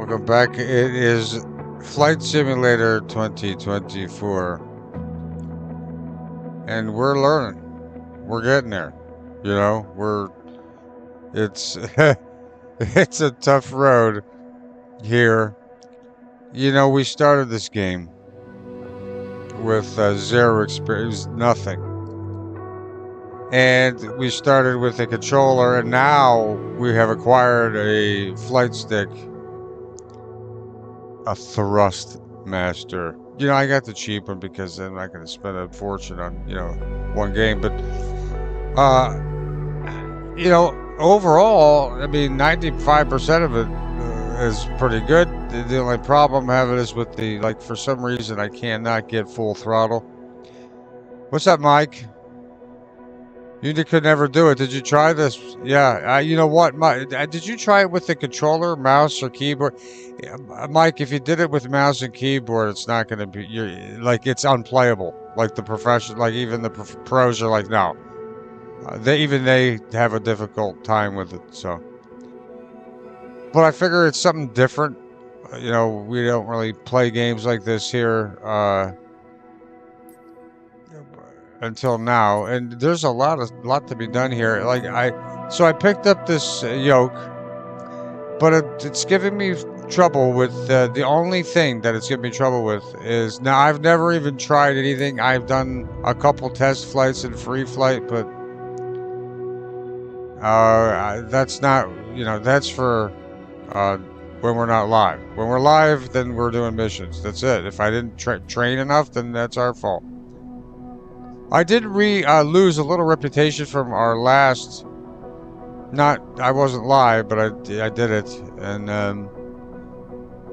Welcome back. It is Flight Simulator 2024, and we're learning. We're getting there. You know, it's it's a tough road here. You know, we started this game with zero experience, nothing. And we started with a controller, and now we have acquired a flight stick, a Thrust Master. You know, I got the cheap one because I'm not going to spend a fortune on, one game. But, overall, I mean, 95% of it is pretty good. The only problem I'm having is with for some reason, I cannot get full throttle. What's up, Mike? You could never do it. Did you try this? Yeah. You know what? Did you try it with the controller, mouse, or keyboard? Mike, if you did it with mouse and keyboard, it's not going to be. It's unplayable. Like the professional, like even the pros are like, no. They have a difficult time with it. So, but I figure it's something different. We don't really play games like this here. Until now, and there's a lot to be done here. So I picked up this yoke, but it's giving me trouble with the only thing that it's giving me trouble with is now I've never even tried anything. I've done a couple test flights in free flight, but that's not, that's for when we're not live. When we're live, then we're doing missions. That's it. If I didn't train enough, then that's our fault. I did lose a little reputation from our last. I wasn't live, but I did it. And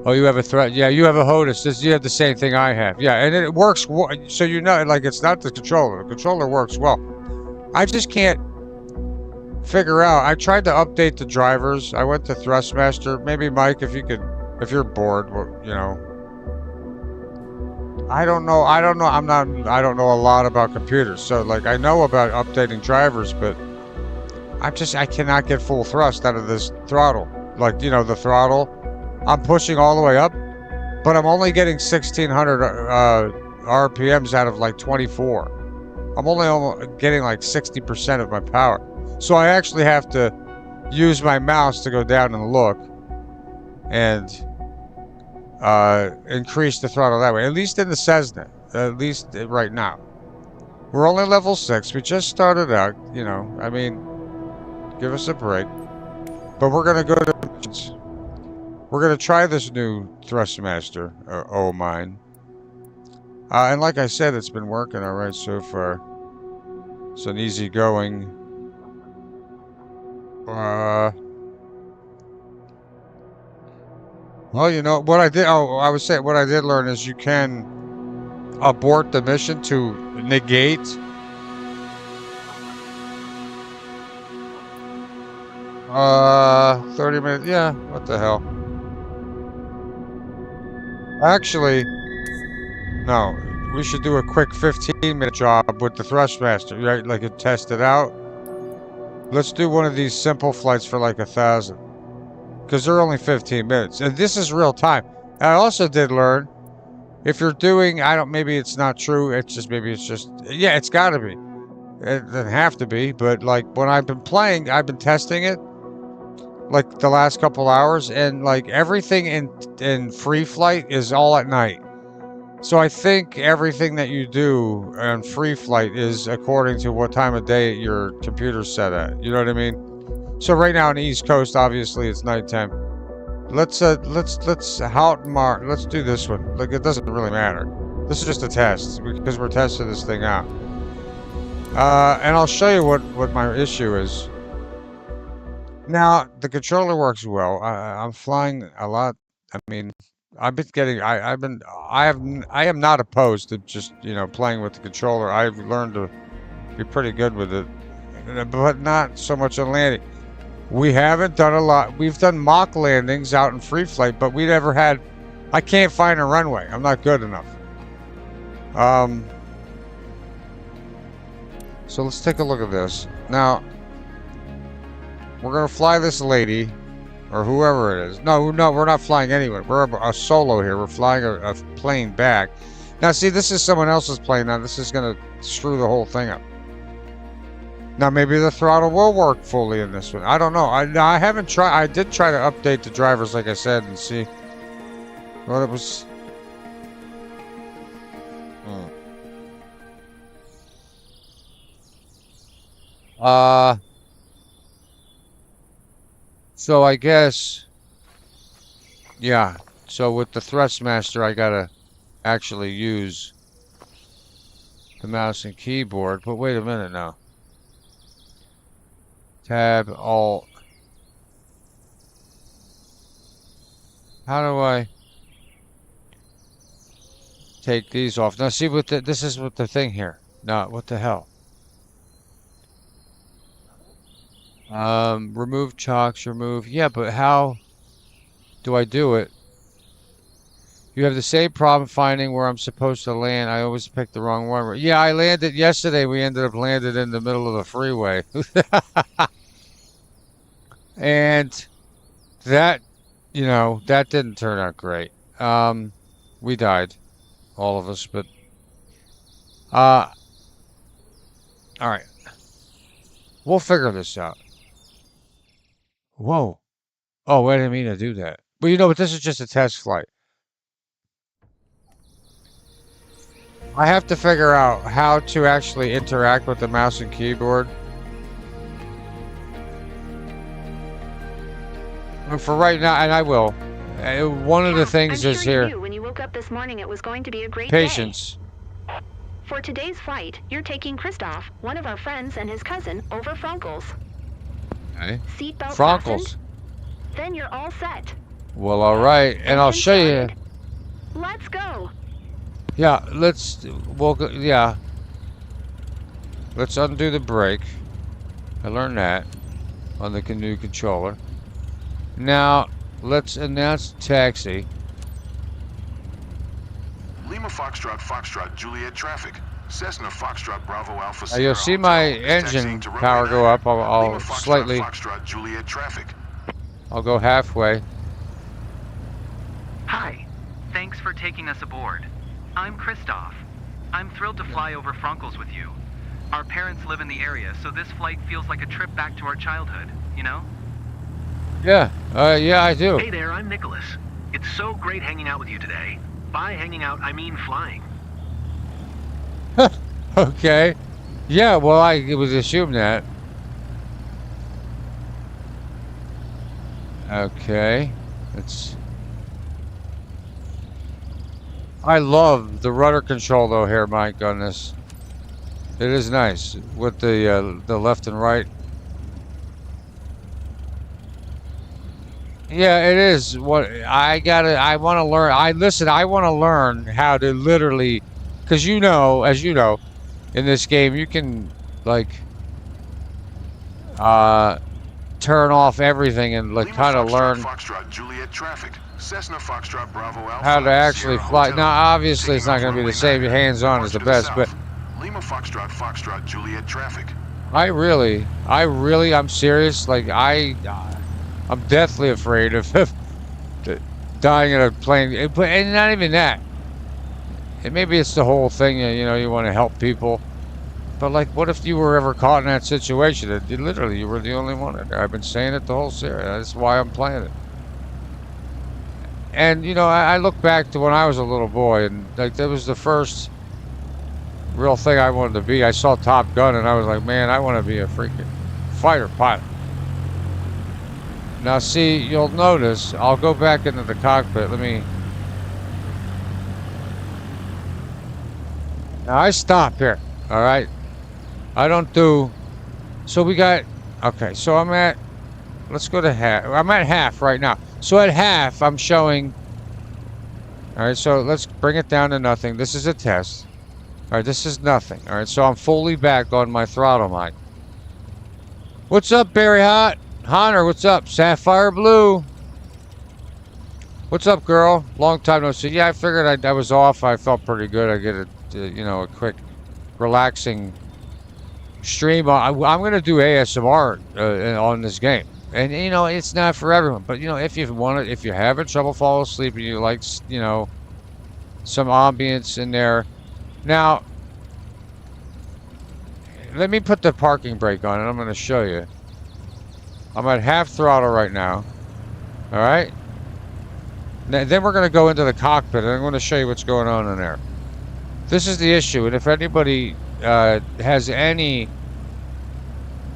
oh, you have a threat. Yeah, you have a HOTAS. You have the same thing I have. Yeah, and it works. So it's not the controller. The controller works well. I just can't figure out. I tried to update the drivers. I went to Thrustmaster. Maybe Mike, if you're bored, I don't know. I don't know a lot about computers. So I know about updating drivers, but I cannot get full thrust out of this throttle. The throttle, I'm pushing all the way up, but I'm only getting 1600 RPMs out of 24. I'm only getting 60% of my power. So I actually have to use my mouse to go down and look and increase the throttle that way, at least in the Cessna, at least right now. We're only level 6. We just started out, I mean, give us a break. But we're going to go to missions. We're going to try this new Thrustmaster, mine. And like I said, it's been working all right so far. It's an easy going. Well, what I did. Oh, I was saying what I did learn is you can abort the mission to negate. 30 minutes. Yeah, what the hell? Actually, no. We should do a quick 15-minute job with the Thrustmaster, right? And test it out. Let's do one of these simple flights for 1,000. Because they're only 15 minutes. And this is real time. I also did learn, if you're doing, maybe it's not true. It's just, yeah, it's got to be. It doesn't have to be. But when I've been playing, I've been testing it. The last couple hours. And everything in free flight is all at night. So I think everything that you do on free flight is according to what time of day your computer's set at. You know what I mean? So right now on the East Coast, obviously it's nighttime. Let's do this one. It doesn't really matter. This is just a test because we're testing this thing out. And I'll show you what my issue is. Now the controller works well. I'm flying a lot. I mean, I've been getting. I am not opposed to just playing with the controller. I've learned to be pretty good with it, but not so much on landing. We haven't done a lot. We've done mock landings out in free flight, but we never had. I can't find a runway. I'm not good enough. So let's take a look at this. Now, we're going to fly this lady. or whoever it is. No, no, we're not flying anywhere. We're a solo here. We're flying a plane back. Now, see, this is someone else's plane. Now, this is going to screw the whole thing up. Now, maybe the throttle will work fully in this one. I don't know. I haven't tried. I did try to update the drivers, like I said, and see what it was. So I guess, yeah. So with the Thrustmaster, I gotta actually use the mouse and keyboard. But wait a minute now. Tab, Alt. How do I take these off? Now see what this is what the thing here. No, what the hell? Remove chocks, remove. Yeah, but how do I do it? You have the same problem finding where I'm supposed to land. I always pick the wrong one. Yeah, I landed yesterday. We ended up landed in the middle of the freeway. And that, you know, that didn't turn out great. We died. All of us, but all right. We'll figure this out. Whoa. Oh, I didn't mean to do that. But you know, but this is just a test flight. I have to figure out how to actually interact with the mouse and keyboard. And for right now, and I will. One of the things is here. When you woke up this morning, it was going to be a great Patience. Day. For today's flight, you're taking Christoph, one of our friends, and his cousin over Frankels. Okay. Seatbelt Frankels. fastened? Then you're all set. Well, all right, and I'll show you. Let's go. Yeah, let's. Well, yeah. Let's undo the brake. I learned that on the new controller. Now, let's announce taxi. Lima Foxtrot Foxtrot Juliet traffic. Cessna Foxtrot Bravo Alpha Now you'll see my engine power go up. I'll slightly. Foxtrot Juliet traffic. I'll go halfway. Hi. Thanks for taking us aboard. I'm Christoph. I'm thrilled to fly over Frankels with you. Our parents live in the area, so this flight feels like a trip back to our childhood, you know? Yeah, yeah, I do. Hey there, I'm Nicholas. It's so great hanging out with you today. By hanging out, I mean flying. Okay. Yeah, well, I would assume that. Okay. Let's... I love the rudder control, though, here, my goodness. It is nice with the left and right. Yeah, it is. What I want to learn. I want to learn how to literally, because you know, as you know, in this game you can like turn off everything and like kind of learn Foxtrot Juliet traffic. Cessna Foxtrot Bravo Alpha how to actually fly. Now, obviously, it's not going to be the same. Hands-on is the best, but Lima Foxtrot Foxtrot Juliet traffic. I'm serious. Like I'm deathly afraid of dying in a plane, but and not even that. And maybe it's the whole thing. You know, you want to help people, but like, what if you were ever caught in that situation? Literally, you were the only one in there. I've been saying it the whole series. That's why I'm playing it. And you know, I look back to when I was a little boy, and like that was the first real thing I wanted to be. I saw Top Gun, and I was like, man, I want to be a freaking fighter pilot. Now, see, you'll notice, I'll go back into the cockpit. Let me... Now, I stop here, all right? I don't do... So we got... Okay, so I'm at... Let's go to half. I'm at half right now. So at half, I'm showing... All right, so let's bring it down to nothing. This is a test. All right, this is nothing. All right, so I'm fully back on my throttle mic. What's up, Barry Hot? Hunter, what's up? Sapphire Blue. What's up, girl? Long time no see. Yeah, I figured I was off. I felt pretty good. I get you know, a quick, relaxing stream. I'm going to do ASMR on this game. And you know, it's not for everyone. But you know, if you're having trouble falling asleep and you like, you know, some ambience in there. Now, let me put the parking brake on and I'm going to show you. I'm at half throttle right now. All right. Then we're going to go into the cockpit and I'm going to show you what's going on in there. This is the issue, and if anybody has any,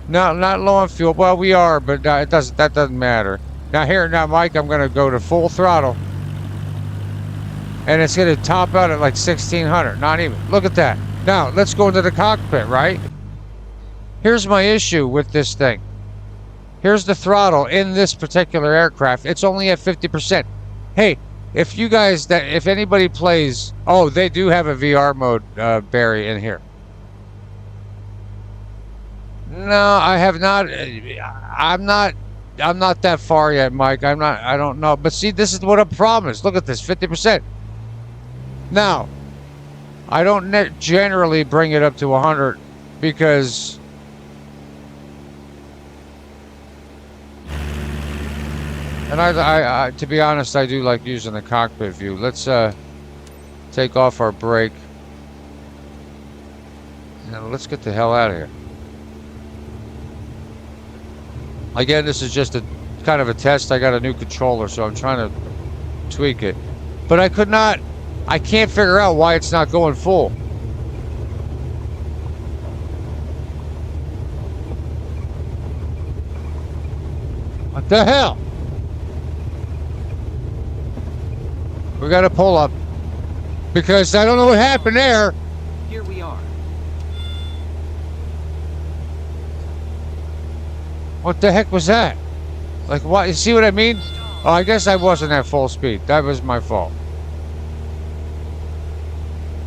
not low on fuel, well, we are, but that doesn't matter. Now, Mike, I'm going to go to full throttle, and it's going to top out at like 1600. Not even. Look at that. Now let's go into the cockpit. Right. Here's my issue with this thing. Here's the throttle in this particular aircraft. It's only at 50%. Hey. If anybody plays, oh, they do have a VR mode, Barry, in here. No, I have not. I'm not that far yet, Mike. I don't know. But see, this is what a problem is. Look at this, 50%. Now, I don't generally bring it up to 100 because and I, to be honest, I do like using the cockpit view. Let's take off our brake. And let's get the hell out of here. Again, this is just a kind of a test. I got a new controller, so I'm trying to tweak it. But I can't figure out why it's not going full. What the hell? We got to pull up because I don't know what happened there. Here we are. What the heck was that? Like, what? You see what I mean? Oh, I guess I wasn't at full speed. That was my fault.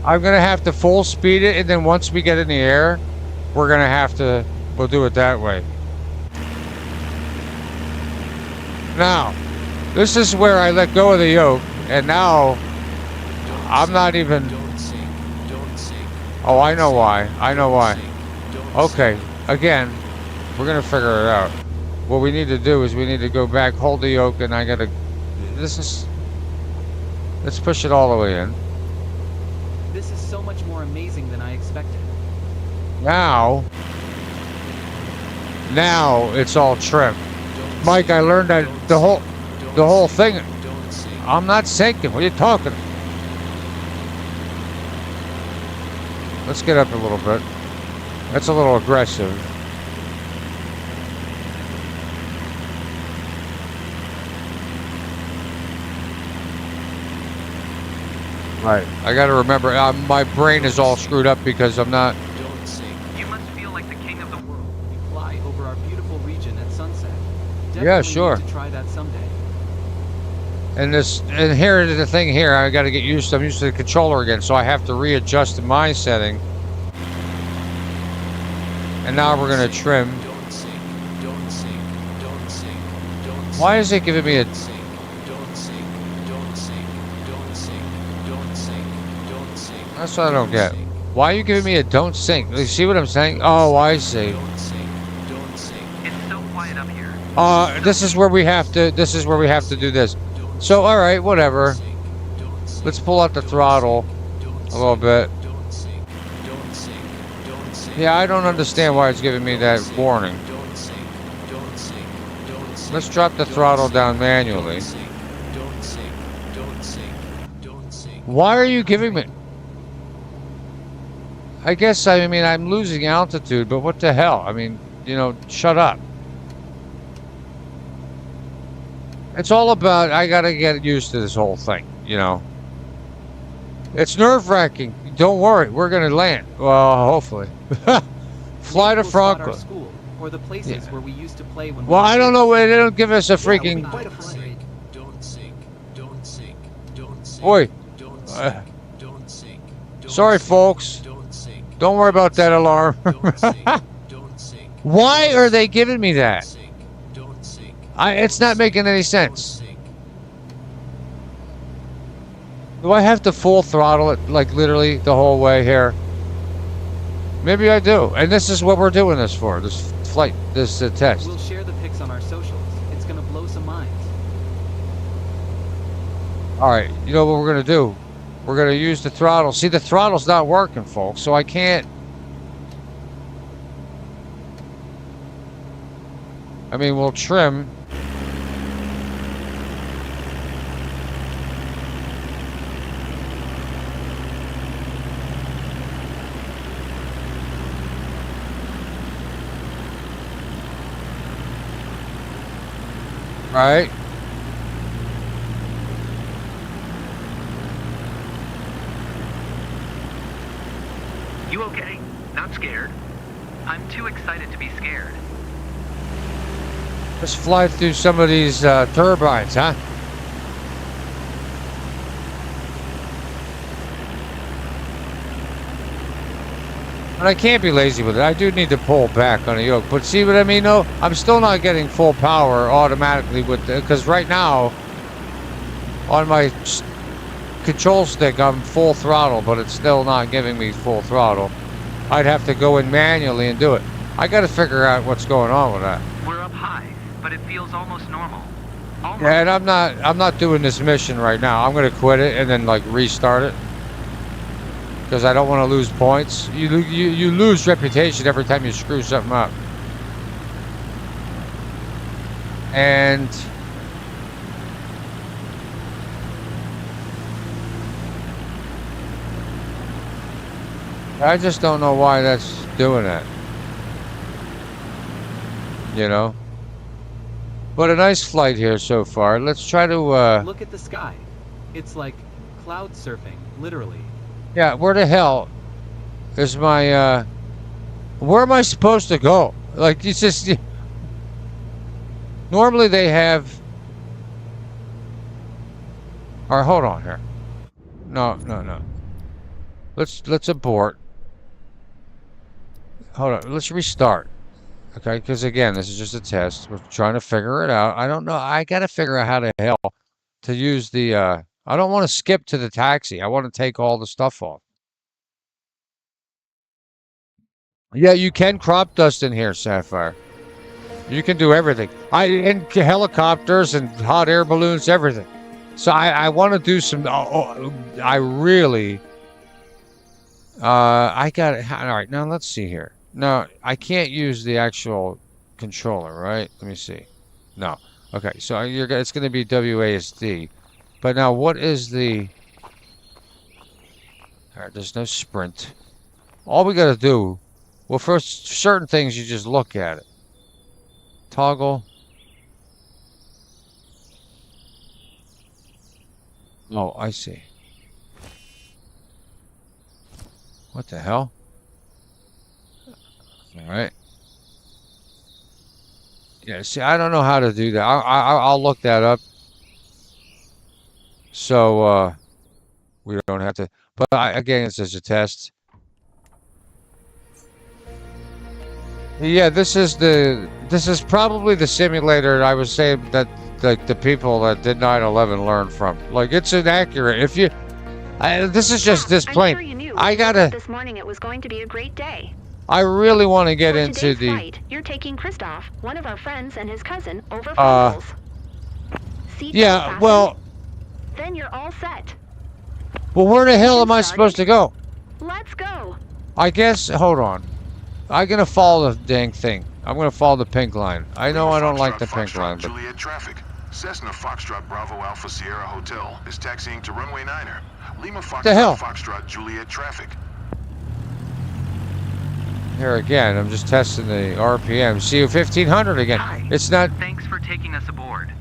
I'm going to have to full speed it, and then once we get in the air, we'll do it that way. Now, this is where I let go of the yoke. And now, I'm not even... Oh, I know why. Okay, again, we're going to figure it out. What we need to do is we need to go back, hold the yoke, and I got to... Let's push it all the way in. This is so much more amazing than I expected. Now it's all trim. Mike, I learned that the whole thing... I'm not sinking. What are you talking? Let's get up a little bit. That's a little aggressive. Right. I got to remember, my brain is all screwed up because I'm not... You must feel like the king of the world. We fly over our beautiful region at sunset. Yeah, sure. Need to try that someday. And here is the thing here, I got to get used to, I'm used to the controller again, so I have to readjust my setting. And now we're going to trim. Why is it giving me a... That's what I don't get. Why are you giving me a don't sink? You see what I'm saying? Oh, I see. It's so quiet up here. This is where we have to do this. So, all right, whatever. Let's pull out the throttle a little bit. Yeah, I don't understand why it's giving me that warning. Let's drop the throttle down manually. Why are you giving me... I guess, I mean, I'm losing altitude, but what the hell? I mean, you know, shut up. It's all about, I gotta get used to this whole thing, you know. It's nerve-wracking. Don't worry, we're gonna land. Well, hopefully. Fly to Franklin. School, or the places where we used to play when well, I don't know, they don't give us a freaking... Don't sink. Don't sink. Don't sink. Oi. Don't sink. Don't sink. Sorry, folks. Don't sink. Don't worry about that alarm. Don't sink. Don't sink. Why are they giving me that? Don't sink. It's not making any sense. Do I have to full throttle it, like, literally the whole way here? Maybe I do. And this is what we're doing this for, this flight, this test. We'll share the pics on our socials. Alright, you know what we're gonna do? We're gonna use the throttle. See, the throttle's not working, folks, so I can't... I mean, we'll trim. Right? You okay? Not scared? I'm too excited to be scared. Let's fly through some of these turbines, huh? But I can't be lazy with it. I do need to pull back on the yoke. But see what I mean, though? I'm still not getting full power automatically with the... Because right now, on my control stick, I'm full throttle, but it's still not giving me full throttle. I'd have to go in manually and do it. I got to figure out what's going on with that. We're up high, but it feels almost normal. Almost. Yeah, and I'm not doing this mission right now. I'm gonna quit it and then like restart it. Because I don't want to lose points. You lose reputation every time you screw something up. And I just don't know why that's doing that. You know? But a nice flight here so far. Let's try to Look at the sky. It's like cloud surfing, literally. yeah, where the hell is my where am I supposed to go? Like, it's just normally they have... Alright, hold on here. No. Let's abort. Hold on, let's restart. Okay, because again, this is just a test. We're trying to figure it out. I don't know. I gotta figure out how the hell to use the I don't want to skip to the taxi. I want to take all the stuff off. Yeah, you can crop dust in here, Sapphire. You can do everything. And helicopters and hot air balloons, everything. So I want to do some. I really. I got it. All right, now let's see here. No, I can't use the actual controller, right? Let me see. No. Okay, so it's going to be WASD. But now, what is the... All right, there's no sprint. All we got to do... Well, for certain things, you just look at it. Toggle. Oh, I see. What the hell? All right. Yeah, see, I don't know how to do that. I'll look that up. So, we don't have to... But again, it's just a test. Yeah, this is probably the simulator I was saying that like the people that did 9/11 learned from. Like, it's inaccurate. If you... this is just this plane. I'm sure you knew I gotta... this morning it was going to be a great day. I really want to get For into today's the... flight, you're taking Christoph, one of our friends, and his cousin over Funkles. Seatbelt Yeah, fastened? well... Then you're all set. Well, where the hell am I Started. supposed to go? Let's go. I guess... Hold on. I'm gonna follow the dang thing. I'm gonna follow the pink line. I know I don't like the pink line, but... Juliet traffic. Cessna Foxtrot Bravo Alpha Sierra Hotel is taxiing to runway 9er. Lima The hell? Foxtrot Foxtrot Juliet traffic. Here again, I'm just testing the RPM. See you 1500 again. Hi. It's not... Thanks for taking us aboard.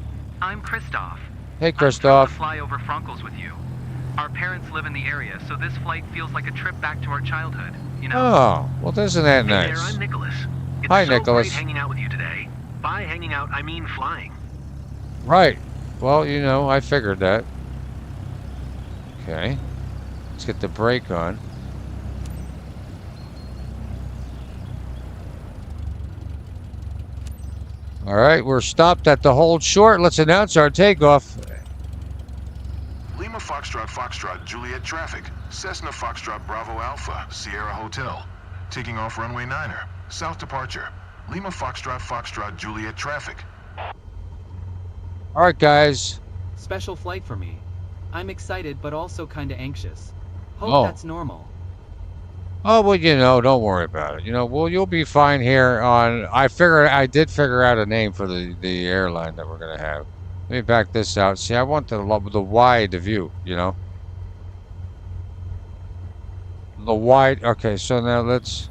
I'm Christoph. Hey, I'm thrilled Christoph. to fly over Funkles with you. Our parents live in the area, so this flight feels like a trip back to our childhood. You know? Oh, well, isn't that Hey there, nice? I'm Nicholas. It's Hi, so Nicholas. great hanging out with you today. By hanging out, I mean flying. Right. Well, you know, I figured that. Okay. Let's get the brake on. All right, we're stopped at the hold short. Let's announce our takeoff. Lima Foxtrot Foxtrot Juliet traffic. Cessna Foxtrot Bravo Alpha Sierra Hotel. Taking off runway 9er. South departure. Lima Foxtrot Foxtrot Juliet traffic. All right, guys. Special flight for me. I'm excited but also kinda anxious. Hope Oh. that's normal. Oh, well, don't worry about it. You'll be fine here on, I did figure out a name for the airline that we're going to have. Let me back this out. See, I want the wide view, The wide, okay, so now let's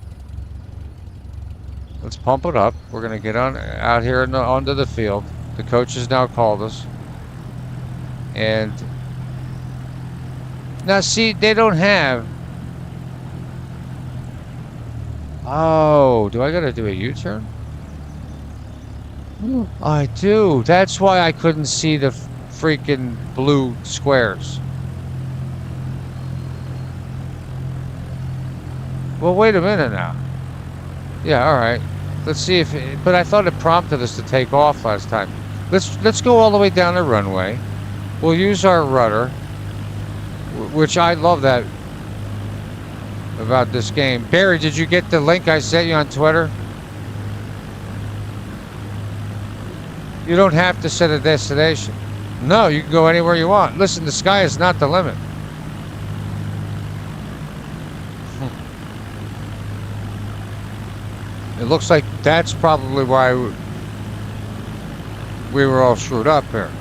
pump it up. We're going to get out here onto the field. The coach has now called us. And now see, they don't have. Oh, do I gotta do a U-turn? I do. That's why I couldn't see the freaking blue squares. Well, wait a minute now. Yeah, all right. Let's see if. But I thought it prompted us to take off last time. Let's go all the way down the runway. We'll use our rudder, which I love that about this game. Barry, did you get the link I sent you on Twitter? You don't have to set a destination. No, you can go anywhere you want. Listen, the sky is not the limit. It looks like that's probably why we were all screwed up here.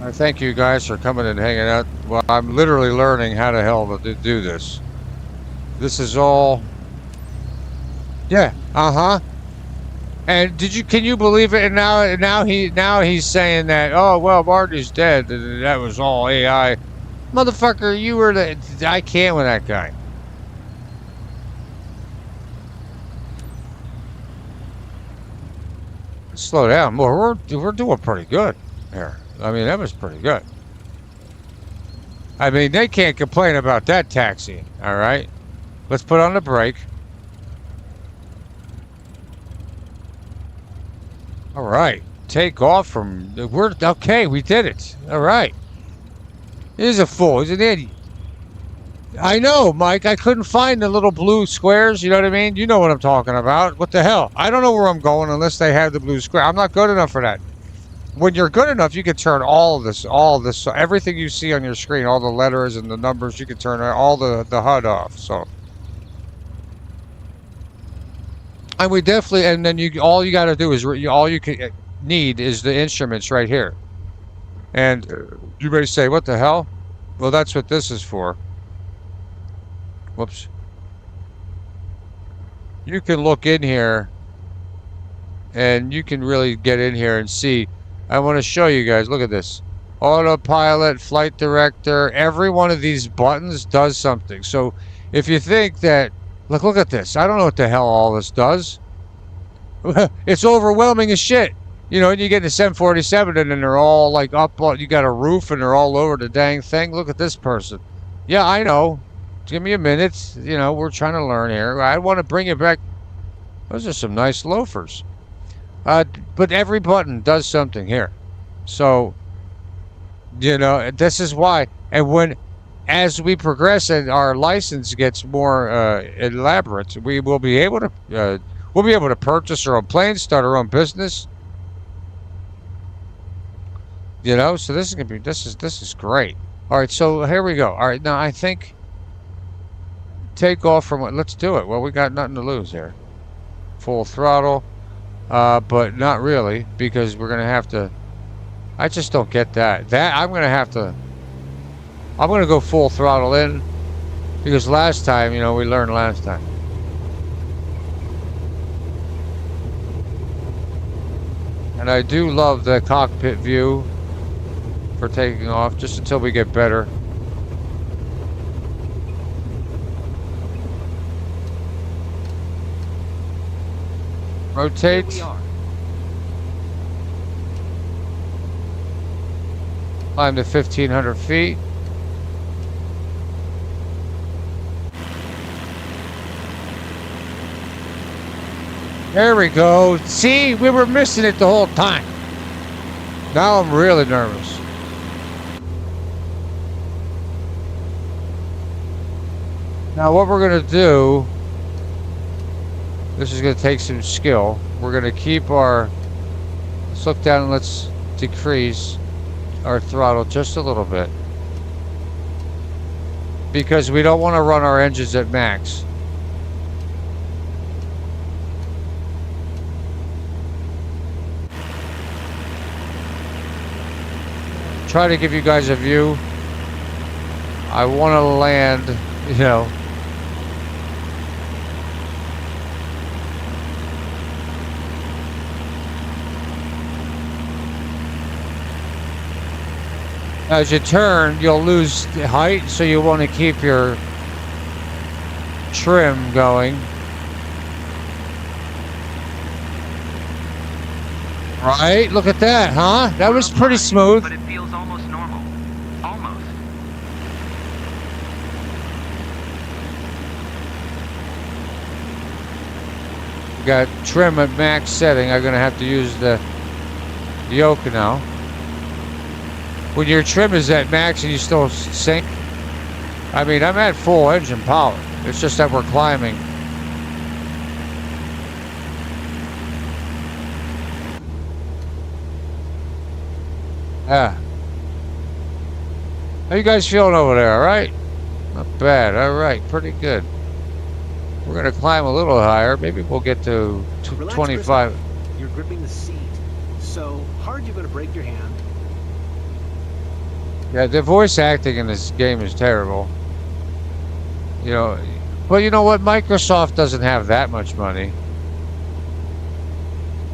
I thank you guys for coming and hanging out. Well, I'm literally learning how the hell to do this. This is all. Yeah. And can you believe it? And now he's saying that, oh well, Marty's dead. That was all AI. Motherfucker, you were I can't with that guy. Slow down. Well, we're doing pretty good here. I mean, that was pretty good. I mean, they can't complain about that taxi. All right, let's put on the brake. All right, take off from. We're okay. We did it. All right. He's a fool. He's an idiot. I know, Mike. I couldn't find the little blue squares. You know what I mean? You know what I'm talking about. What the hell? I don't know where I'm going unless they have the blue square. I'm not good enough for that. When you're good enough, you can turn all of this, everything you see on your screen, all the letters and the numbers, you can turn all the HUD off. So, and we definitely, and then all you got to do is all you can need is the instruments right here. And you may say, what the hell? Well, that's what this is for. Whoops. You can look in here and you can really get in here and see. I want to show you guys. Look at this. Autopilot, flight director. Every one of these buttons does something. So if you think that, look at this. I don't know what the hell all this does. It's overwhelming as shit. You know, and you get the 747 and then they're all like up. You got a roof and they're all over the dang thing. Look at this person. Yeah, I know. Give me a minute. You know, we're trying to learn here. I want to bring it back. Those are some nice loafers. But every button does something here. So, you know, this is why. And as we progress and our license gets more elaborate, we will be able to purchase our own planes, start our own business. You know, so this is great. All right, so here we go. All right, now I think take off from what? Let's do it. Well, we got nothing to lose here. Full throttle. But not really, because we're gonna have to. I just don't get that. I'm gonna go full throttle in, because last time, you know, we learned last time. And I do love the cockpit view for taking off, just until we get better. Rotate. Here we are. Climb to 1,500 feet. There we go. See, we were missing it the whole time. Now I'm really nervous. Now what we're gonna do, this is going to take some skill. We're going to keep our Let's look down and let's decrease our throttle just a little bit. Because we don't want to run our engines at max. Try to give you guys a view. I want to land, you know. As you turn, you'll lose the height, so you want to keep your trim going. Right? Look at that, huh? That was pretty smooth. But it feels almost normal. Almost. Got trim at max setting. I'm gonna have to use the yoke now. When your trim is at max and you still sink, I mean, I'm at full engine power. It's just that we're climbing. Yeah. How you guys feeling over there, all right? Not bad, all right, pretty good. We're gonna climb a little higher. Maybe we'll get to 25. Relax, you're gripping the seat so hard you're going to break your hand. Yeah, the voice acting in this game is terrible. You know, but you know what? Microsoft doesn't have that much money.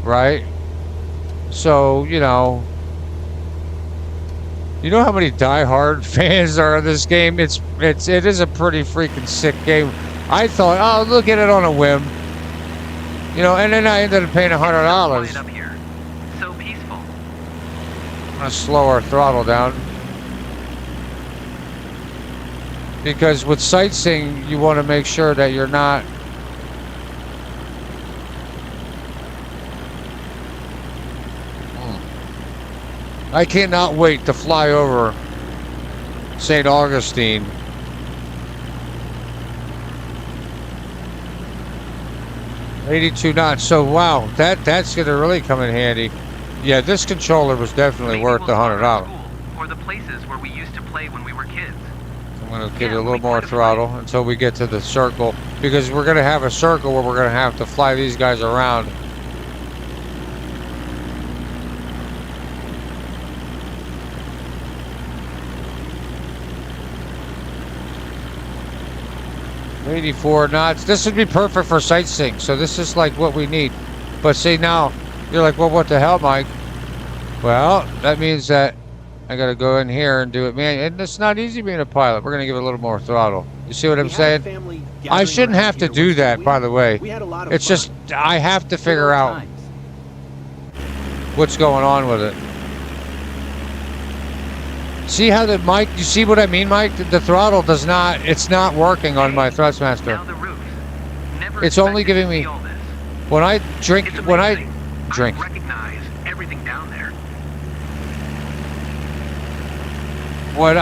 Right? So, you know how many die-hard fans are in this game? It is a pretty freaking sick game. I thought, oh, look at it on a whim. You know, and then I ended up paying $100. Up here. So peaceful. I'm gonna slow our throttle down. Because with sightseeing, you want to make sure that you're not I cannot wait to fly over St. Augustine. $82 knots. So wow, that's gonna really come in handy. Yeah, this controller was definitely Maybe worth we'll the start $100. at school, or the places where we used to play when we were kids. I'm gonna give it a little more throttle until we get to the circle, because we're gonna have a circle where we're gonna have to fly these guys around. $84 knots. This would be perfect for sightseeing. So this is like what we need. But see, now you're like, well, what the hell, Mike? Well, that means that I gotta go in here and do it, man. And it's not easy being a pilot. We're gonna give it a little more throttle. You see what I'm saying? I shouldn't have to do that, by the way. It's just I have to figure out what's going on with it. See how the Mike? You see what I mean, Mike? The throttle does not. It's not working on my Thrustmaster. Now the roof. Never It's only expected giving to me see all this. when I drink. It's When I amazing. drink. I recognize everything down there. When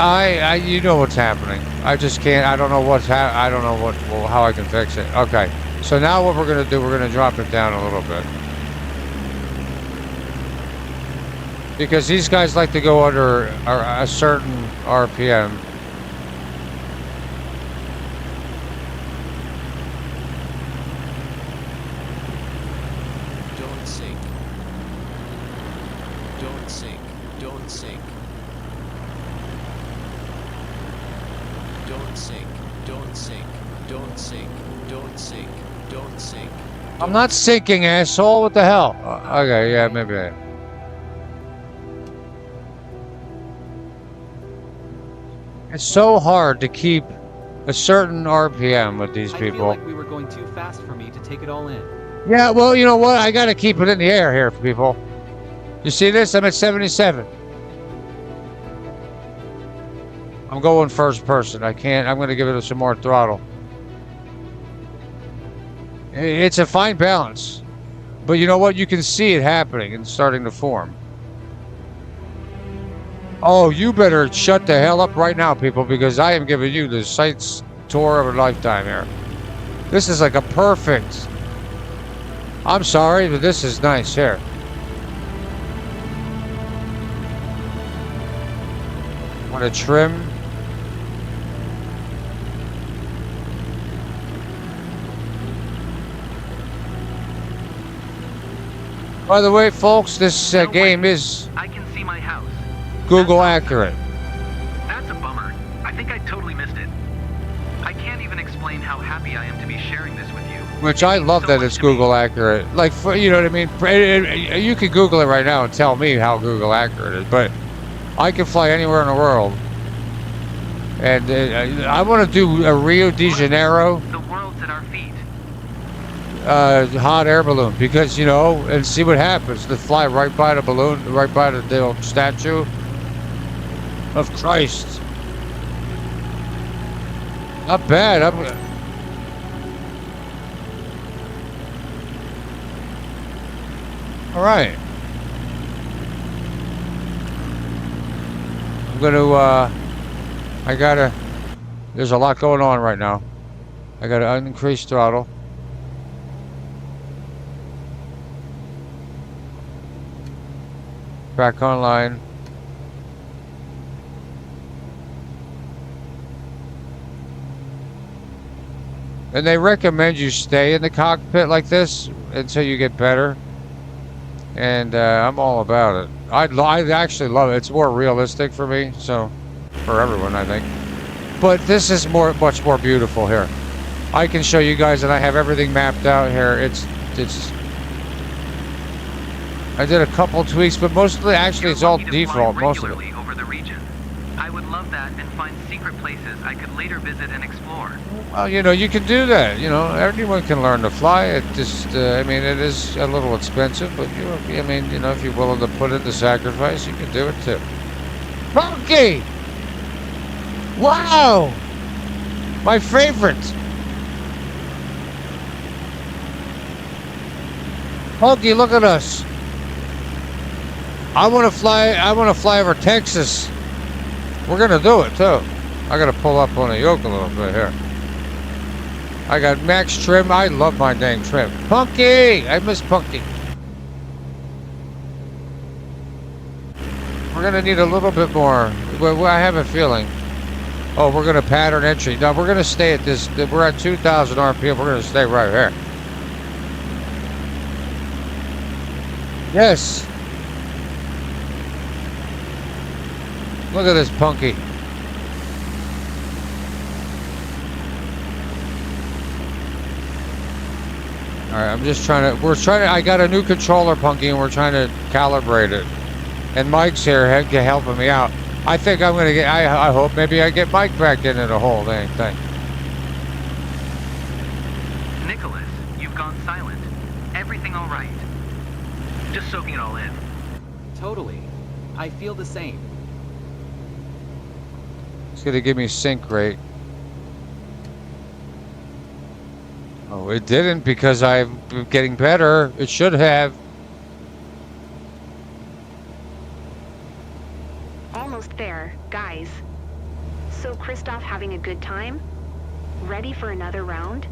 you know what's happening. I just can't. I don't know what's I don't know how I can fix it. Okay. So now what we're gonna do? We're gonna drop it down a little bit. Because these guys like to go under a certain RPM. Don't sink. Don't sink. Don't sink. Don't sink. Don't sink. Don't sink. Don't sink. Don't sink. I'm not sinking, asshole. What the hell? Okay, yeah, maybe I am. It's so hard to keep a certain RPM with these I feel people. like we were going too fast for me to take it all in. Yeah, well, you know what? I gotta keep it in the air here for people. You see this? I'm at 77. I'm going first person. I can't. I'm gonna give it some more throttle. It's a fine balance. But you know what? You can see it happening and starting to form. Oh, you better shut the hell up right now, people, because I am giving you the sights tour of a lifetime here. This is like a perfect... I'm sorry, but this is nice here. Want to trim? By the way, folks, this No game way. is I can see my house. Google That's awesome. accurate. That's a bummer. I think I totally missed it. I can't even explain how happy I am to be sharing this with you. Which I love So that much it's to me. Google accurate. Like, you know what I mean? You could Google it right now and tell me how Google accurate it is, but I can fly anywhere in the world. And I want to do a Rio de Janeiro The world's at our feet. hot air balloon because, you know, and see what happens. To fly right by the balloon, right by the old statue of Christ. Not bad. All right. I'm gonna, there's a lot going on right now. I gotta increase throttle. Back online. And they recommend you stay in the cockpit like this until you get better. And I'm all about it. I actually love it. It's more realistic for me, so for everyone, I think. But this is much more beautiful here. I can show you guys, and I have everything mapped out here. It's. I did a couple tweaks, but mostly, actually, it's all You're lucky to fly default. Most of it. regularly over the region. I would love that and find secret places I could later visit and explore. Well, you know, you can do that. You know, anyone can learn to fly. It just, I mean, it is a little expensive, but I mean, you know, if you're willing to put in the sacrifice, you can do it too. Monkey! Wow! My favorite. Monkey, look at us. I want to fly over Texas. We're gonna do it too. I gotta pull up on the yoke a little bit here. I got max trim. I love my dang trim. Punky! I miss Punky. We're gonna need a little bit more. Well, I have a feeling. Oh, we're gonna pattern entry. No, we're gonna stay at this. We're at 2,000 RPM. We're gonna stay right here. Yes. Look at this Punky. Alright, I'm just trying to, I got a new controller, Punky, and we're trying to calibrate it. And Mike's here helping me out. I think I'm going to get, I hope maybe I get Mike back into the whole dang thing. Nicholas, you've gone silent. Everything all right? Just soaking it all in. Totally. I feel the same. It's going to give me sync rate. Oh, it didn't because I'm getting better. It should have. Almost there, guys. So Christoph having a good time? Ready for another round?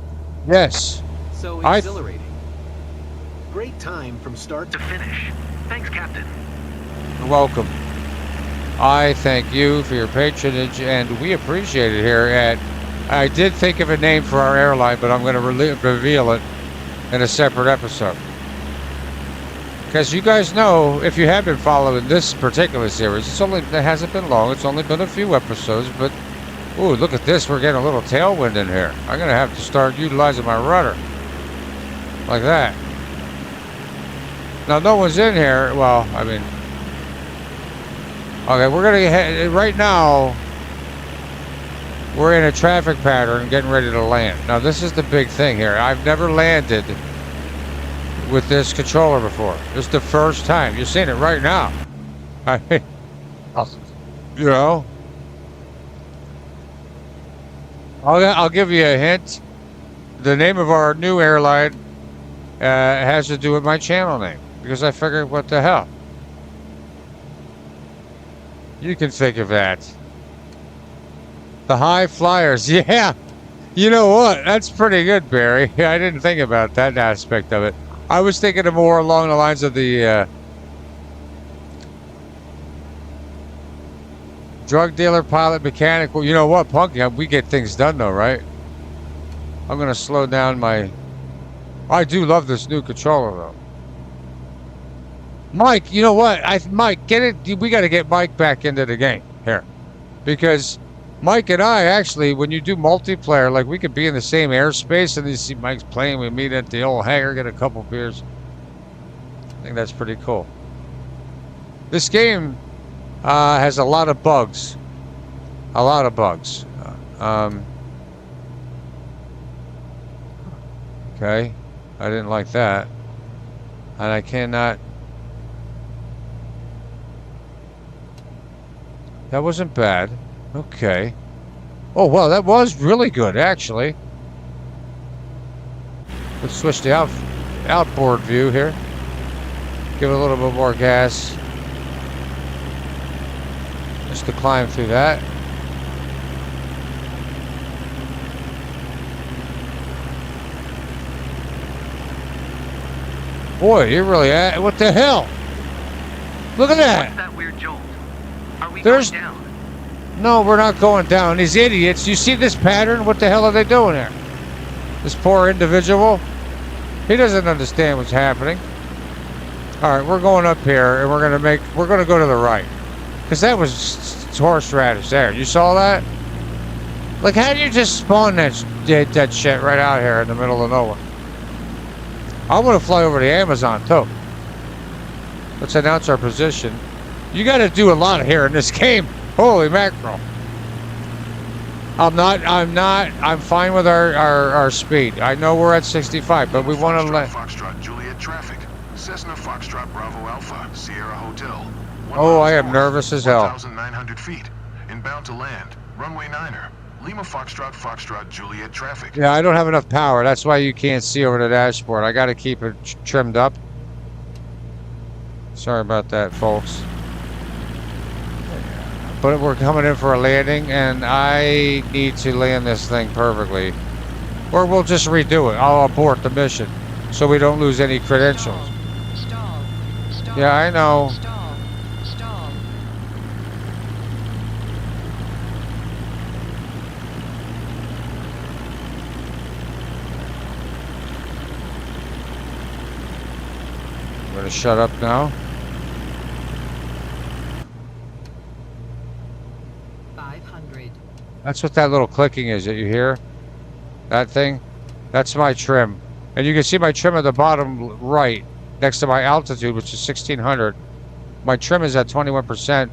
Yes. So I- exhilarating. Great time from start to finish. Thanks, Captain. You're welcome. I thank you for your patronage, and we appreciate it here at... I did think of a name for our airline, but I'm going to reveal it in a separate episode. Because you guys know, if you have been following this particular series, it hasn't been long. It's only been a few episodes, but... Ooh, look at this. We're getting a little tailwind in here. I'm going to have to start utilizing my rudder. Like that. Now, no one's in here. Well, I mean... Okay, we're going to head... Right now... We're in a traffic pattern getting ready to land. Now, this is the big thing here. I've never landed with this controller before. This is the first time. You're seeing it right now. You know? I'll give you a hint. The name of our new airline has to do with my channel name. Because I figured, what the hell? You can think of that. The High Flyers, yeah. You know what? That's pretty good, Barry. I didn't think about that aspect of it. I was thinking of more along the lines of the Drug dealer, pilot, mechanic. Well, you know what, Punky? We get things done though, right? I'm gonna slow down my... I do love this new controller though. Mike, you know what? Mike, get it. We got to get Mike back into the game here, because Mike and I actually, when you do multiplayer, like we could be in the same airspace and you see Mike's playing. We meet at the old hangar, get a couple beers. I think that's pretty cool. This game has a lot of bugs. A lot of bugs. Okay, I didn't like that, and I cannot. That wasn't bad. Okay. Oh, well, that was really good, actually. Let's switch to outboard view here. Give it a little bit more gas. Just to climb through that. Boy, you're really at... What the hell? Look at that! What's that weird jolt? Are we There's... going down? No, we're not going down. These idiots, you see this pattern? What the hell are they doing here? This poor individual. He doesn't understand what's happening. Alright, we're going up here, and we're gonna go to the right. Because that was horseradish there. You saw that? Like, how do you just spawn that shit right out here in the middle of nowhere? I want to fly over the Amazon, too. Let's announce our position. You got to do a lot here in this game. Holy mackerel. I'm fine with our speed. I know we're at 65, but we want to let... Foxtrot Juliet traffic. Cessna Foxtrot Bravo Alpha, Sierra Hotel. Oh, I am nervous as hell. 1,900 feet. Inbound to land. Runway 9er. Lima Foxtrot Juliet traffic. Yeah, I don't have enough power. That's why you can't see over the dashboard. I got to keep it trimmed up. Sorry about that, folks. But we're coming in for a landing, and I need to land this thing perfectly. Or we'll just redo it. I'll abort the mission so we don't lose any credentials. Stall. Yeah, I know. Stall. Stall. I'm going to shut up now. 500. That's what that little clicking is that you hear. That thing. That's my trim. And you can see my trim at the bottom right next to my altitude, which is 1600. My trim is at 21%.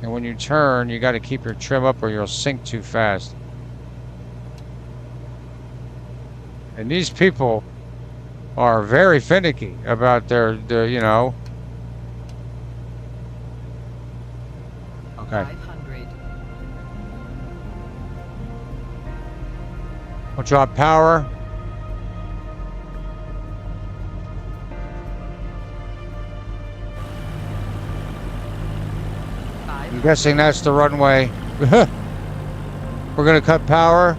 And when you turn, you got to keep your trim up or you'll sink too fast. And these people are very finicky about their you know. Okay. 500. We'll drop power. I'm guessing that's the runway. We're gonna cut power.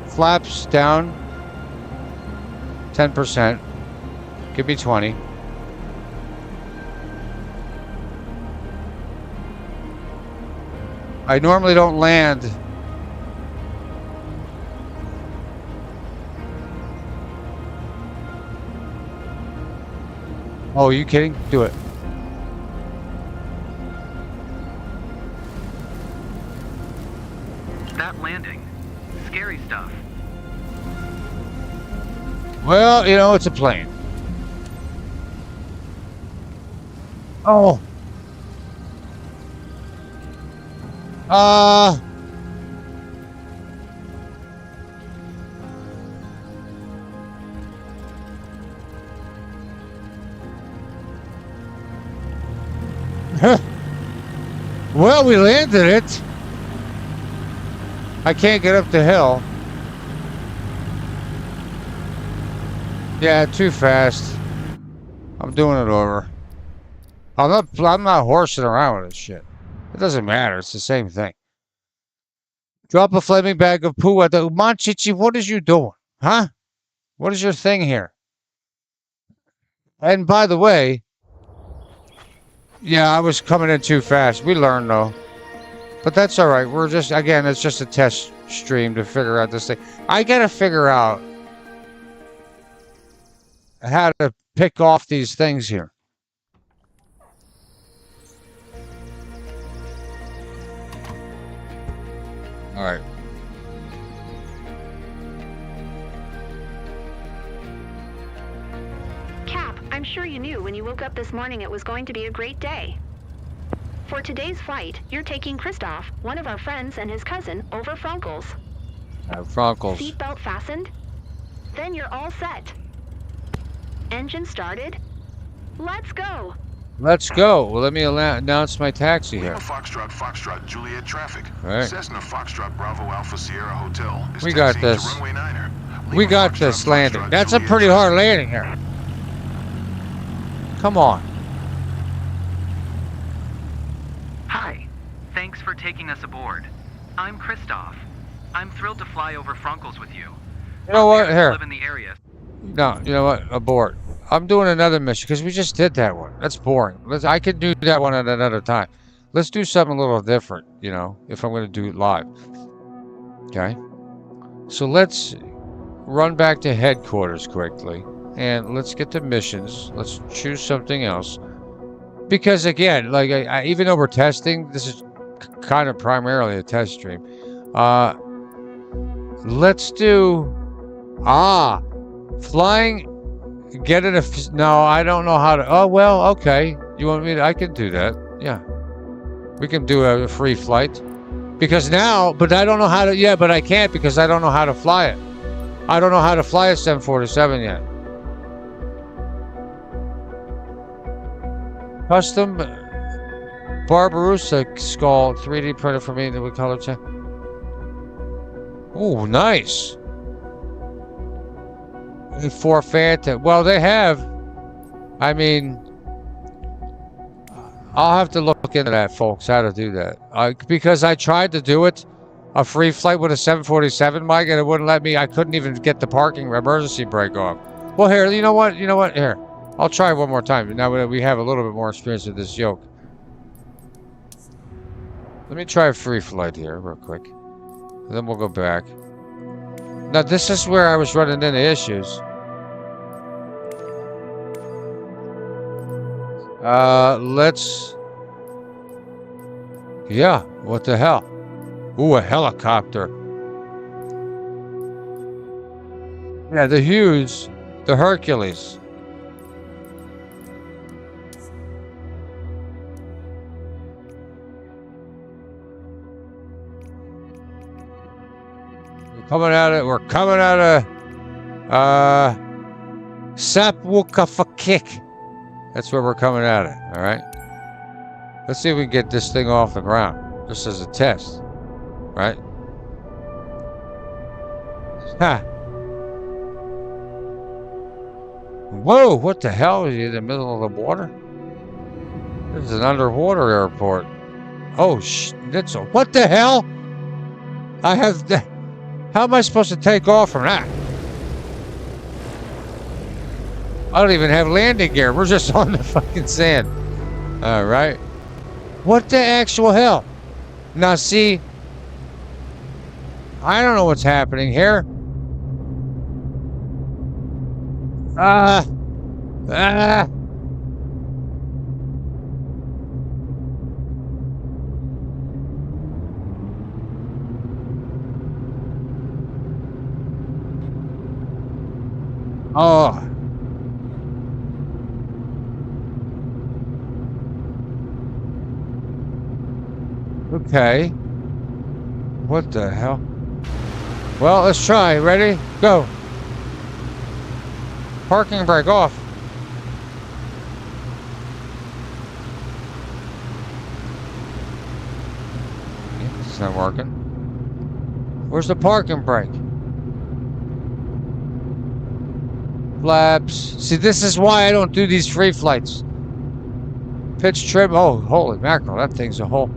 Flaps down 10%. Could be 20. I normally don't land. Oh, are you kidding? Do it. That landing. Scary stuff. Well, you know, it's a plane. Oh. Well, we landed it. I can't get up the hill. Yeah, too fast. I'm doing it over. I'm not horsing around with this shit. It doesn't matter. It's the same thing. Drop a flaming bag of poo at the Monchichi. What is you doing? Huh? What is your thing here? And by the way, Yeah, I was coming in too fast. We learned though. But that's all right. We're just, again, it's just a test stream to figure out this thing. I gotta figure out how to pick off these things here. All right. Cap, I'm sure you knew when you woke up this morning it was going to be a great day. For today's flight, you're taking Christoph, one of our friends, and his cousin over Frankels. Frankels. Seatbelt fastened? Then you're all set. Engine started? Let's go! Let's go. Well, let me announce my taxi here. Lima Foxtrot, Juliet traffic. All right. Cessna Foxtrot Bravo Alpha Sierra Hotel. Is We got taxiing to this. runway 9er. We Lima got Foxtrot, this landing. Foxtrot, That's a Juliet pretty traffic. hard landing here. Come on. Hi. Thanks for taking us aboard. I'm Christoph. I'm thrilled to fly over Frankels with you. You know Our what? parents Here. live in the area. No, you know what? Abort. I'm doing another mission because we just did that one. That's boring. I could do that one at another time. Let's do something a little different, you know, if I'm going to do it live. Okay? So let's run back to headquarters quickly and let's get to missions. Let's choose something else. Because again, like even though we're testing, this is kind of primarily a test stream. Let's do flying. Get it. No, I don't know how to. Oh well, okay. You want me to? I can do that. Yeah, we can do a free flight. Because now, but I don't know how to. Yeah, but I can't because I don't know how to fly it. I don't know how to fly a 747 yet. Custom Barbarossa skull 3D printed for me that we color check. Oh, nice. And 4 Phantom. Well, they have. I mean, I'll have to look into that, folks, how to do that. Because I tried to do it, a free flight with a 747, Mike, and it wouldn't let me. I couldn't even get the parking emergency brake off. Well, here, you know what? You know what? Here, I'll try one more time. Now that we have a little bit more experience with this yoke. Let me try a free flight here real quick. And then we'll go back. Now, this is where I was running into issues. Let's... Yeah, what the hell? Ooh, a helicopter. Yeah, the Hughes, the Hercules. We're coming out of Sapwukafakik. That's where we're coming at it, all right? Let's see if we can get this thing off the ground, just as a test, right? Ha! Whoa, what the hell? Are you in the middle of the water? This is an underwater airport. Oh, schnitzel. What the hell? I have... How am I supposed to take off from that? I don't even have landing gear. We're just on the fucking sand. All right. What the actual hell? Now, see, I don't know what's happening here. Oh. Okay. What the hell? Well, let's try. Ready? Go. Parking brake off. It's not working. Where's the parking brake? Flaps. See, this is why I don't do these free flights. Pitch trim. Oh, holy mackerel. That thing's a hole.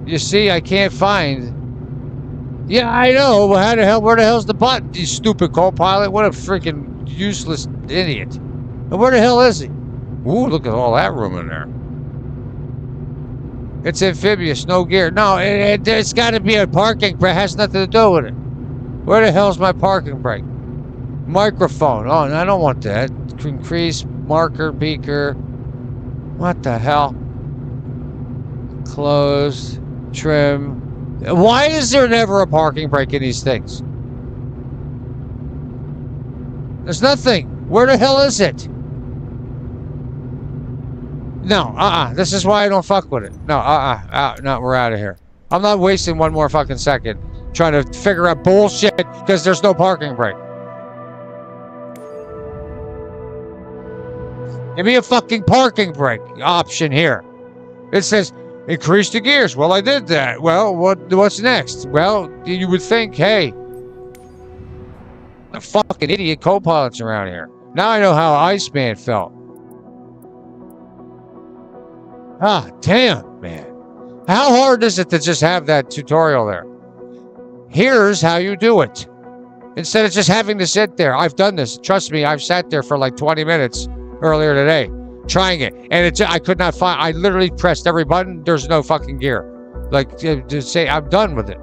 You see, I can't find. Yeah, I know. Well, how the hell? Where the hell's the button? You stupid co-pilot. What a freaking useless idiot. And where the hell is he? Ooh, look at all that room in there. It's amphibious, no gear. No, it's got to be a parking brake. It has nothing to do with it. Where the hell's my parking brake? Microphone. Oh, I don't want that. Increase, marker, beaker. What the hell? Closed, trim. Why is there never a parking brake in these things? There's nothing. Where the hell is it? No, this is why I don't fuck with it. No, no, we're out of here. I'm not wasting one more fucking second trying to figure out bullshit because there's no parking brake. Give me a fucking parking brake option here. It says increase the gears. Well, I did that. Well, what's next? Well, you would think, hey, the fucking idiot co-pilots around here. Now I know how Iceman felt. Ah, damn, man. How hard is it to just have that tutorial there? Here's how you do it. Instead of just having to sit there. I've done this. Trust me, I've sat there for like 20 minutes earlier today trying it. And I could not find, I literally pressed every button. There's no fucking gear. Like, to say I'm done with it.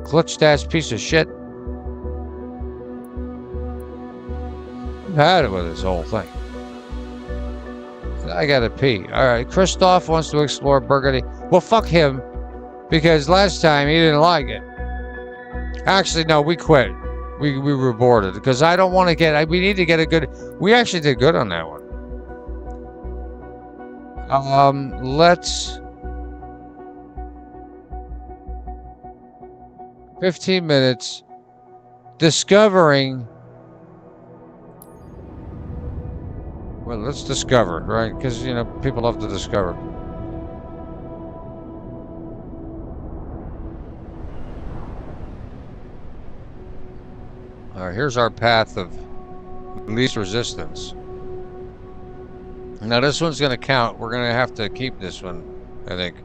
Glitched ass piece of shit. I've had it with this whole thing. I gotta pee. Alright, Christoph wants to explore Burgundy. Well, fuck him. Because last time he didn't like it. Actually, no, we quit. We were bored because I don't want to get... we need to get a good... We actually did good on that one. Let's... 15 minutes. Discovering... Well, let's discover, right? Because, you know, people love to discover. All right, here's our path of least resistance. Now, this one's going to count. We're going to have to keep this one, I think.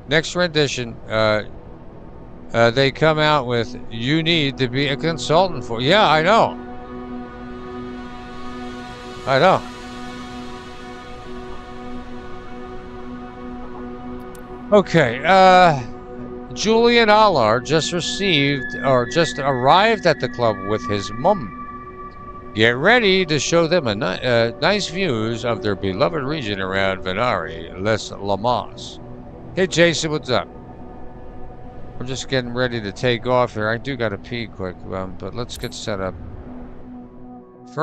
Next rendition, they come out with, you need to be a consultant for... Yeah, I know. I know. Okay, Julian Allard just arrived at the club with his mum. Get ready to show them nice views of their beloved region around Venari, Les Lamas. Hey Jason, what's up? We're just getting ready to take off here. I do gotta pee quick, but let's get set up.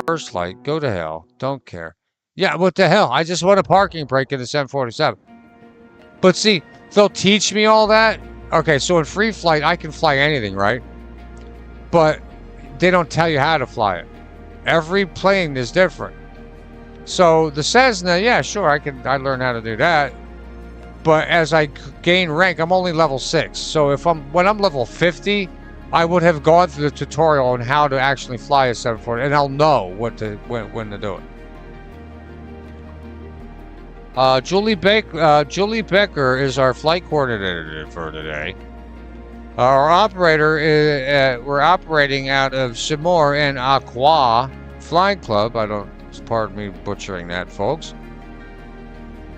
First light, go to hell. Don't care. Yeah, what the hell? I just want a parking brake in the 747. But see, they'll teach me all that. Okay, so in free flight, I can fly anything, right? But they don't tell you how to fly it. Every plane is different. So the Cessna, yeah, sure, I learn how to do that. But as I gain rank, I'm only level 6. So when I'm level 50, I would have gone through the tutorial on how to actually fly a 740, and I'll know when to do it. Julie Becker is our flight coordinator for today. Our operator is, we're operating out of Simor and Aqua Flying Club. Pardon me butchering that, folks.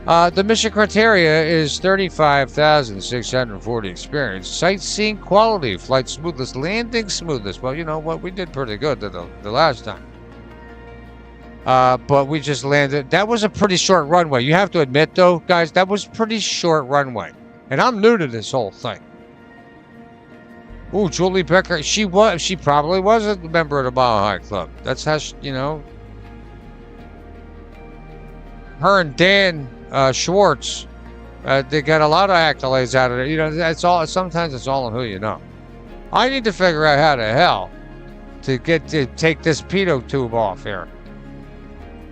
The mission criteria is 35,640 experience, sightseeing quality, flight smoothness, landing smoothness. Well, you know what? We did pretty good the last time. But we just landed. That was a pretty short runway. You have to admit, though, guys, that was pretty short runway. And I'm new to this whole thing. Ooh, Julie Becker. She probably was a member of the Mile High Club. That's how you know. Her and Dan Schwartz, they got a lot of accolades out of it. You know, that's all. Sometimes it's all on who you know. I need to figure out how the hell to take this pedo tube off here.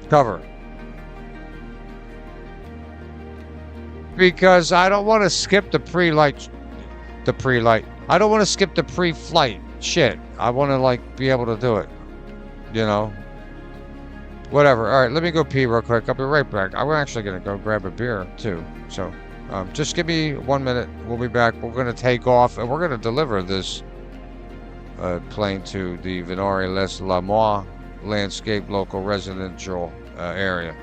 Cover. Because I don't want to skip the pre-light. I don't want to skip the pre-flight shit. I want to like be able to do it. You know. Whatever. All right, let me go pee real quick. I'll be right back. I'm actually going to go grab a beer, too. So, just give me 1 minute. We'll be back. We're going to take off, and we're going to deliver this plane to the Venari Les Lamois Landscape Local Residential area.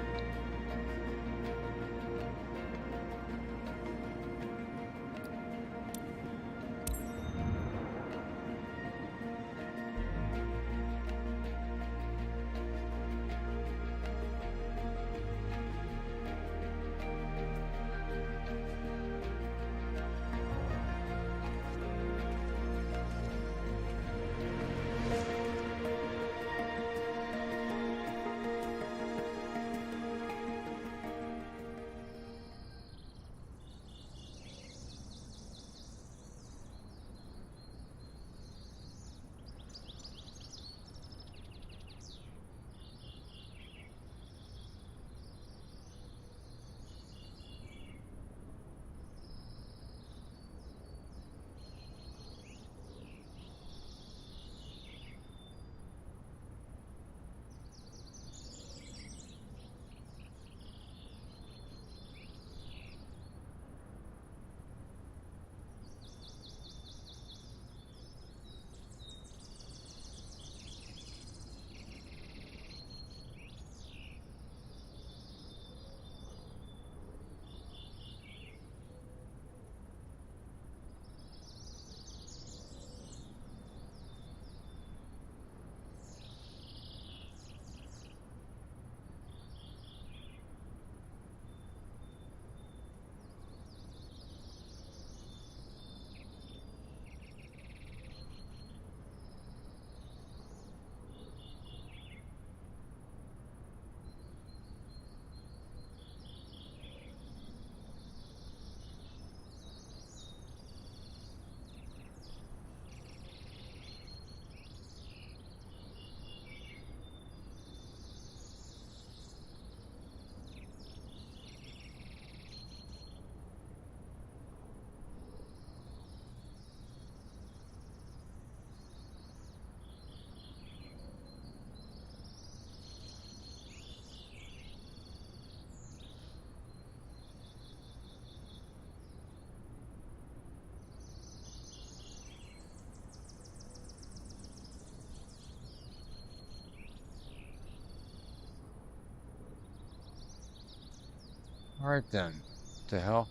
All right then. What the hell?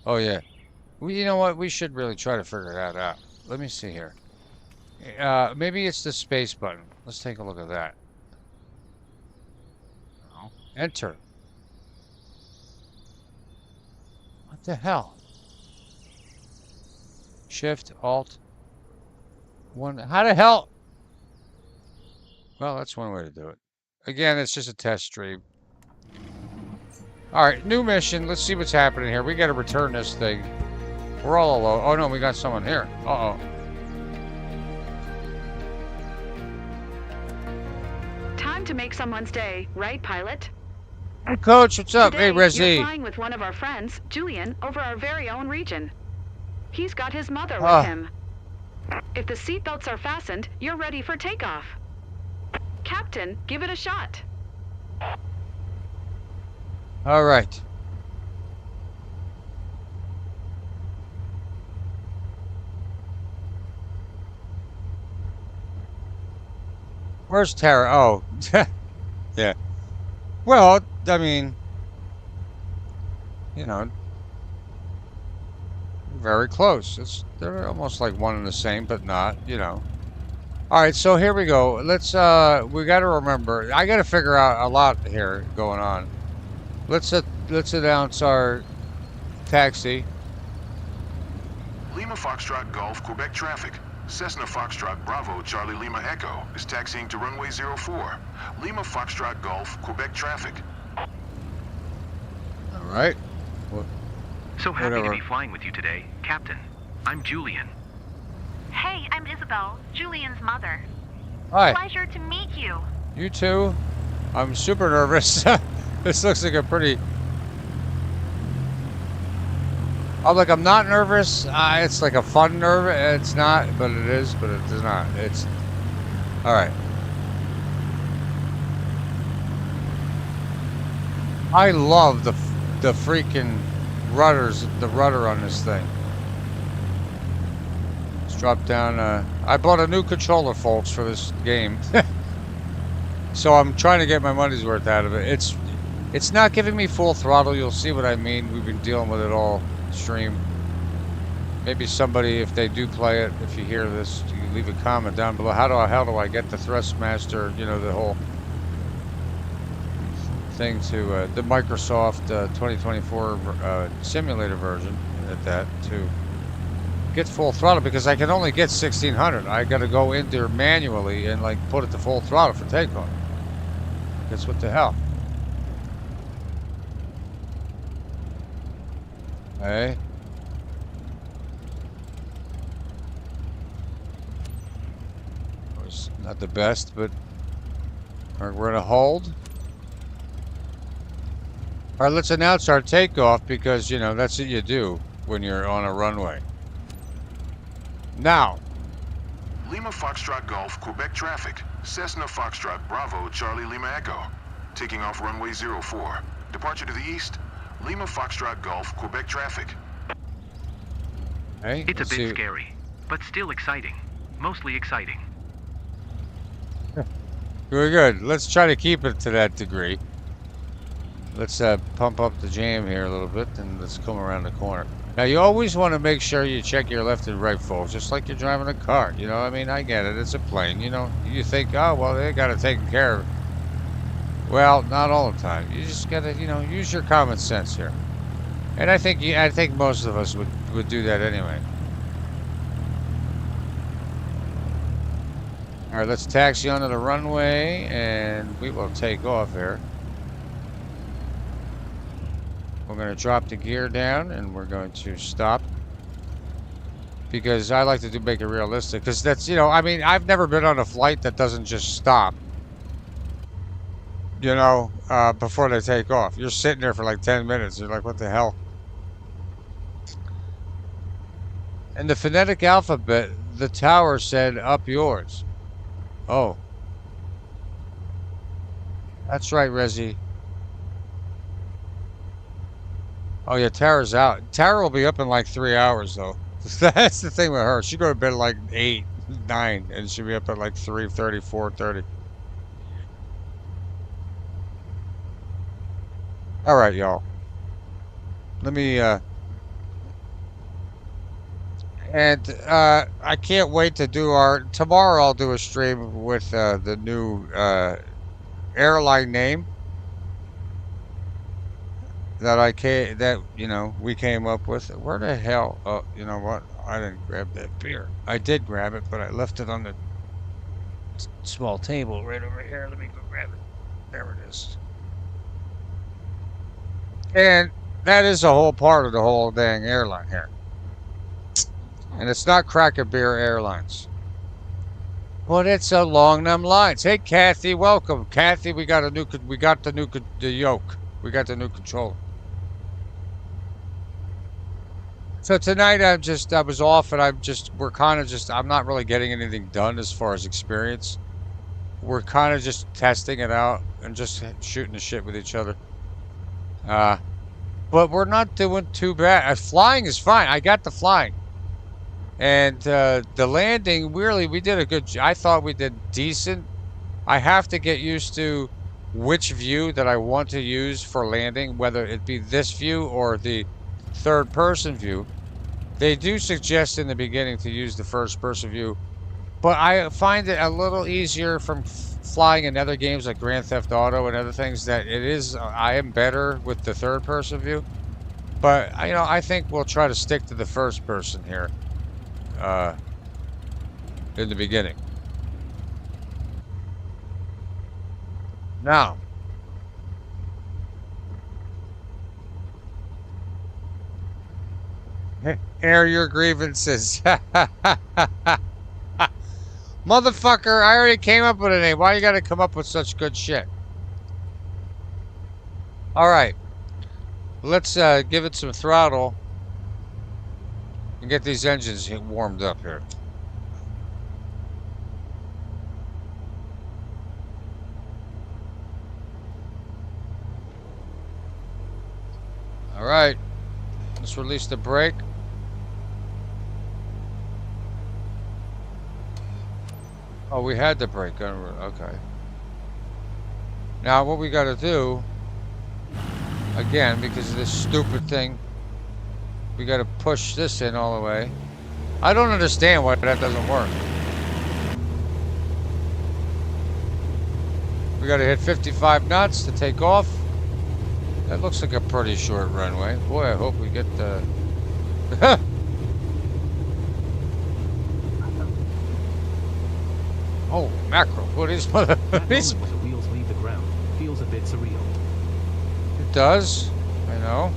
Oh yeah. You know what? We should really try to figure that out. Let me see here. Maybe it's the space button. Let's take a look at that. No. Enter. What the hell? Shift, Alt. One. How the hell? Well, that's one way to do it. Again, it's just a test stream. All right, new mission. Let's see what's happening here. We got to return this thing. We're all alone. Oh no, we got someone here. Uh-oh. Time to make someone's day, right, pilot? Hey, Coach, what's up? Today, Hey, Rezzy. you're flying with one of our friends, Julian, over our very own region. He's got his mother with him. If the seatbelts are fastened, you're ready for takeoff. Captain, give it a shot. All right. Where's Tara? Oh, yeah. Well, I mean, you know, very close. They're almost like one and the same, but not, you know. All right, so here we go. Let's we got to remember. I got to figure out a lot here going on. Let's announce our taxi. Lima Foxtrot Golf, Quebec traffic. Cessna Foxtrot Bravo, Charlie Lima Echo is taxiing to runway 04. Lima Foxtrot Golf, Quebec traffic. All right. So happy Whatever. to be flying with you today, Captain. I'm Julian. Hey, I'm Isabel, Julian's mother. Hi. Pleasure to meet you. You too. I'm super nervous. This looks like a pretty... I'm not nervous. It's like a fun nerve. It's not, but it is, but it is not. It's... Alright. I love the freaking rudders, the rudder on this thing. Let's drop down. I bought a new controller, folks, for this game. So I'm trying to get my money's worth out of it. It's not giving me full throttle. You'll see what I mean. We've been dealing with it all stream. Maybe somebody, if they do play it, if you hear this, you leave a comment down below. How do I get the Thrustmaster, you know, the whole thing to the Microsoft 2024 simulator version at that to get full throttle, because I can only get 1600. I got to go in there manually and like put it to full throttle for takeoff. That's what the hell. Hey. Was not the best, but we're gonna hold. All right, let's announce our takeoff, because, you know, that's what you do when you're on a runway. Now. Lima Foxtrot Golf, Quebec traffic. Cessna Foxtrot Bravo, Charlie Lima Echo. Taking off runway 04. Departure to the east. Lima Foxtrot Golf, Quebec traffic. Hey, It's a bit scary, but still exciting. Mostly exciting. Very good. Let's try to keep it to that degree. Let's pump up the jam here a little bit, and let's come around the corner. Now, you always want to make sure you check your left and right, folks, just like you're driving a car. You know, I mean, I get it. It's a plane. You know, you think, oh, well, they got it taken care of. Well, not all the time. You just got to, you know, use your common sense here. And I think most of us would do that anyway. All right, let's taxi onto the runway, and we will take off here. We're going to drop the gear down, and we're going to stop, because I like to make it realistic, because that's, you know, I mean, I've never been on a flight that doesn't just stop, you know, before they take off. You're sitting there for like 10 minutes. You're like, what the hell? In the phonetic alphabet, the tower said, up yours. Oh. That's right, Resi. Oh yeah, Tara's out. Tara will be up in like 3 hours though. That's the thing with her. She go to bed at like 8, 9, and she'll be up at like 3:30, 4:30. All right, y'all. Let me. I can't wait to do tomorrow. I'll do a stream with the new airline name that you know, we came up with. Where the hell? Oh, you know what? I didn't grab that beer. I did grab it, but I left it on the small table right over here. Let me go grab it. There it is. And that is a whole part of the whole dang airline here. And it's not Cracker Beer Airlines. But it's along them lines. Hey, Kathy, welcome. Kathy, we got the new yoke. We got the new controller. So tonight I was off, and I'm not really getting anything done as far as experience. We're kind of just testing it out and just shooting the shit with each other. But we're not doing too bad. Flying is fine. I got the flying. And the landing, really, we did a good job. I thought we did decent. I have to get used to which view that I want to use for landing, whether it be this view or the third-person view. They do suggest in the beginning to use the first-person view, but I find it a little easier from flying in other games like Grand Theft Auto and other things that I am better with the third-person view. But, you know, I think we'll try to stick to the first-person here in the beginning. Now, air your grievances. Motherfucker, I already came up with a name. Why you gotta come up with such good shit? Alright. Let's give it some throttle and get these engines warmed up here. Alright. Let's release the brake. Oh, we had the brake. Okay. Now what we gotta do, again, because of this stupid thing, we gotta push this in all the way. I don't understand why that doesn't work. We gotta hit 55 knots to take off. That looks like a pretty short runway. Boy, I hope we get the... Oh, mackerel. What is... That moment when the wheels leave the ground feels a bit surreal. It does. I know.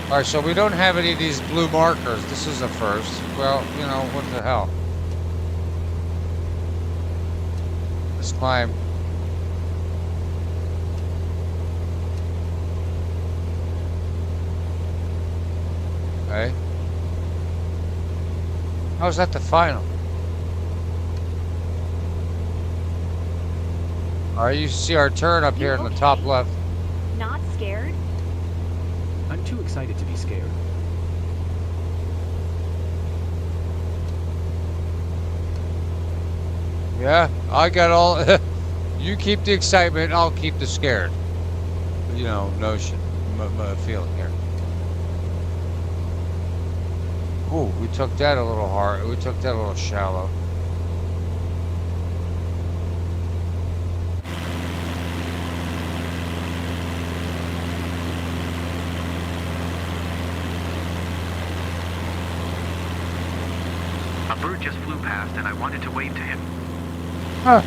Alright, so we don't have any of these blue markers. This is a first. Well, you know, what the hell. Let's climb. Okay. How's that the final? Alright, you see our turn up here in the top left. Not scared? I'm too excited to be scared. Yeah, I got all... You keep the excitement, I'll keep the scared. You know, notion, feeling here. Ooh, we took that a little hard. We took that a little shallow. A bird just flew past and I wanted to wave to him. Huh.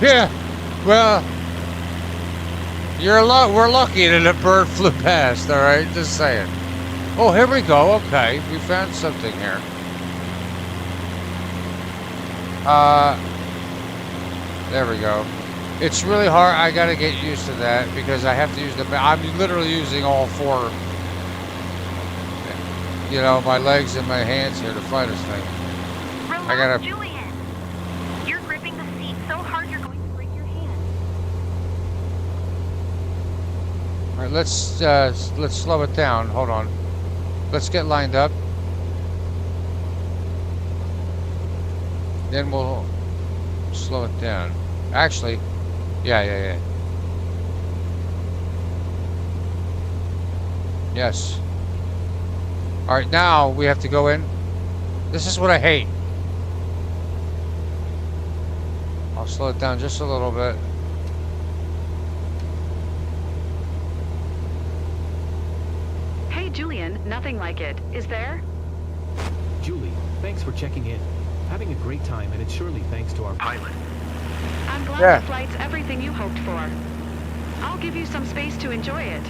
Yeah, well, we're lucky that a bird flew past, alright? Just saying. Oh, here we go. Okay, we found something here. There we go. It's really hard. I gotta get used to that because I have to use I'm literally using all four, you know, my legs and my hands here to fly this thing. Relax, I gotta... Julian. You're gripping the seat so hard you're going to break your hand. All right, let's slow it down. Hold on. Let's get lined up. Then we'll slow it down. Actually, yeah. Yes. All right, now we have to go in. This is what I hate. I'll slow it down just a little bit. Hey, Julian, nothing like it. Is there? Julie, thanks for checking in. Having a great time, and it's surely thanks to our pilot. I'm glad Yeah. the flight's everything you hoped for. I'll give you some space to enjoy it.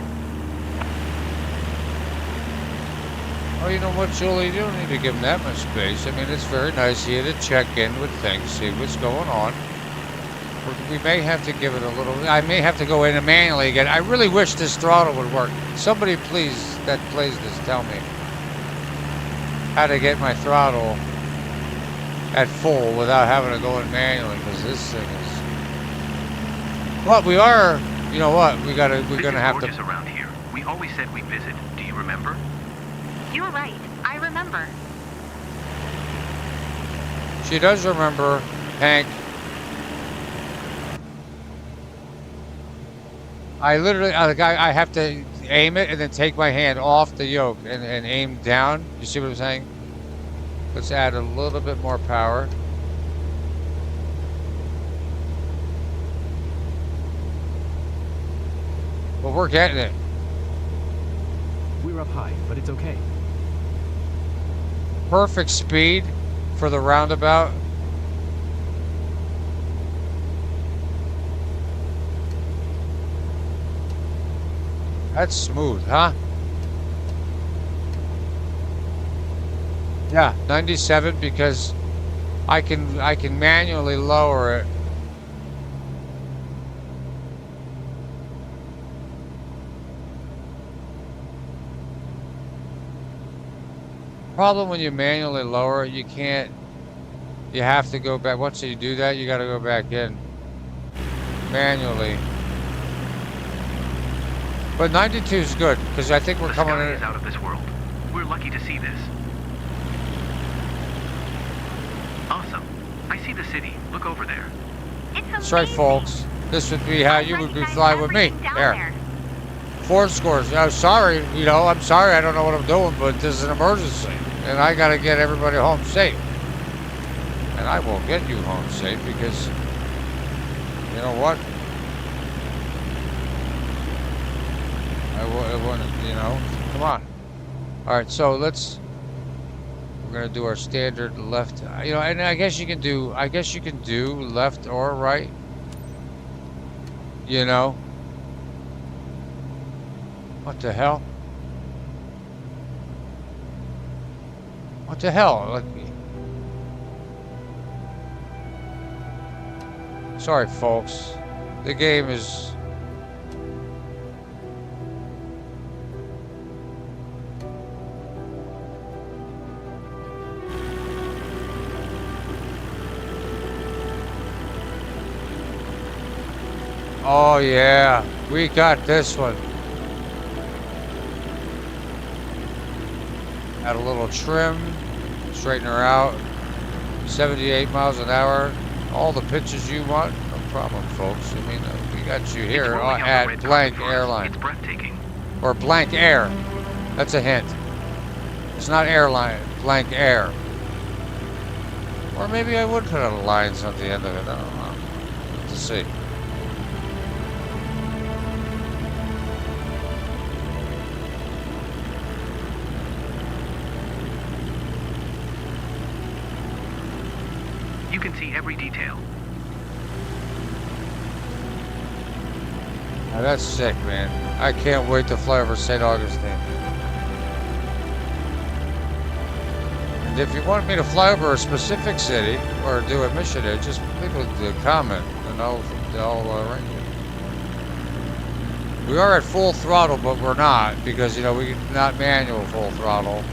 Oh, you know what, Julie? You don't need to give him that much space. I mean, it's very nice of you to check in with things, see what's going on. We may have to give it a little... I may have to go in and manually again. I really wish this throttle would work. Somebody please, that plays this, tell me how to get my throttle at full without having to go in manually, because this thing is... Well, we are... You know what? We're gonna have to... Gorgeous around here. We always said we'd visit. Do you remember? You're right. I remember. She does remember, Hank. I literally, I have to aim it and then take my hand off the yoke and aim down. You see what I'm saying? Let's add a little bit more power. Well, we're getting it. We're up high, but it's okay. Perfect speed for the roundabout. That's smooth, huh? Yeah, 97 because I can manually lower it. Problem when you manually lower it, you can't. You have to go back. Once you do that, you got to go back in manually. But 92 is good because I think we're coming in. The sky is out of this world. We're lucky to see this. Awesome. I see the city. Look over there. It's That's right, folks. This would be how you would be flying with me. There. 4 scores. I'm sorry, you know, I'm sorry, I don't know what I'm doing, but this is an emergency. And I gotta get everybody home safe. And I will get you home safe because, you know what? I want to, you know, come on. All right, so we're gonna do our standard left, you know, and I guess you can do left or right, you know. What the hell? What the hell? Like, sorry, folks. The game is... Oh, yeah. We got this one. Add a little trim, straighten her out, 78 miles an hour, all the pitches you want, no problem, folks. I mean, we got you here at Blank Airline. It's breathtaking. Or Blank Air. That's a hint. It's not airline, Blank Air. Or maybe I would put a lines on the end of it, I don't know. Let's see. You can see every detail. Now that's sick, man. I can't wait to fly over St. Augustine. And if you want me to fly over a specific city or do a mission there, just leave a comment and I'll arrange it. We are at full throttle, but we're not because, you know, we're not manual full throttle.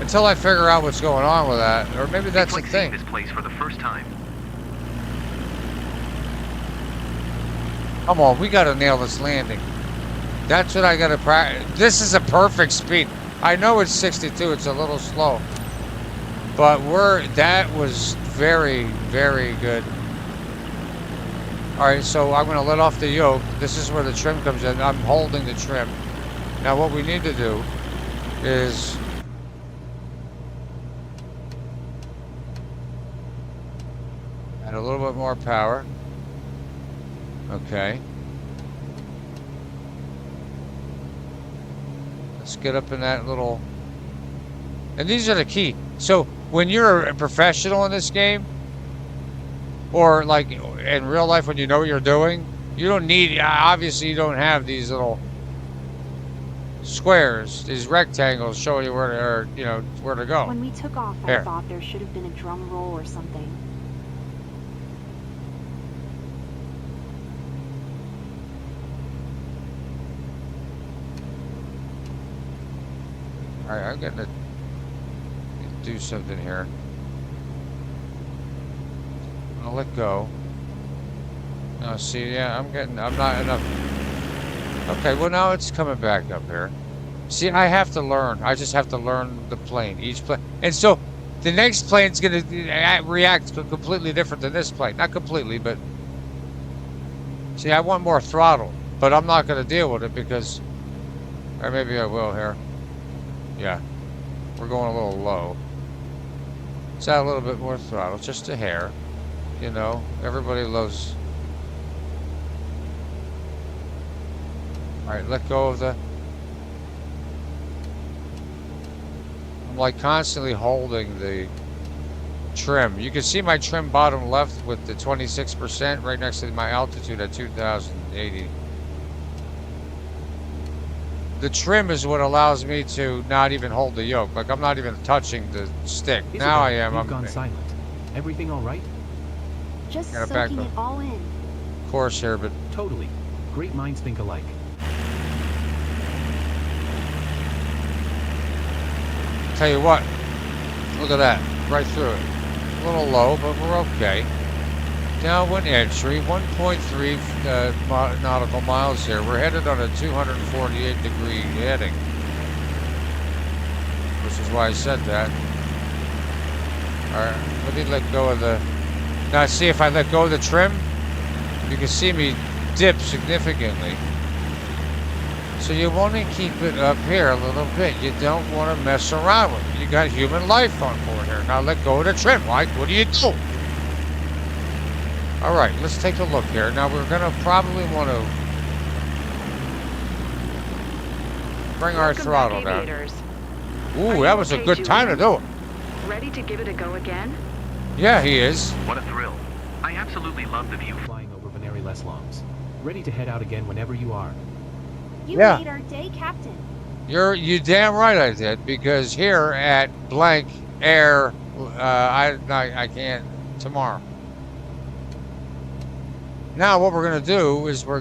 Until I figure out what's going on with that, or maybe that's the thing. This place for the first time. Come on, we gotta nail this landing. That's what I gotta practice. This is a perfect speed. I know it's 62, it's a little slow. But that was very, very good. Alright, so I'm gonna let off the yoke. This is where the trim comes in. I'm holding the trim. Now what we need to do is add a little bit more power. Okay. Let's get up in that little... And these are the key. So when you're a professional in this game, or like in real life when you know what you're doing, you don't need, obviously you don't have these little squares, these rectangles showing you where to, or, you know, where to go. When we took off, I thought there should have been a drum roll or something. Alright, I'm gonna do something here. I'll let go. Now see, yeah, I'm not enough. Okay, well now it's coming back up here. See, I have to learn. I just have to learn the plane, each plane. And so, the next plane's gonna react completely different than this plane. Not completely, but... See, I want more throttle, but I'm not gonna deal with it because... Or maybe I will here. Yeah, we're going a little low. Let's add a little bit more throttle, just a hair. You know, everybody loves... Alright, let go of the... I'm like constantly holding the trim. You can see my trim bottom left with the 26% right next to my altitude at 2,080. The trim is what allows me to not even hold the yoke. Like I'm not even touching the stick. Isabel, now I am. You've gone silent. Everything all right? Just soaking it all in. Of course here, but... Totally. Great minds think alike. Tell you what. Look at that. Right through it. A little low, but we're okay. Downwind entry, 1.3 nautical miles here. We're headed on a 248 degree heading. Which is why I said that. Alright, let me let go of the... Now see, if I let go of the trim, you can see me dip significantly. So you want to keep it up here a little bit. You don't want to mess around with it. You got human life on board here. Now let go of the trim, Mike. What do you do? Alright, let's take a look here. Now we're going to probably want to bring our throttle down. Ooh, that was a good time to do it. Ready to give it a go again? Yeah, he is. What a thrill. I absolutely love the view. Flying over Veneri Les Longs. Ready to head out again whenever you are. You Yeah. made our day, Captain. You damn right I did, because here at blank air, I can't tomorrow. Now what we're going to do is we're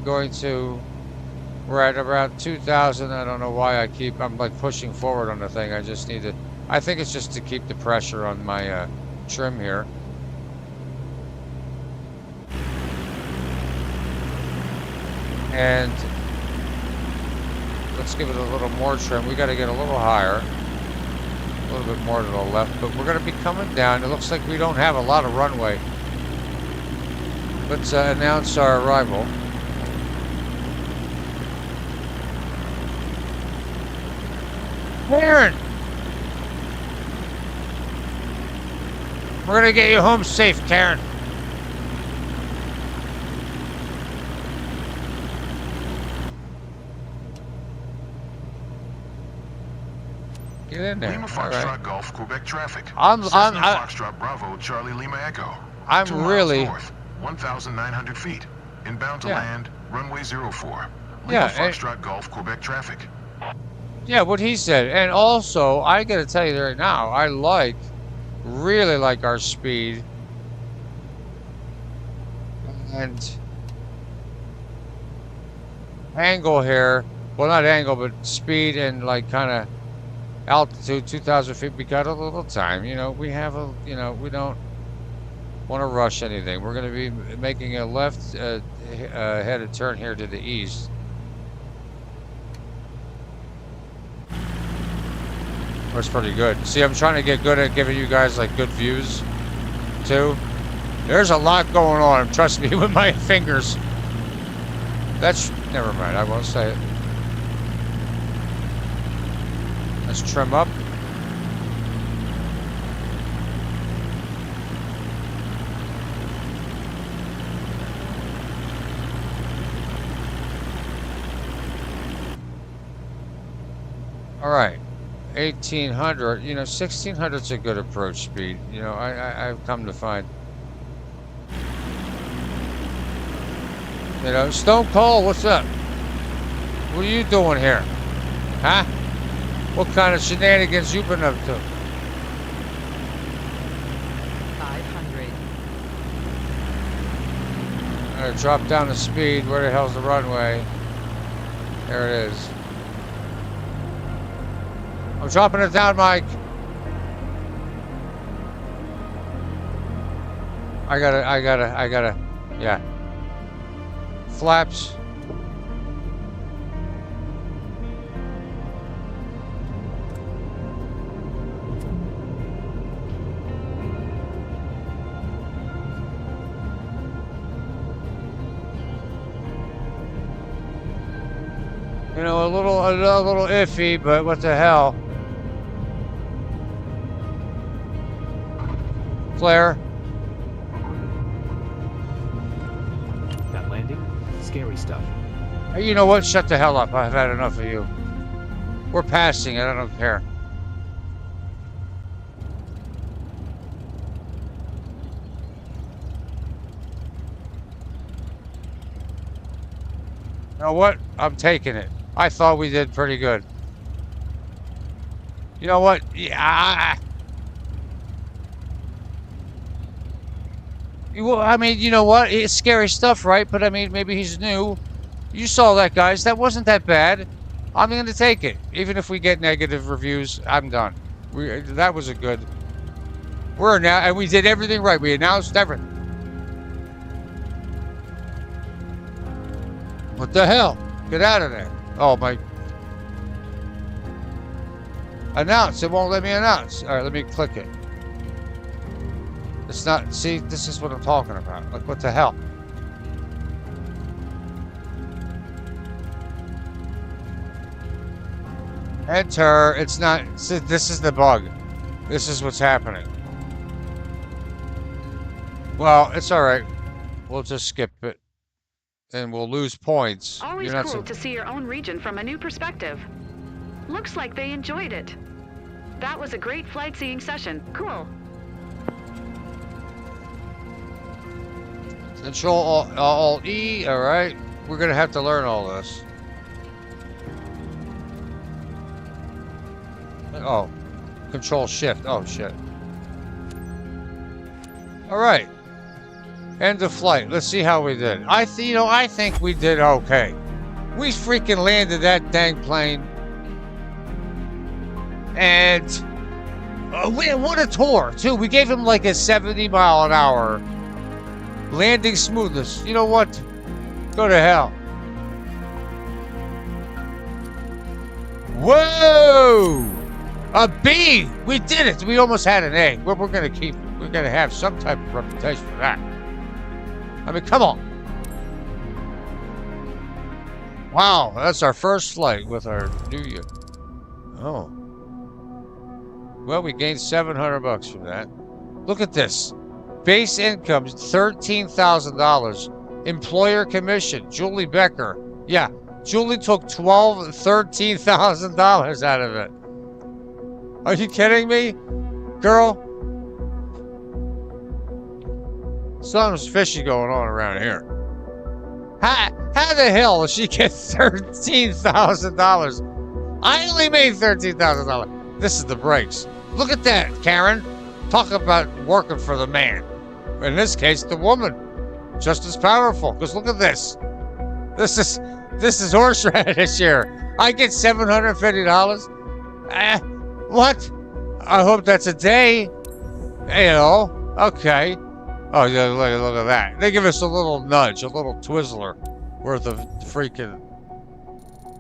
at about 2,000. I don't know why I'm like pushing forward on the thing. I just need to, I think it's just to keep the pressure on my trim here. And let's give it a little more trim. We got to get a little higher, a little bit more to the left, but we're going to be coming down. It looks like we don't have a lot of runway. Let's announce our arrival. Karen! We're going to get you home safe, Karen. Get in there. Lima Foxtrot Golf, Quebec traffic. I'm Foxtrot Bravo, Charlie Lima Echo. 2 miles really north, 1,900 feet. Inbound to land, runway 04. Lima Yeah, Foxtrot Golf, Quebec traffic. yeah, what he said. And also, I got to tell you right now, I really like our speed. And angle here. Well, not angle, but speed and like kind of altitude, 2,000 feet. We got a little time. You know, we have a, you know, we don't want to rush anything. We're going to be making a left-headed turn here to the east. That's pretty good. See, I'm trying to get good at giving you guys like good views too. There's a lot going on, trust me, with my fingers. That's, never mind, I won't say it. Let's trim up. All right. 1,800, you know, 1,600's a good approach speed. You know, I've come to find. You know, Stone Cold, what's up? What are you doing here? Huh? What kind of shenanigans you been up to? 500. I'm gonna drop down the speed. Where the hell's the runway? There it is. I'm dropping it down, Mike. I gotta, yeah. Flaps. You know, a little iffy, but what the hell? Flare. That landing? Scary stuff. Hey, you know what? Shut the hell up. I've had enough of you. We're passing it. I don't care. You know what? I'm taking it. I thought we did pretty good. You know what? Yeah. Well, I mean, you know what? It's scary stuff, right? But I mean, maybe he's new. You saw that, guys. That wasn't that bad. I'm going to take it. Even if we get negative reviews, I'm done. That was a good. We're now, and we did everything right. We announced everything. What the hell? Get out of there. Oh, my. Announce. It won't let me announce. All right, let me click it. It's not, see, this is what I'm talking about. Like, what the hell? Enter. It's not, see, this is the bug. This is what's happening. Well, it's alright. We'll just skip it. And we'll lose points. Always cool to see your own region from a new perspective. Looks like they enjoyed it. That was a great flight seeing session. Cool. Control Alt E, alright. We're gonna have to learn all this. Oh. Control Shift. Oh shit. Alright. End of flight. Let's see how we did. I think we did okay. We freaking landed that dang plane. And what a tour, too. We gave him like a 70-mile-an-hour landing smoothness. You know what? Go to hell. Whoa! A B! We did it! We almost had an A. We're going to keep it. We're going to have some type of reputation for that. I mean, come on. Wow, that's our first flight with our new year. Oh. Well, we gained $700 from that. Look at this. Base income is $13,000. Employer commission, Julie Becker. Yeah, Julie took $13,000 out of it. Are you kidding me? Girl? Something's fishy going on around here. How the hell does she get $13,000? I only made $13,000. This is the brakes. Look at that, Karen. Talk about working for the man. In this case, the woman. Just as powerful. Because look at this. This is horseradish here. I get $750. What? I hope that's a day. You know. Okay. Oh, yeah, look at that. They give us a little nudge, a little Twizzler worth of freaking...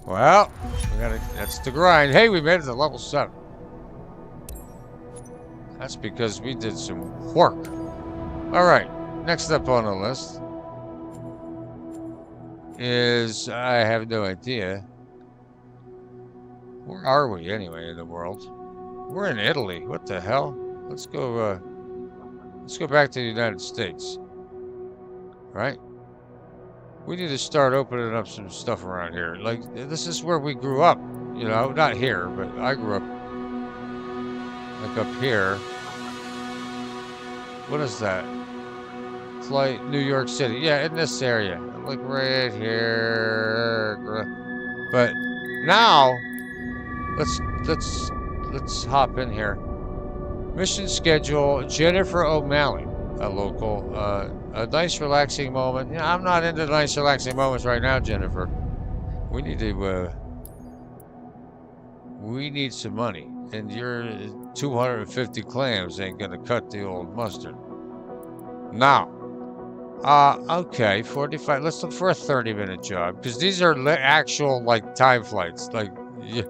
Well, that's the grind. Hey, we made it to level 7. That's because we did some work. All right, next up on the list is... I have no idea. Where are we, anyway, in the world? We're in Italy. What the hell? Let's go back to the United States. Right? We need to start opening up some stuff around here. Like, this is where we grew up. You know, not here, but I grew up like up here. What is that? Flight New York City. Yeah, in this area. Like right here. But now let's hop in here. Mission schedule, Jennifer O'Malley, a local, a nice relaxing moment. Yeah, I'm not into nice relaxing moments right now, Jennifer. We need some money, and your 250 clams ain't gonna cut the old mustard. Now, okay, 45, let's look for a 30-minute job, because these are actual, like, time flights, like, yeah.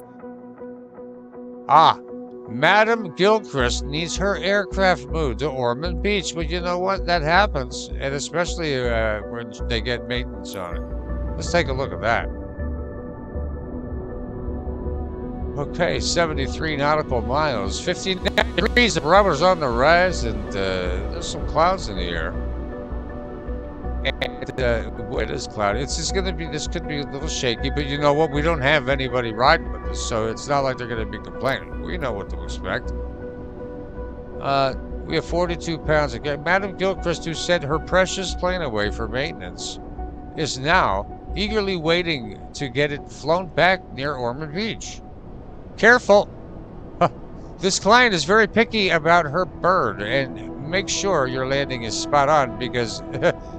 Madam Gilchrist needs her aircraft moved to Ormond Beach. But you know what? That happens. And especially when they get maintenance on it. Let's take a look at that. Okay, 73 nautical miles. 59 degrees. The barometer's on the rise. And there's some clouds in the air. And boy, it is cloudy. It's just going to be, this could be a little shaky. But you know what? We don't have anybody riding with us. So it's not like they're going to be complaining. We know what to expect. We have 42 pounds again. Madam Gilchrist, who sent her precious plane away for maintenance, is now eagerly waiting to get it flown back near Ormond Beach. Careful! This client is very picky about her bird, and make sure your landing is spot on, because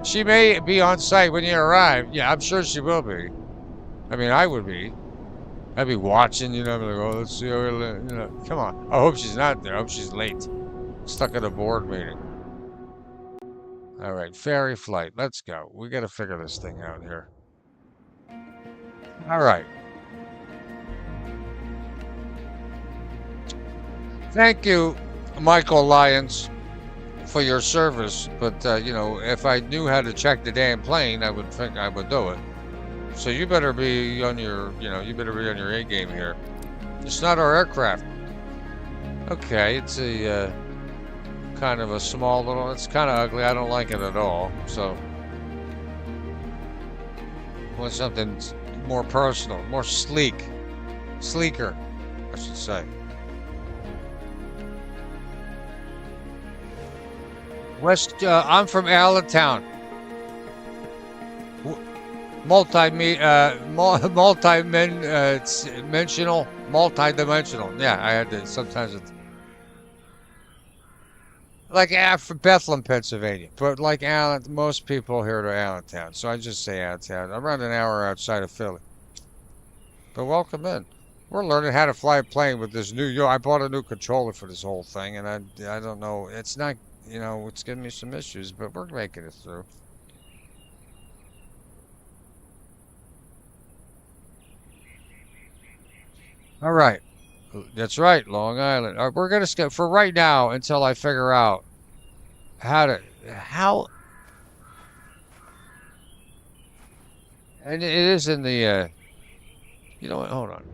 she may be on site when you arrive. Yeah, I'm sure she will be. I mean, I would be. I'd be watching, you know, like, oh, let's see how you know, come on. I hope she's not there. I hope she's late. Stuck at a board meeting. All right, ferry flight. Let's go. We got to figure this thing out here. All right. Thank you, Michael Lyons, for your service, but you know, if I knew how to check the damn plane, I would think I would do it. So you better be on your, you know, you better be on your A game here. It's not our aircraft. Okay, it's a kind of a small little. It's kind of ugly. I don't like it at all. So, want something more personal, more sleek, sleeker, I should say. I'm from Allentown. Multi-dimensional. Yeah, I had to sometimes. It's like from Bethlehem, Pennsylvania, but like most people here to Allentown, so I just say Allentown. I'm around an hour outside of Philly. But welcome in. We're learning how to fly a plane with this new. I bought a new controller for this whole thing, and I don't know. It's not. You know, it's giving me some issues, but we're making it through. All right. That's right, Long Island. We're going to skip for right now until I figure out how. And it is in the, you know what, hold on.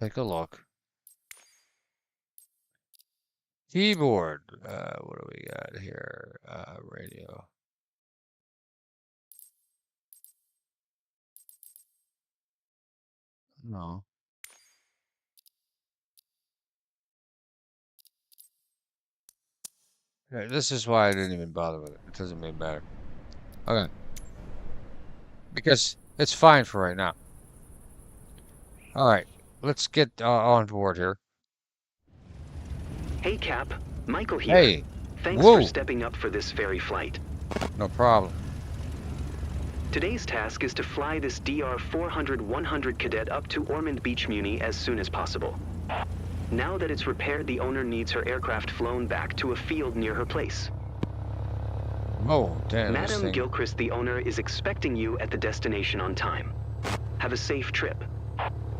Take a look. Keyboard. What do we got here? Radio. No. Okay, this is why I didn't even bother with it. It doesn't even matter. Okay. Because it's fine for right now. All right. Let's get on board here. Hey, Cap. Michael here. Hey. Thanks for stepping up for this ferry flight. No problem. Today's task is to fly this DR-400-100 cadet up to Ormond Beach Muni as soon as possible. Now that it's repaired, the owner needs her aircraft flown back to a field near her place. Oh, damn. Madam Gilchrist, the owner, is expecting you at the destination on time. Have a safe trip.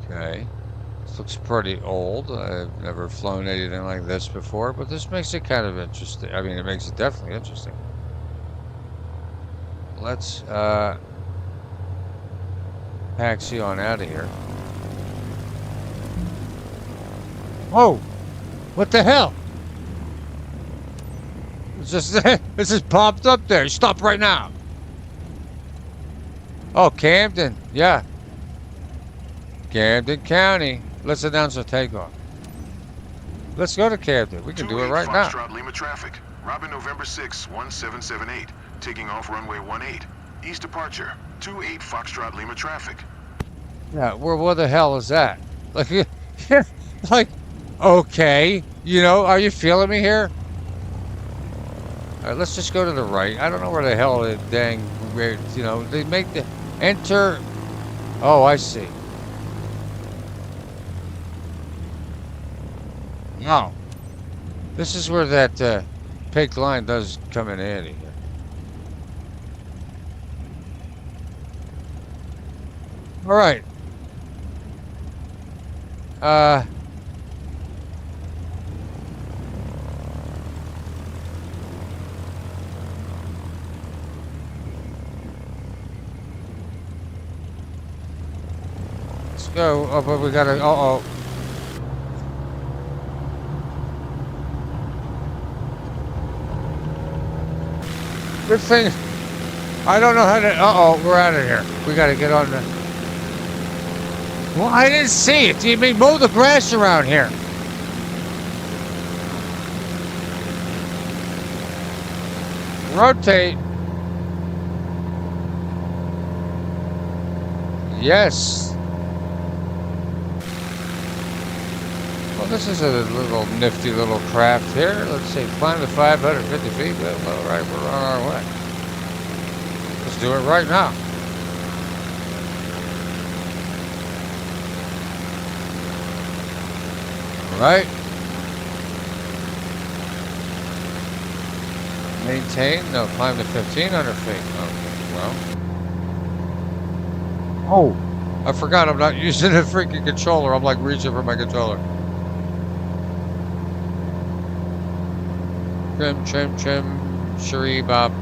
Okay. This looks pretty old. I've never flown anything like this before, but this makes it kind of interesting. I mean, it makes it definitely interesting. Let's taxi on out of here. Whoa! What the hell? It's just it just popped up there. Stop right now. Oh, Camden. Yeah. Camden County. Let's announce a takeoff. Let's go to Camden. We can do it right now. Foxtrot Lima traffic. Robin November 6, 1778. Taking off runway 18. East departure. 28 Foxtrot Lima traffic. Yeah, where the hell is that? Like, like, okay. You know, are you feeling me here? All right, let's just go to the right. I don't know where the hell the dang, you know, they make the enter. Oh, I see. No. This is where that pink line does come in handy here. All right. Let's go. Oh, but we gotta. Uh-oh. Good thing. I don't know how to. Uh-oh, we're out of here. We gotta get on the. Well, I didn't see it. You mean mow the grass around here? Rotate. Yes. Well, this is a little nifty little craft here. Let's see, climb to 550 feet. Well, all right, we're on our way. Let's do it right now. Right. Maintain. No, climb to 1,500 feet. Okay, well. Oh, I forgot I'm not using a freaking controller. I'm like reaching for my controller. Trim, trim, trim. Sheree Bob.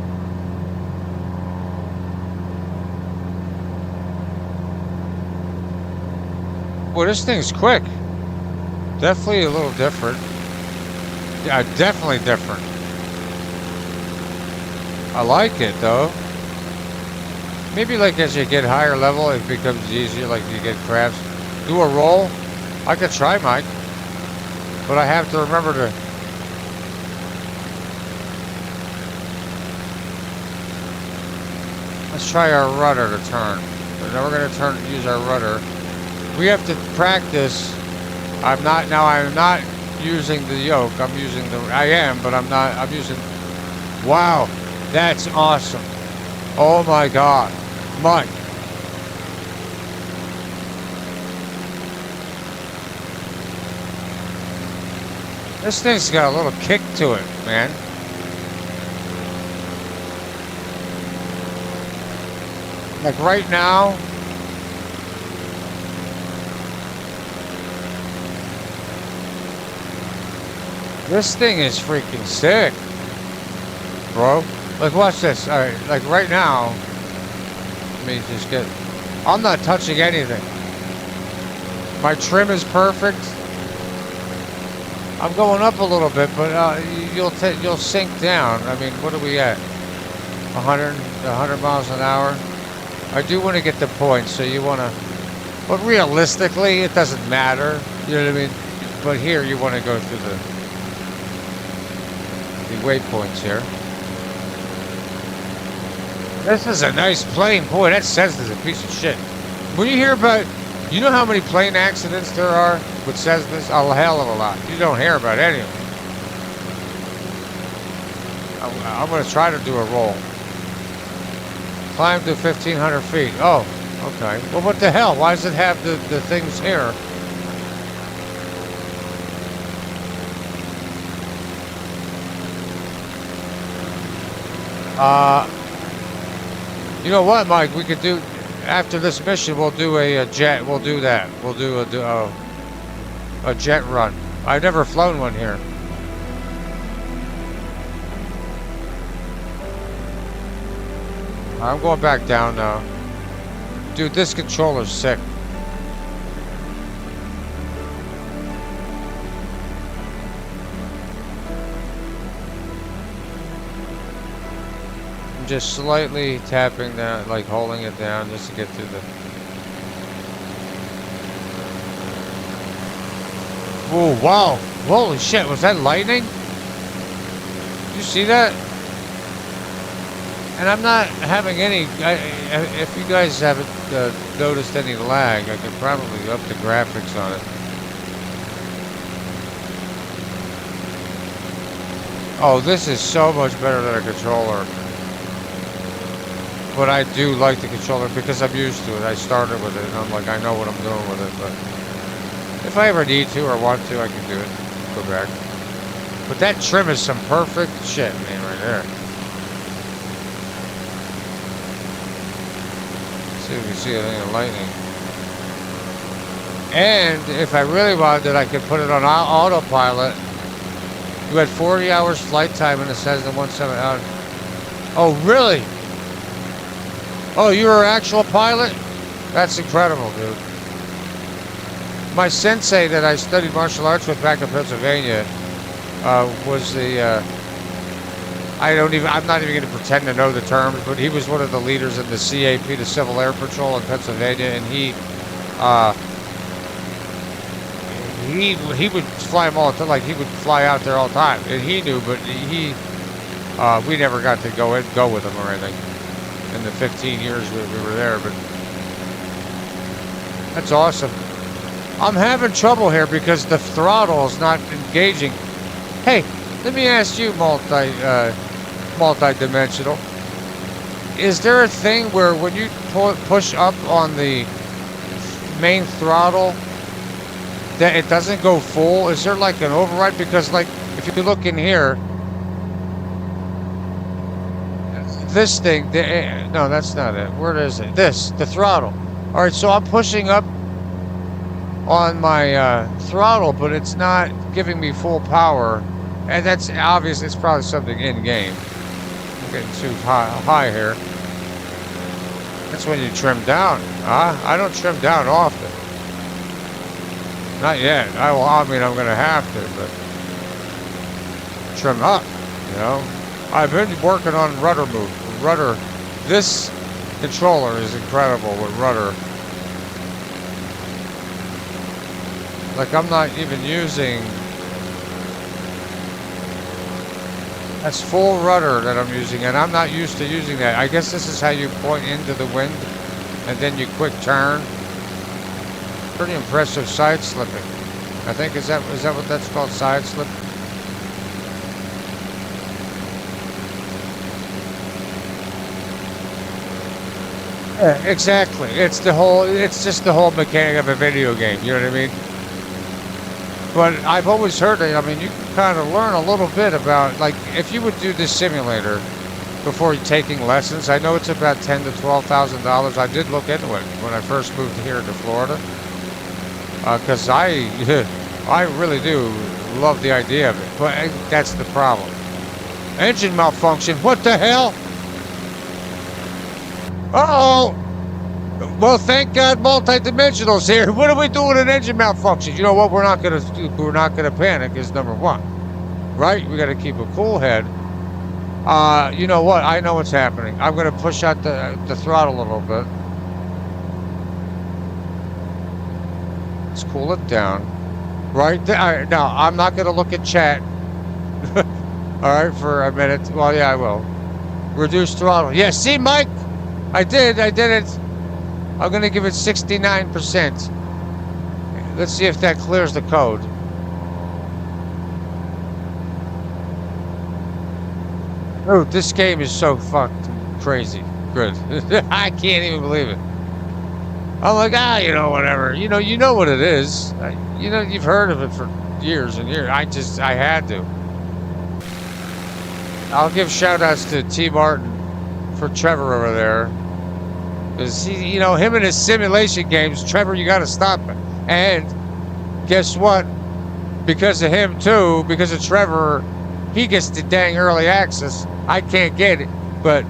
Boy, this thing's quick. Definitely a little different. Yeah, definitely different. I like it though. Maybe like as you get higher level, it becomes easier. Like you get crafts. Do a roll. I could try, Mike, but I have to remember to. Let's try our rudder to turn. And then we're gonna use our rudder. We have to practice. I'm not using the yoke. I'm using the. I am, but I'm not. I'm using. Wow, that's awesome. Oh my God, Mike. This thing's got a little kick to it, man. Like right now. This thing is freaking sick, bro. Like watch this. All right, like right now. Let me just get. I'm not touching anything. My trim is perfect. I'm going up a little bit, but you'll sink down. I mean, what are we at? 100 miles an hour. I do want to get the points, so you want to. But realistically, it doesn't matter. You know what I mean? But here, you want to go through the waypoints here. This is a nice plane. Boy, that Cessna's a piece of shit. When you hear about, you know how many plane accidents there are with Cessnas? A hell of a lot. You don't hear about any of them. I'm going to try to do a roll. Climb to 1,500 feet. Oh, okay. Well, what the hell? Why does it have the things here? You know what, Mike? We could do after this mission. We'll do a jet. We'll do that. We'll do a jet run. I've never flown one here. I'm going back down now. Dude, this controller's sick. Just slightly tapping that, like holding it down just to get through the. Oh wow! Holy shit! Was that lightning? Did you see that? And I'm not having any. If you guys haven't noticed any lag, I could probably up the graphics on it. Oh, this is so much better than a controller. But I do like the controller because I'm used to it. I started with it and I'm like, I know what I'm doing with it. But if I ever need to or want to, I can do it. Go back. But that trim is some perfect shit, man, right there. Let's see if we see anything of lightning. And if I really wanted, I could put it on autopilot. You had 40 hours flight time and it says the 17 hours. Oh, really? Oh, you were an actual pilot? That's incredible, dude. My sensei that I studied martial arts with back in Pennsylvania was the, I'm not even going to pretend to know the terms, but he was one of the leaders in the CAP, the Civil Air Patrol in Pennsylvania, and he would fly them all the time, like he would fly out there all the time, and he knew, but we never got to go with him or anything. In the 15 years we were there, but that's awesome. I'm having trouble here because the throttle is not engaging. Hey, let me ask you, multi-dimensional. Is there a thing where when you push up on the main throttle that it doesn't go full? Is there like an override? Because like if you look in here, this thing, no, that's not it. Where is it? The throttle. All right, so I'm pushing up on my throttle, but it's not giving me full power. And that's obvious. It's probably something in game. I'm getting too high here. That's when you trim down. I don't trim down often. Not yet. I mean, I'm gonna have to, but trim up. You know, I've been working on rudder move. Rudder. This controller is incredible with rudder. Like I'm not even using. That's full rudder that I'm using, and I'm not used to using that. I guess this is how you point into the wind, and then you quick turn. Pretty impressive side slipping. I think is that what that's called, side slip? Yeah, exactly. It's just the whole mechanic of a video game. You know what I mean? But I've always heard that. I mean, you can kind of learn a little bit about, like, if you would do this simulator before you're taking lessons. I know it's about $10,000 to $12,000. I did look into it when I first moved here to Florida, because I really do love the idea of it. But that's the problem. Engine malfunction. What the hell? Uh-oh. Well, thank God multidimensional's here. What are we doing with an engine malfunction? You know what? We're not gonna panic is number one. Right? We gotta keep a cool head. You know what? I know what's happening. I'm gonna push out the throttle a little bit. Let's cool it down. Right there. Now, I'm not gonna look at chat. Alright, for a minute. Well, yeah, I will. Reduce throttle. Yeah, see, Mike? I did it. I'm gonna give it 69%. Let's see if that clears the code. Oh, this game is so fucked crazy. Good. I can't even believe it. I'm like, you know, whatever. You know what it is. You know, you've heard of it for years and years. I had to. I'll give shout outs to T. Martin for Trevor over there. Because he, you know, him and his simulation games, Trevor, you got to stop it. And guess what? Because of him too, because of Trevor, he gets the dang early access. I can't get it. But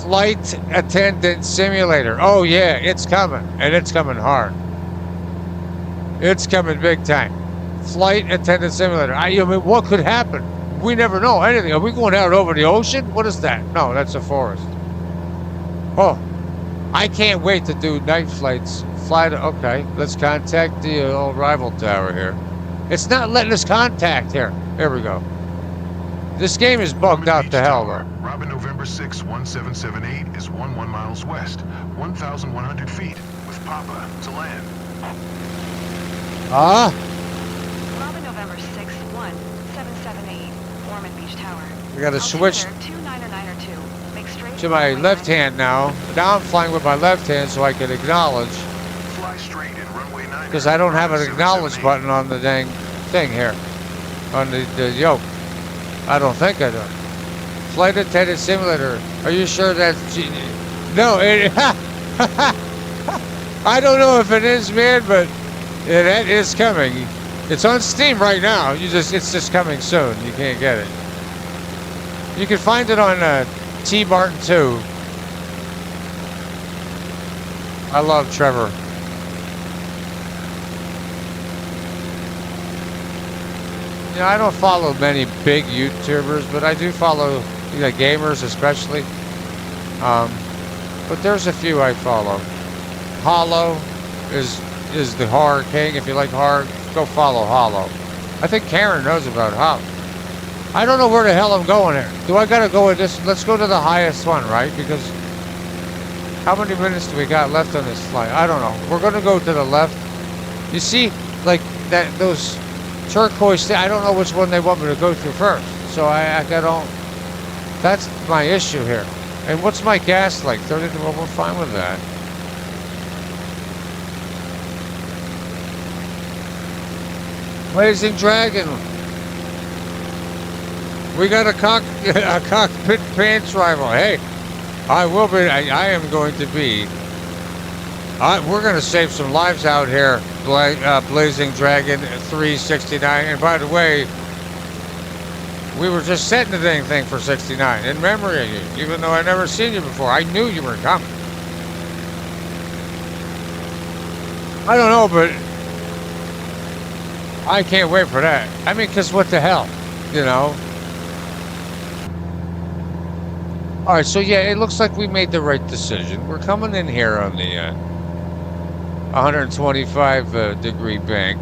Flight Attendant Simulator. Oh yeah, it's coming, and it's coming hard. It's coming big time. Flight Attendant Simulator. I mean, what could happen? We never know anything. Are we going out over the ocean? What is that? No, that's a forest. Oh. I can't wait to do night flights. Okay, let's contact the old rival tower here. It's not letting us contact here. There we go. This game is bugged out to hell, though. Robin November 6, 1778 is 11 miles west, 1,100 feet, with Papa to land. Robin November 6, 1778, Ormond Beach Tower. We gotta switch to my left hand now. Now I'm flying with my left hand so I can acknowledge. Fly straight in runway 9. Because I don't have an acknowledge button on the dang thing here. On the yoke. I don't think I do. Flight Attendant Simulator. Are you sure that's... No, it... I don't know if it is, man, but it is coming. It's on Steam right now. It's just coming soon. You can't get it. You can find it on T. Martin 2. I love Trevor. You know, I don't follow many big YouTubers, but I do follow, you know, gamers especially. But there's a few I follow. Hollow is the horror king. If you like horror, go follow Hollow. I think Karen knows about Hollow. I don't know where the hell I'm going here. Do I gotta go with this? Let's go to the highest one, right? Because how many minutes do we got left on this flight? I don't know. We're gonna go to the left. You see, like those turquoise thing, I don't know which one they want me to go through first. So I don't. That's my issue here. And what's my gas like? 30. Well, we're fine with that. Blazing Dragon. We got a cockpit pants rival. Hey, I will be. I am going to be. We're going to save some lives out here. Blazing Dragon 369. And by the way, We were just setting the dang thing for 69 in memory of you, even though I'd never seen you before. I knew you were coming. I don't know, but I can't wait for that. I mean, because what the hell, you know? All right, so yeah, it looks like we made the right decision. We're coming in here on the 125 degree bank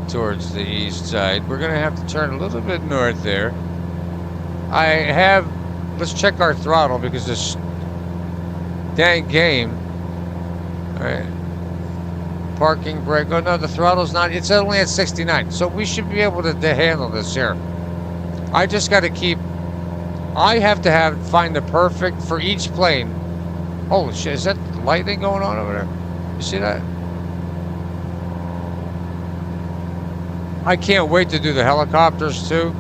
towards the east side. We're going to have to turn a little bit north there. Let's check our throttle because this dang game. All right. Parking brake. Oh no, the throttle's not. It's only at 69, so we should be able to handle this here. I just got to keep. I have to find the perfect for each plane. Holy shit! Is that lightning going on over there? You see that? I can't wait to do the helicopters too.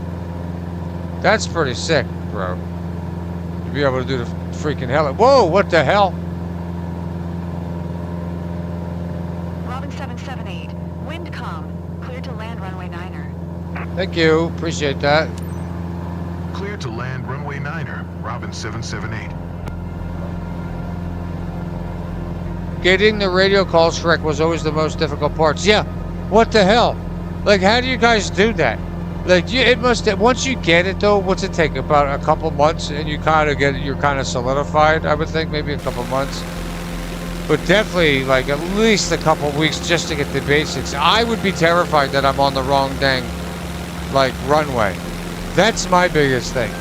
That's pretty sick, bro. To be able to do the freaking heli. Whoa! What the hell? Robin 778, wind calm, clear to land runway 9er. Thank you, appreciate that. Clear to land runway 9er, Robin 778. Getting the radio calls correct was always the most difficult parts. Yeah, what the hell? Like, how do you guys do that? Like, it must, once you get it though, what's it take? About a couple months and you kind of get it, you're kind of solidified, I would think, maybe a couple months. But definitely, like, at least a couple weeks just to get the basics. I would be terrified that I'm on the wrong dang, like, runway. That's my biggest thing.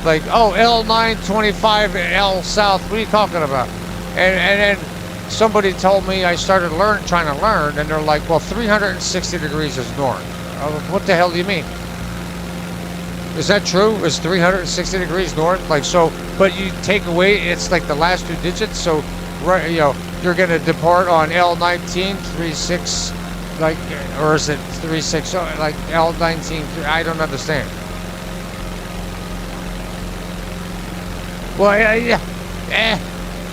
Like, oh, L925, L South, what are you talking about? And then somebody told me I started trying to learn, and they're like, well, 360 degrees is north. What the hell do you mean? Is that true? Is 360 degrees north? Like, so, but you take away, it's like the last two digits, so, right, you know, you're going to depart on L19, 36, like, or is it 36, like L19, I don't understand. Well,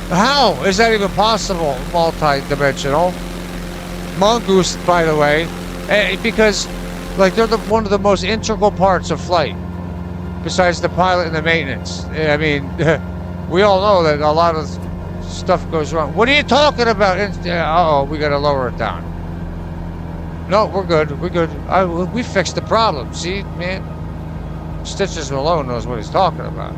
how is that even possible, multi-dimensional? Mongoose, by the way, because, like, they're one of the most integral parts of flight, besides the pilot and the maintenance. I mean, we all know that a lot of stuff goes wrong. What are you talking about? Uh-oh, we got to lower it down. No, we're good. We're good. We fixed the problem. See, man? Stitches Malone knows what he's talking about.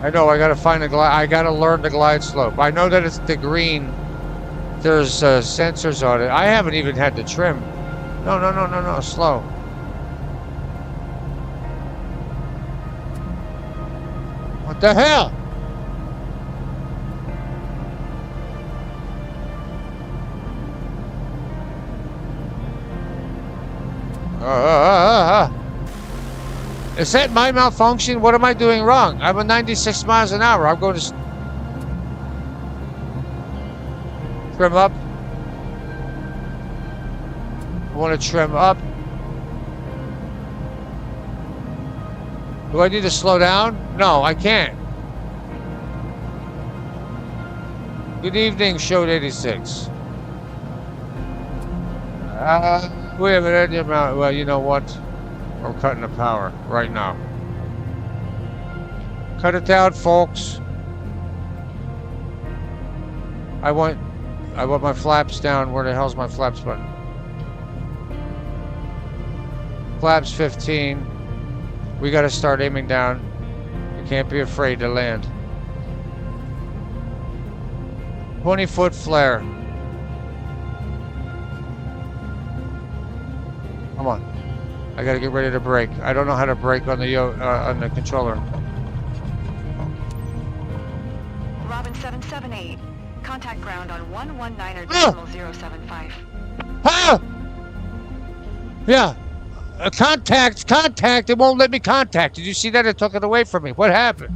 I know, I gotta find the glide. I gotta learn the glide slope. I know that it's the green. There's sensors on it. I haven't even had to trim. No, slow. What the hell? Is that my malfunction? What am I doing wrong? I'm at 96 miles an hour. I'm going to trim up. I want to trim up. Do I need to slow down? No, I can't. Good evening, Showed 86. We have an engine mount. Well, you know what? We're cutting the power right now. Cut it down, folks. I want my flaps down. Where the hell's my flaps button? Flaps 15. We got to start aiming down. You can't be afraid to land. 20-foot flare. Come on. I gotta get ready to brake. I don't know how to brake on the controller. Robin 778, contact ground on 119er.075. Ah! Yeah. Contact. It won't let me contact. Did you see that? It took it away from me. What happened?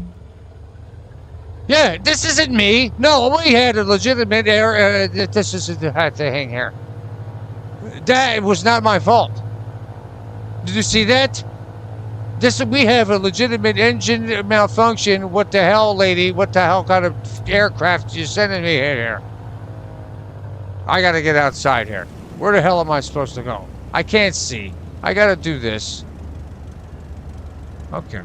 Yeah, this isn't me. No, we had a legitimate error. This is the thing here. That was not my fault. Did you see that? We have a legitimate engine malfunction. What the hell, lady? What the hell kind of aircraft you sending me in here? I gotta get outside here. Where the hell am I supposed to go? I can't see. I gotta do this. Okay.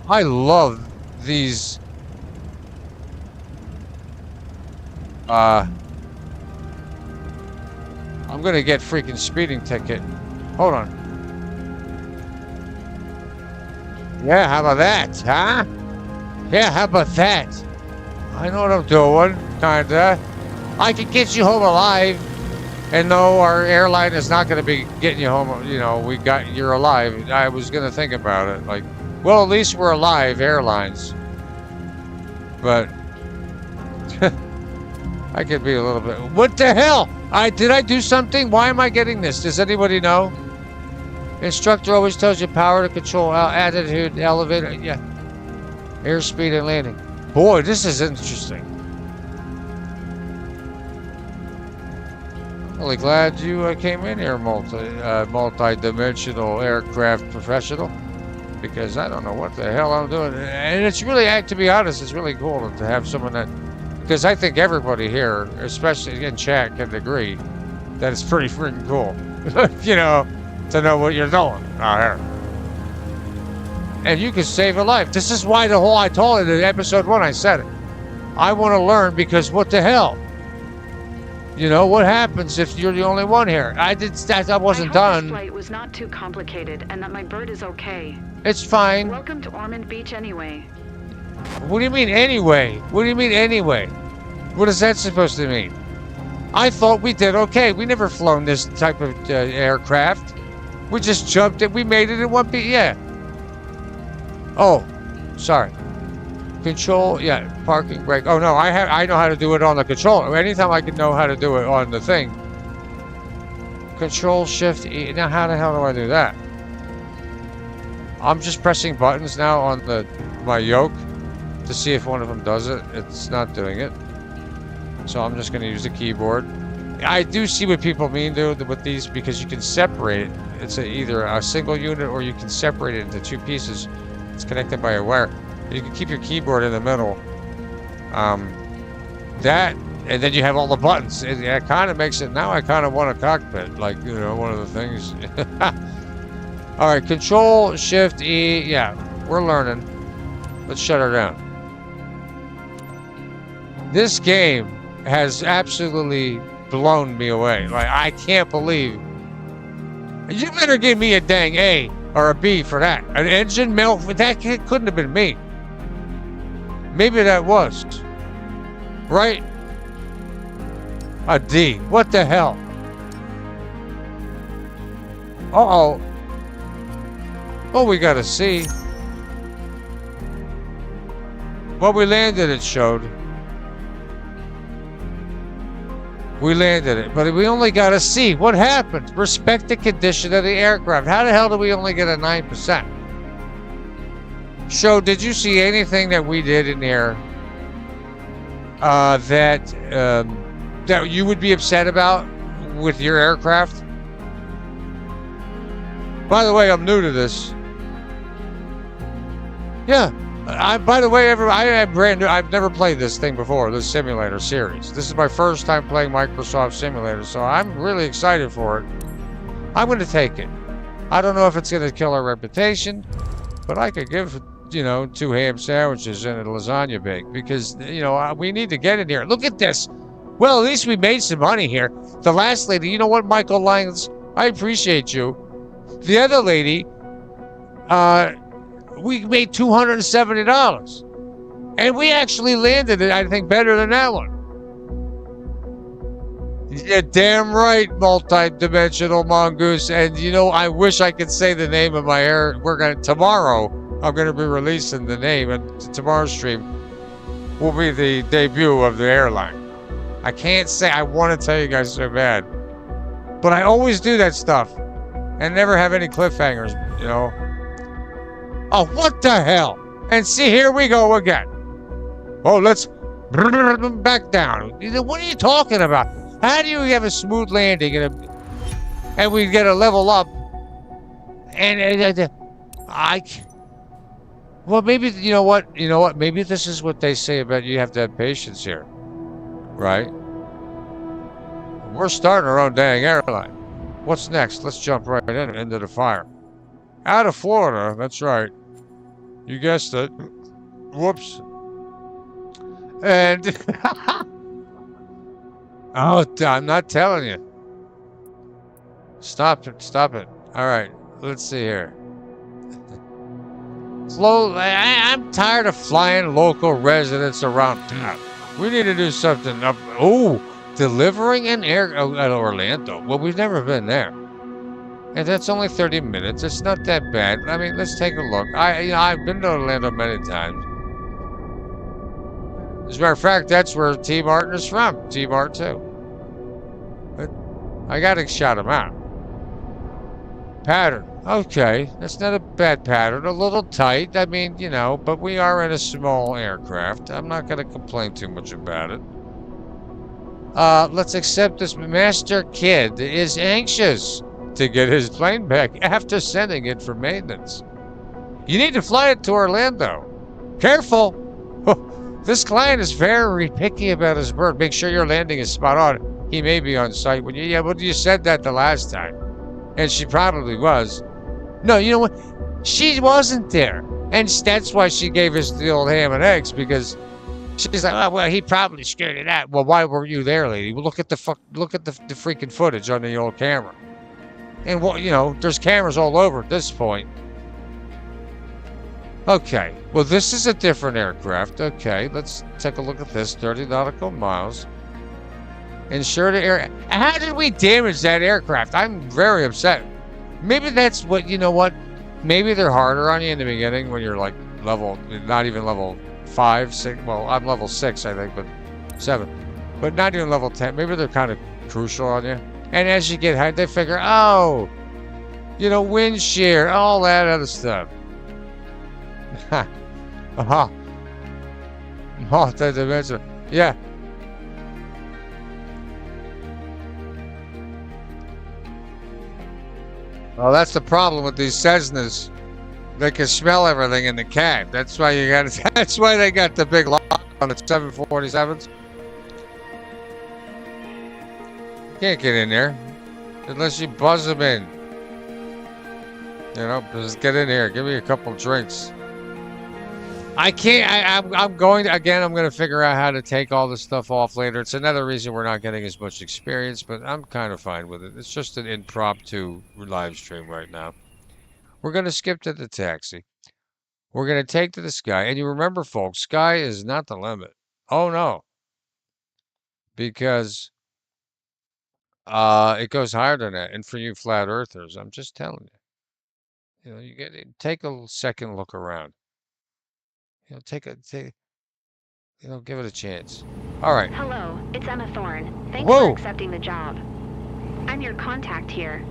I love these. I'm gonna get freaking speeding ticket. Hold on. Yeah, how about that, huh? Yeah, how about that? I know what I'm doing, kinda. I can get you home alive. And no, our airline is not gonna be getting you home, you know, you're alive. I was gonna think about it, like, well, at least we're alive, airlines. But I could be a little bit, what the hell? Did I do something? Why am I getting this? Does anybody know? Instructor always tells you power to control attitude, elevator, yeah. Airspeed and landing. Boy, this is interesting. Really glad you came in here, multi-dimensional aircraft professional, because I don't know what the hell I'm doing. And it's really, to be honest, it's really cool to have someone that, because I think everybody here, especially in chat, can agree that it's pretty freaking cool, you know, to know what you're doing out here. And you can save a life. This is why I told it in episode 1, I said it. I want to learn because what the hell? You know, what happens if you're the only one here? I wasn't done. This flight was not too complicated and that my bird is okay. It's fine. Welcome to Ormond Beach anyway. What do you mean anyway? What do you mean anyway? What is that supposed to mean? I thought we did okay. We never flown this type of aircraft. We just jumped it. We made it in one piece. Yeah. Oh, sorry. Control, yeah, parking brake. Oh no, I know how to do it on the controller. Anytime I can know how to do it on the thing. Control Shift E. Now how the hell do I do that? I'm just pressing buttons now on my yoke to see if one of them does it. It's not doing it. So I'm just going to use the keyboard. I do see what people mean with these because you can separate it. It's either a single unit or you can separate it into 2 pieces. It's connected by a wire. You can keep your keyboard in the middle. That, and then you have all the buttons. It kind of makes it, now I kind of want a cockpit, like, you know, one of the things. All right, Control, Shift, E, yeah, we're learning. Let's shut her down. This game has absolutely blown me away. Like, I can't believe. You better give me a dang A or a B for that. An engine melt, that couldn't have been me. Maybe that was. Right? A D. What the hell? Uh-oh. Oh, we got a C. Well, we landed, it showed. We landed it, but we only got a C. What happened? Respect the condition of the aircraft. How the hell did we only get a 9%? Show, did you see anything that we did in here that you would be upset about with your aircraft? By the way, I'm new to this. Yeah. By the way, I am brand new. I've never played this thing before, this simulator series. This is my first time playing Microsoft Simulator, so I'm really excited for it. I'm going to take it. I don't know if it's going to kill our reputation, but I could give, you know, 2 ham sandwiches and a lasagna bake because, you know, we need to get in here. Look at this. Well, at least we made some money here. The last lady, you know what, Michael Lyons? I appreciate you. The other lady, we made $270. And we actually landed it, I think, better than that one. Yeah, damn right, multi-dimensional mongoose. And, you know, I wish I could say the name of my air. Tomorrow, I'm going to be releasing the name. And tomorrow's stream will be the debut of the airline. I can't say, I want to tell you guys so bad. But I always do that stuff. And never have any cliffhangers, you know. Oh, what the hell? And see, here we go again. Oh, let's back down. What are you talking about? How do you have a smooth landing and we get a level up? Well, maybe, you know what? You know what? Maybe this is what they say about you have to have patience here. Right? We're starting our own dang airline. What's next? Let's jump right into the fire. Out of Florida, that's right. You guessed it. Whoops. And oh, I'm not telling you. Stop it. Stop it. All right. Let's see here. I'm tired of flying local residents around town. We need to do something up. Oh, delivering an air at Orlando. Well, we've never been there. And that's only 30 minutes. It's not that bad. I mean, let's take a look. I've been to Orlando many times. As a matter of fact, that's where T. Martin is from. T. Mart too. But I gotta shout him out. Pattern. Okay, that's not a bad pattern. A little tight. I mean, you know, but we are in a small aircraft. I'm not gonna complain too much about it. Let's accept this. Master Kid is anxious to get his plane back after sending it for maintenance. You need to fly it to Orlando. Careful. This client is very picky about his bird. Make sure your landing is spot on. He may be on site when you... Yeah, well, you said that the last time. And she probably was. No, you know what? She wasn't there. And that's why she gave us the old ham and eggs, because she's like, oh, well, he probably scared it out. Well, why were you there, lady? Well, look at the freaking footage on the old camera. And, well, you know, there's cameras all over at this point. Okay, well, this is a different aircraft. Okay, let's take a look at this. 30 nautical miles. Ensure the air... How did we damage that aircraft? I'm very upset. Maybe that's what... You know what? Maybe they're harder on you in the beginning when you're, like, level... Not even level 5, 6... Well, I'm level 6, I think, but 7. But not even level 10. Maybe they're kind of crucial on you. And as you get high, they figure, oh... You know, wind shear, all that other stuff. Uh-huh. Multi-dimensional. Yeah. Well, that's the problem with these Cessnas. They can smell everything in the cab. That's why you got. That's why they got the big lock on the 747s. You can't get in there unless you buzz them in. You know, just get in here. Give me a couple drinks. I can't. I'm going to, again, I'm going to figure out how to take all this stuff off later. It's another reason we're not getting as much experience, but I'm kind of fine with it. It's just an impromptu live stream right now. We're going to skip to the taxi. We're going to take to the sky. And you remember, folks, sky is not the limit. Oh, no. Because it goes higher than that. And for you flat earthers, I'm just telling you. You know, take a second look around. You know, give it a chance. All right. Hello, it's Emma Thorne. Thanks Whoa. for accepting the job. I'm your contact here.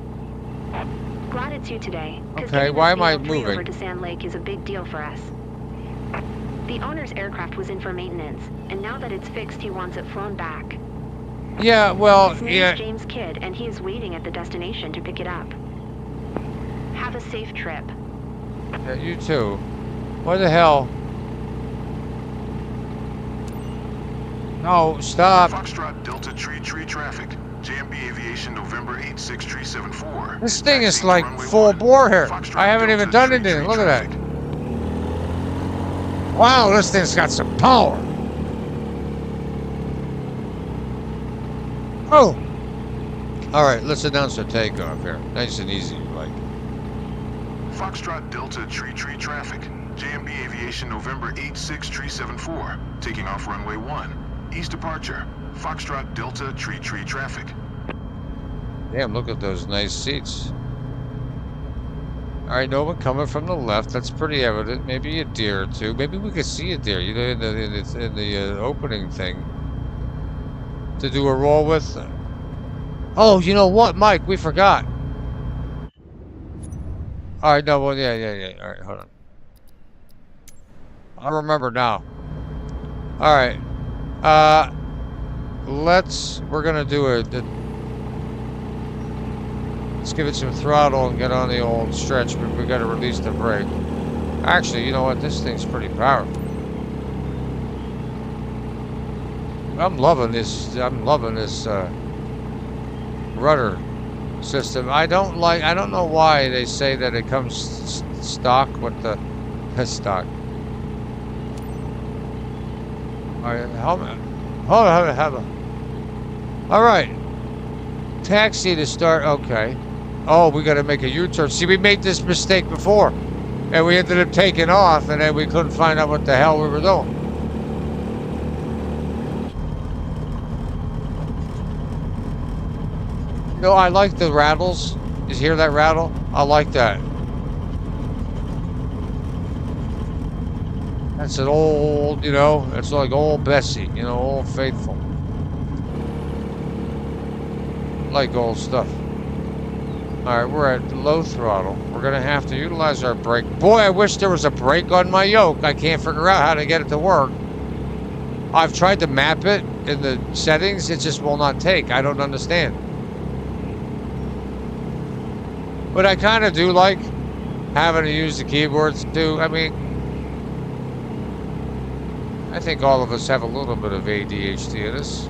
Glad it's you today. Okay, why am I moving? Over to Sand Lake is a big deal for us. The owner's aircraft was in for maintenance, and now that it's fixed, he wants it flown back. Yeah, well, His name's James Kidd, and he is waiting at the destination to pick it up. Have a safe trip. Yeah, you too. What the hell? No, stop. Foxtrot Delta Tree traffic. JMB Aviation November 86374. This thing is like full bore here. I haven't even done anything. Look at that. Wow, this thing's got some power. Oh. All right, let's announce the takeoff here. Nice and easy, like. Foxtrot Delta Tree traffic. JMB Aviation November 86374. Taking off runway 1. East departure. Foxtrot Delta Tree traffic. Damn, look at those nice seats. All right, no one coming from the left. That's pretty evident. Maybe a deer or two. Maybe we could see a deer, you know, in the opening thing to do a roll with. Oh, you know what, Mike? We forgot. All right, no, well, yeah. All right, hold on. I remember now. All right. We're gonna do let's give it some throttle and get on the old stretch, but we gotta release the brake. Actually, you know what? This thing's pretty powerful. I'm loving this rudder system. I don't know why they say that it comes stock with the stock. All right, helmet. Hold on. All right. Taxi to start. Okay. Oh, we got to make a U-turn. See, we made this mistake before, and we ended up taking off, and then we couldn't find out what the hell we were doing. You know, I like the rattles. You hear that rattle? I like that. That's an old, you know, it's like old Bessie, you know, old faithful. Like old stuff. Alright, we're at low throttle. We're gonna have to utilize our brake. Boy, I wish there was a brake on my yoke. I can't figure out how to get it to work. I've tried to map it in the settings, it just will not take. I don't understand. But I kind of do like having to use the keyboards too. I mean, I think all of us have a little bit of ADHD in us.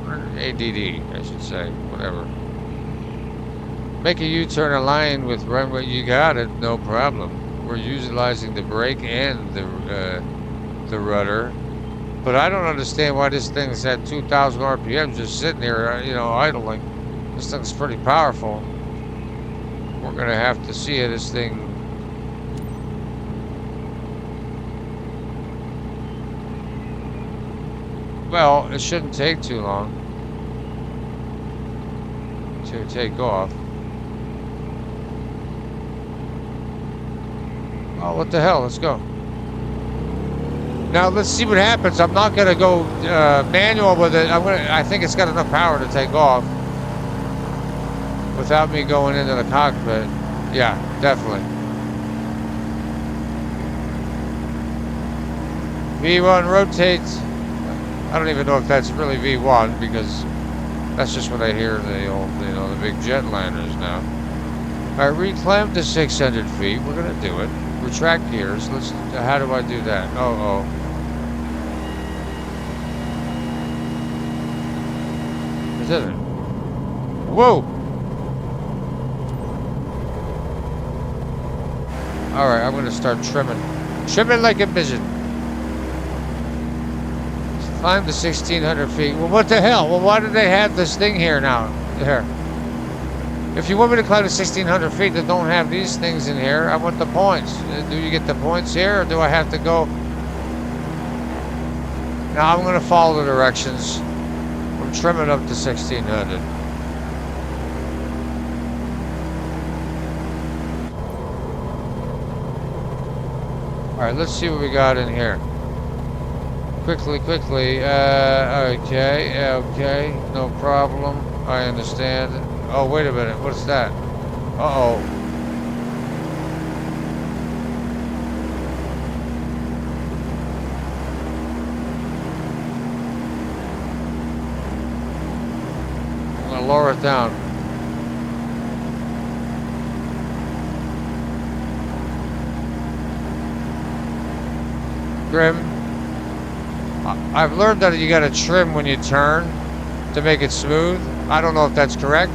Or ADD, I should say, whatever. Make a U-turn in line with runway. You got it, no problem. We're utilizing the brake and the rudder. But I don't understand why this thing's at 2,000 RPM just sitting there, you know, idling. This thing's pretty powerful. We're gonna have to see it. This thing. Well, it shouldn't take too long to take off. Oh, what the hell? Let's go. Now let's see what happens. I'm not gonna go manual with it. I think it's got enough power to take off without me going into the cockpit. Yeah, definitely. V1 rotates. I don't even know if that's really V1 because that's just what I hear the old, you know, the big jetliners now. All right, reclaim to 600 feet. We're gonna do it. Retract gears. Let's. How do I do that? Oh. Is it? Whoa! All right, I'm gonna start trimming. Trimming like a pigeon. Climb to 1,600 feet. Well, what the hell? Well, why do they have this thing here now? Here. If you want me to climb to 1,600 feet that don't have these things in here, I want the points. Do you get the points here, or do I have to go? Now I'm gonna follow the directions. I'm trimming up to 1,600. All right, let's see what we got in here. Quickly. Okay, no problem. I understand. Oh, wait a minute. What's that? Uh-oh. I'm gonna lower it down. Trim. I've learned that you gotta trim when you turn to make it smooth. I don't know if that's correct.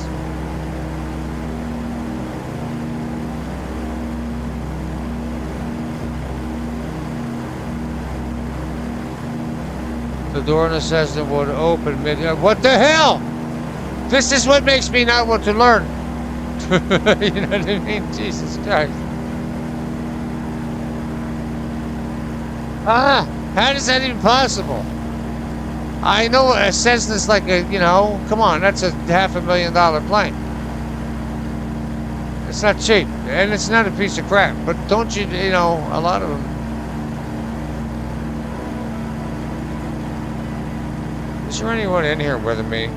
The door in the Cessna would open mid. What the hell? This is what makes me not want to learn. You know what I mean? Jesus Christ. How is that even possible? I know a Cessna's like a, you know, come on, that's a $500,000 plane. It's not cheap, and it's not a piece of crap. But don't you, you know, a lot of them. Is there anyone in here with me?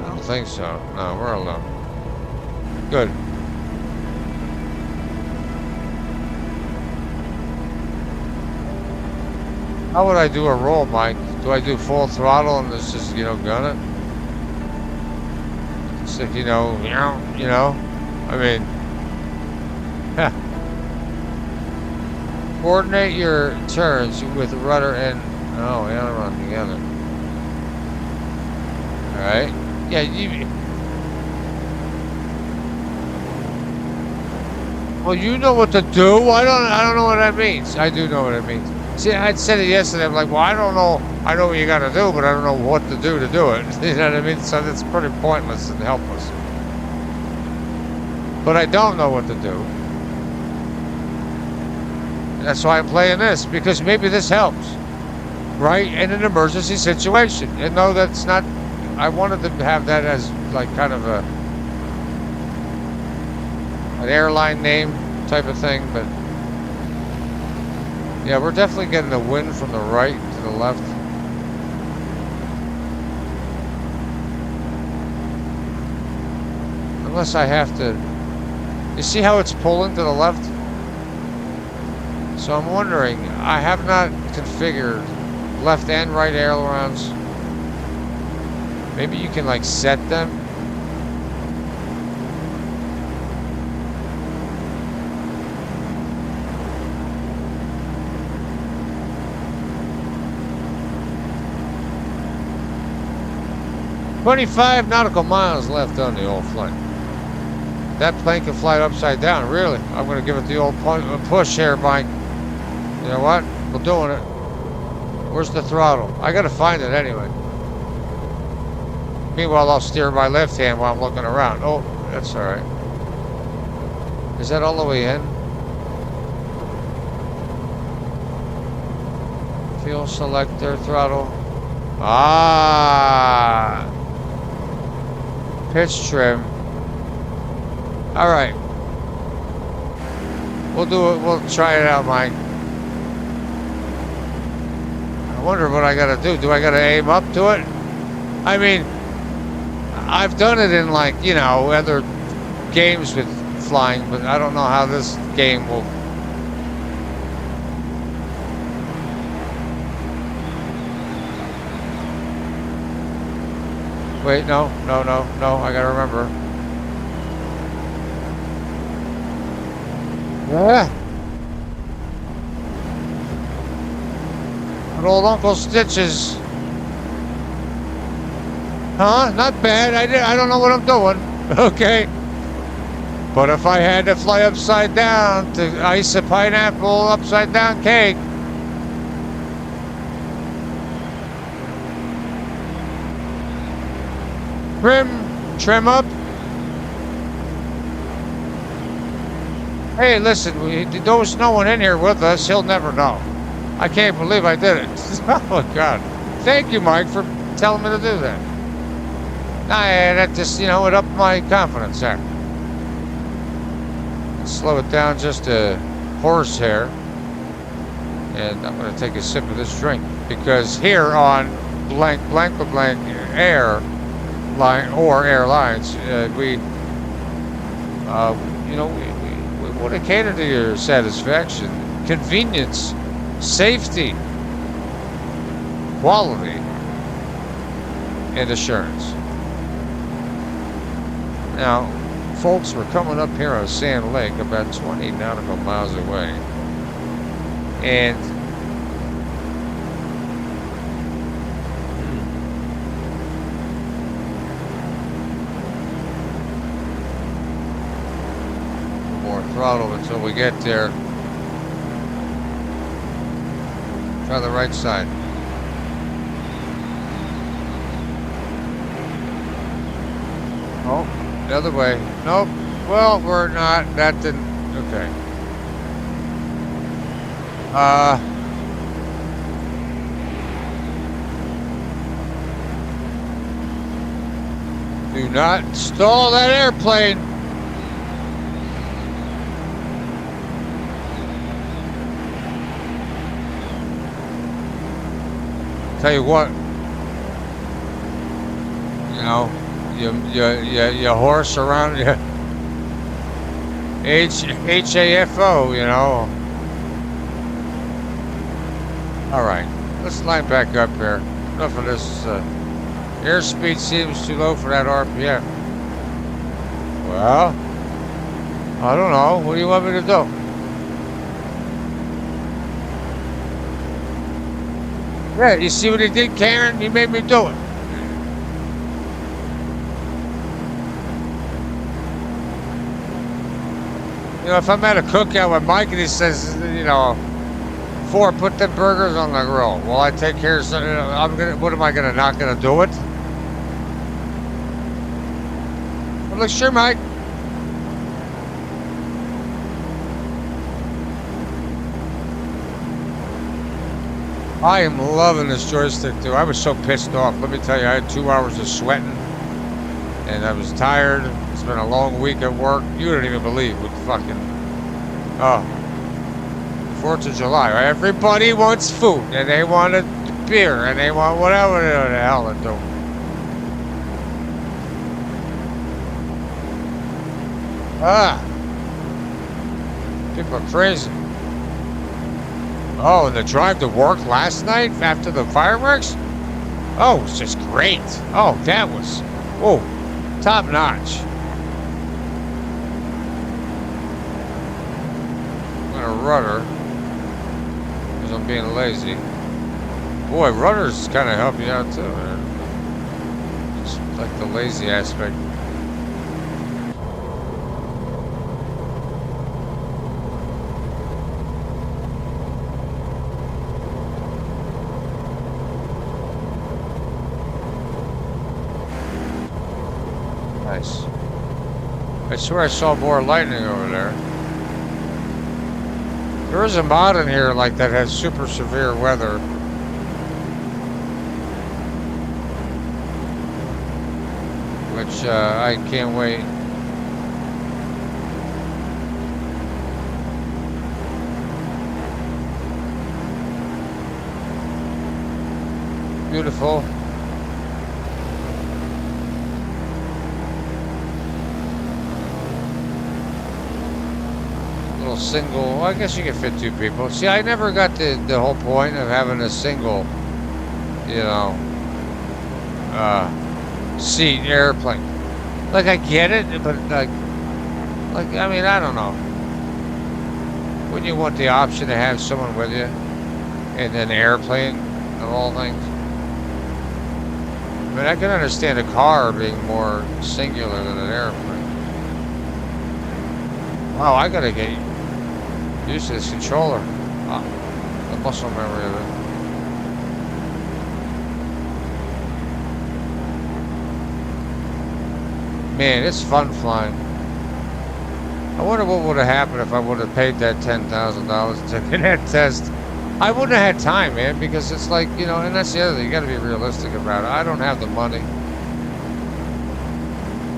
I don't think so. No, we're alone. Good. How would I do a roll, Mike? Do I do full throttle and just, you know, gun it? It's like, you know, I mean, coordinate your turns with rudder and, oh, aileron together. Alright. Yeah, you... Well, you know what to do. I don't know what that means. I do know what it means. See, I said it yesterday. I'm like, well, I don't know. I know what you got to do, but I don't know what to do it. You know what I mean? So that's pretty pointless and helpless. But I don't know what to do. That's why I'm playing this, because maybe this helps, right? In an emergency situation. And no, that's not. I wanted to have that as like kind of an airline name type of thing, but yeah, we're definitely getting the wind from the right to the left. Unless I have to, you see how it's pulling to the left? So I'm wondering, I have not configured left and right ailerons. Maybe you can like set them. "25 nautical miles left on the old flight." That plane can fly upside down, really. I'm going to give it the old push here, Mike. You know what? We're doing it. Where's the throttle? I got to find it anyway. Meanwhile, I'll steer my left hand while I'm looking around. Oh, that's all right. Is that all the way in? Fuel selector, throttle. Ah! Pitch trim. All right. We'll do it. We'll try it out, Mike. I wonder what I gotta do. Do I gotta aim up to it? I mean, I've done it in like, you know, other games with flying, but I don't know how this game will. Wait, no, I gotta remember. Yeah. Good old Uncle Stitches. Huh? Not bad. I don't know what I'm doing. Okay. But if I had to fly upside down to ice a pineapple upside down cake. Trim up. Hey, listen, there was no one in here with us. He'll never know. I can't believe I did it. Oh, God. Thank you, Mike, for telling me to do that. That just, you know, it upped my confidence there. Slow it down just a horsehair. And I'm going to take a sip of this drink. Because here on blank air line or airlines, we, you know, we want to cater to your satisfaction, convenience, safety, quality, and assurance. Now, folks, we're coming up here on Sand Lake, about 20 nautical miles away, and throttle until we get there. Try the right side. Oh, the other way. Nope. Well, we're not. That didn't. Okay. Do not stall that airplane. Tell you what, you know, you horse around, you HAFO, you know. All right, let's line back up here. Enough of this. Airspeed seems too low for that RPM. Well, I don't know. What do you want me to do? Yeah, you see what he did, Karen? He made me do it. You know, if I'm at a cookout with Mike and he says, you know, 4, put them burgers on the grill. Well, I take care of something. What am I gonna, not gonna do it? I'm like, sure, Mike. I am loving this joystick, too. I was so pissed off. Let me tell you, I had 2 hours of sweating, and I was tired. It's been a long week at work. You don't even believe what fucking... Oh. 4th of July, right? Everybody wants food, and they want a beer, and they want whatever the hell they're doing. Ah. People are crazy. Oh, and the drive to work last night after the fireworks? Oh, it was just great. Oh, that was, oh, top notch. I'm gonna rudder, because I'm being lazy. Boy, rudders kind of help you out too, man. Just like the lazy aspect. Nice. I swear I saw more lightning over there. There is a mod in here like that has super severe weather. Which I can't wait. Beautiful. Single, well, I guess you can fit 2 people. See, I never got the whole point of having a single, you know, seat airplane. Like, I get it, but like, I mean, I don't know. Wouldn't you want the option to have someone with you in an airplane of all things? I mean, I can understand a car being more singular than an airplane. Wow, I gotta get used to this controller. Oh, the muscle memory of it. Man, it's fun flying. I wonder what would have happened if I would have paid that $10,000 to take that test. I wouldn't have had time, man, because it's like, you know, and that's the other thing. You got to be realistic about it. I don't have the money.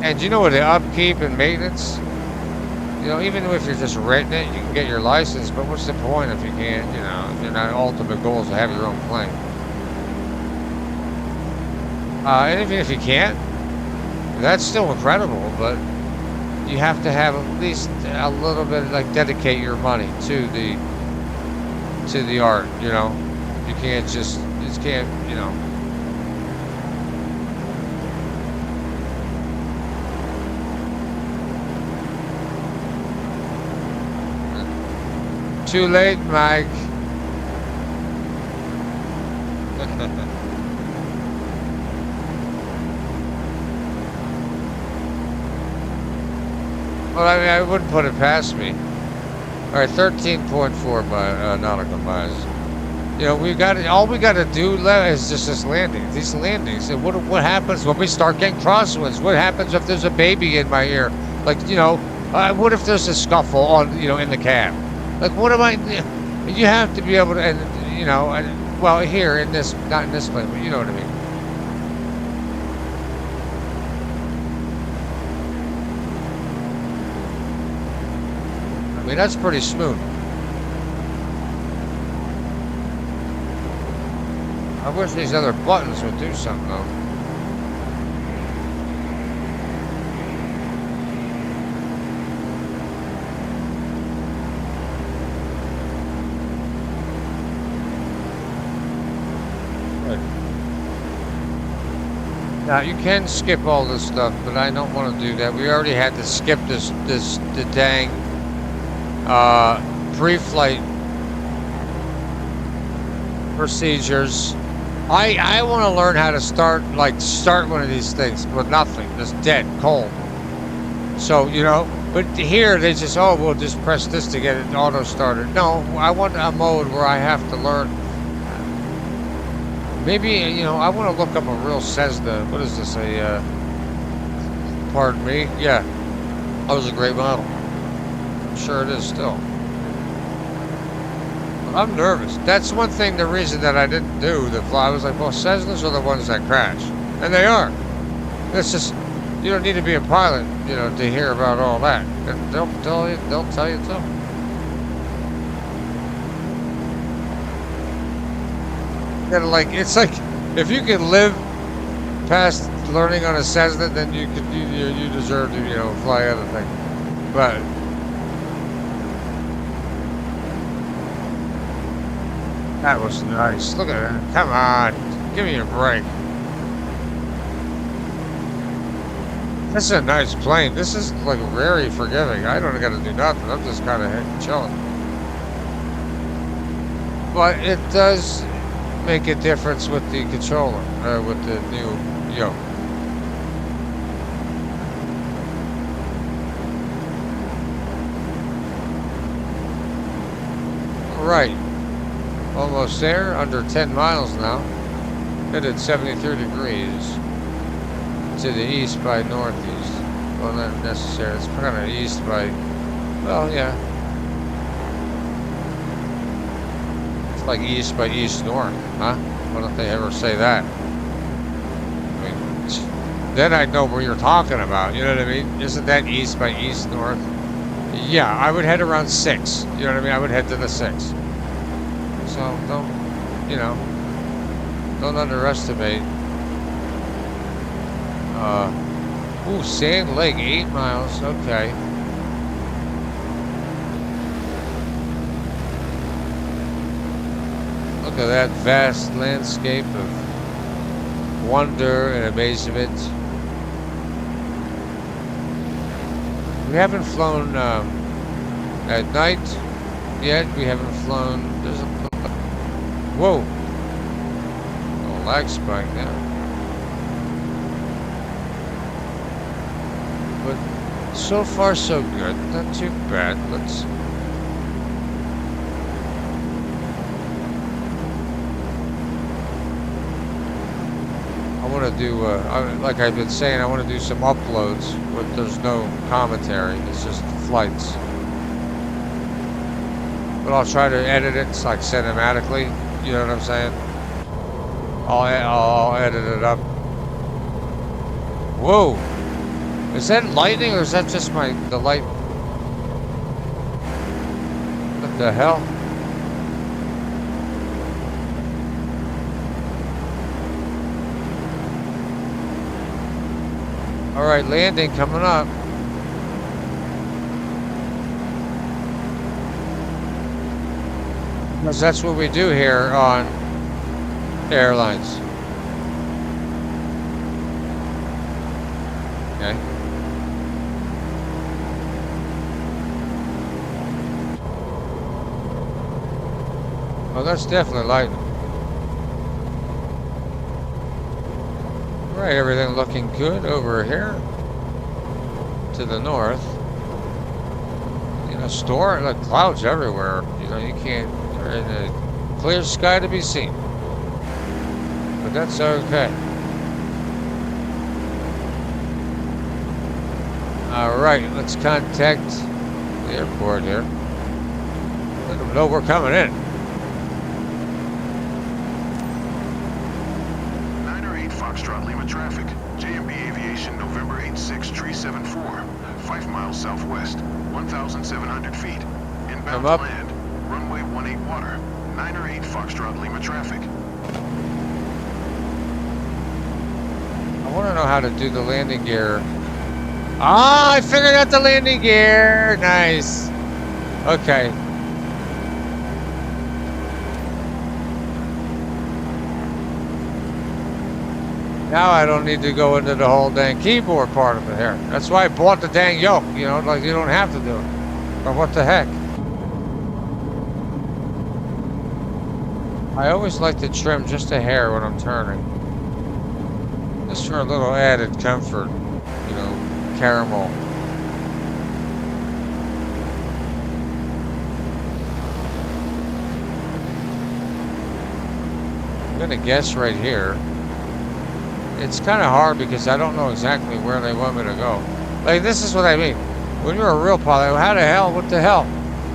And you know what, the upkeep and maintenance? You know, even if you're just renting it, you can get your license, but what's the point if you can't, you know, if your ultimate goal is to have your own plane? And even if you can't, that's still incredible, but you have to have at least a little bit, like, dedicate your money to the art, you know? You can't just can't, you know. Too late, Mike. Well, I mean, I wouldn't put it past me. All right, 13.4 by nautical miles. You know, all we got to do is just this landing. These landings. And what happens when we start getting crosswinds? What happens if there's a baby in my ear? Like, you know, what if there's a scuffle on, you know, in the cab? Like, what am I? You have to be able to, and you know, well, here in this, not in this plane, but you know what I mean. I mean, that's pretty smooth. I wish these other buttons would do something though. Now you can skip all this stuff, but I don't want to do that. We already had to skip the dang pre-flight procedures. I want to learn how to start one of these things with nothing, just dead, cold. So, you know, But here, they just, oh, we'll just press this to get it auto started. No, I want a mode where I have to learn. Maybe, you know, I want to look up a real Cessna. What is this? Pardon me? Yeah. That was a great model. I'm sure it is still. I'm nervous. That's one thing, the reason that I didn't do the fly. I was like, well, Cessnas are the ones that crash. And they are. It's just, you don't need to be a pilot, you know, to hear about all that. They'll tell you too. You know, like, it's like, if you can live past learning on a Cessna, then you deserve to, you know, fly anything. But that was nice. Look at that. Come on. Give me a break. This is a nice plane. This is like very forgiving. I don't got to do nothing. I'm just kind of chilling. But it does make a difference with the controller, with the new yoke. Right. Almost there, under 10 miles now. Headed 73 degrees to the east by northeast. Well, not necessarily. It's kind of east by, well, yeah. It's like east by east-north, huh? Why don't they ever say that? I mean, then I'd know where you're talking about, you know what I mean? Isn't that east by east-north? Yeah, I would head around 6. You know what I mean? I would head to the 6. So don't, you know, don't underestimate. Ooh, Sand Lake, 8 miles. Okay. Look at that vast landscape of wonder and amazement. We haven't flown at night yet. We haven't flown. There's a whoa, a lag spike now. But so far so good. Not too bad. Let's. I want to do, like I've been saying, I want to do some uploads, but there's no commentary. It's just flights. But I'll try to edit it like cinematically. You know what I'm saying? I'll edit it up. Whoa! Is that lightning or is that just the light? What the hell? All right, landing coming up. Because that's what we do here on airlines. Okay. Oh, that's definitely lightning. Right, everything looking good over here to the north. You know, like clouds everywhere. You know, you can't. In a clear sky to be seen, but that's okay. All right, let's contact the airport here. Let them know we're coming in. 908 Foxtrot Lima traffic. JMB Aviation, November 86374, 5 miles southwest, 1,700 feet. Inbound to land. Runway 18 water, 908 Foxtrot Lima traffic. I want to know how to do the landing gear. Ah, I figured out the landing gear. Nice. Okay. Now I don't need to go into the whole dang keyboard part of it here. That's why I bought the dang yoke, you know, like you don't have to do it. But what the heck? I always like to trim just a hair when I'm turning. Just for a little added comfort, you know, caramel. I'm gonna guess right here. It's kind of hard because I don't know exactly where they want me to go. Like, this is what I mean. When you're a real pilot, how the hell, what the hell?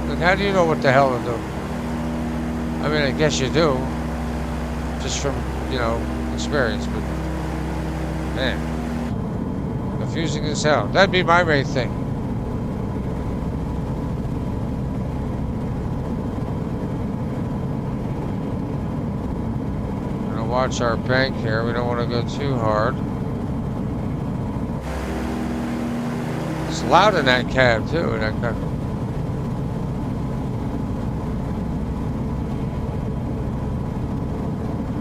Like, how do you know what the hell to do? I mean, I guess you do. Just from, you know, experience, but man, confusing as hell. That'd be my main thing. Gonna watch our bank here. We don't want to go too hard. It's loud in that cab too. That cab.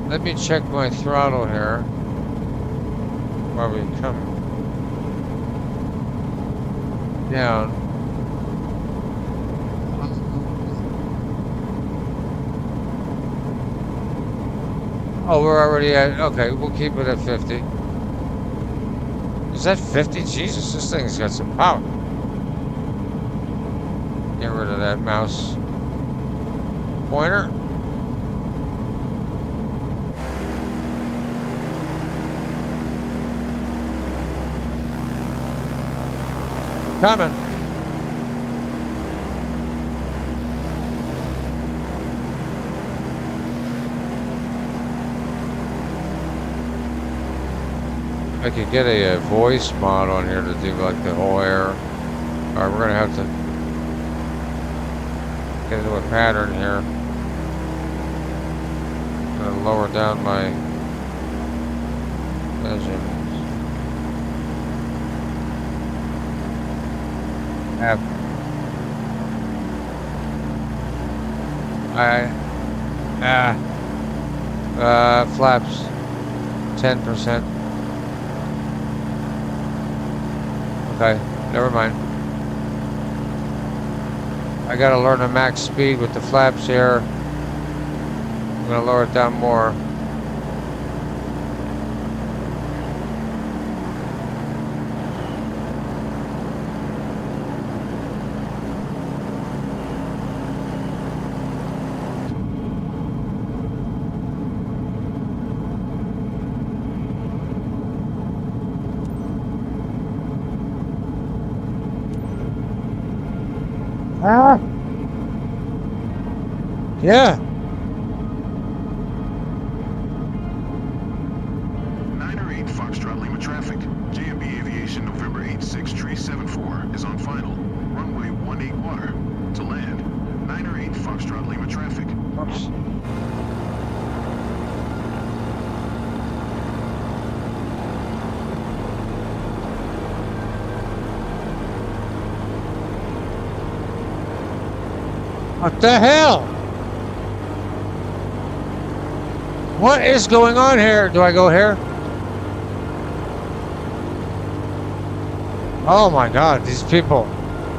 Let me check my throttle here while we come down. Oh, we're already at, okay, we'll keep it at 50. Is that 50? Jesus, this thing's got some power. Get rid of that mouse pointer. Coming. I could get a voice mod on here to do like the whole air. Alright, we're gonna have to get into a pattern here. I'm gonna lower down my measurements. Flaps 10%. Okay, never mind. I gotta learn the max speed with the flaps here. I'm gonna lower it down more. Yeah. 908 Foxtrot Lima traffic. JMB Aviation November 86374 is on final. Runway 18 water. To land. 908 Foxtrot Lima traffic. Oops. What the hell? What is going on here? Do I go here? Oh my God, these people.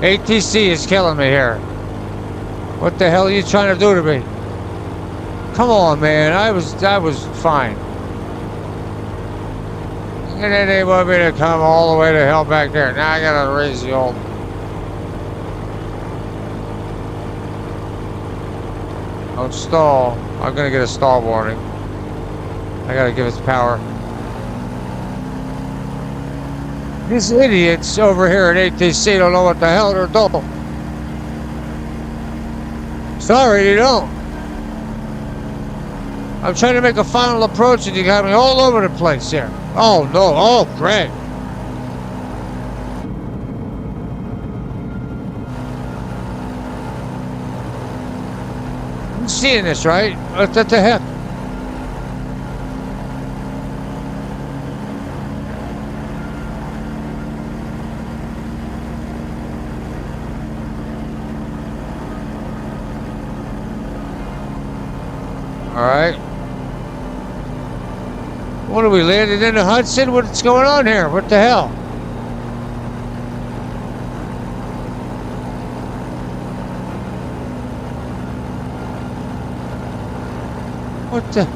ATC is killing me here. What the hell are you trying to do to me? Come on, man. I was fine. And then they want me to come all the way to hell back there. Now I gotta raise the old. Don't stall. I'm gonna get a stall warning. I gotta give it power. These idiots over here at ATC don't know what the hell they're doing. Sorry, they don't. I'm trying to make a final approach and you got me all over the place here. Oh no, oh great. I'm seeing this, right? What the heck? Alright. What are we landing in the Hudson? What's going on here? What the hell? What the?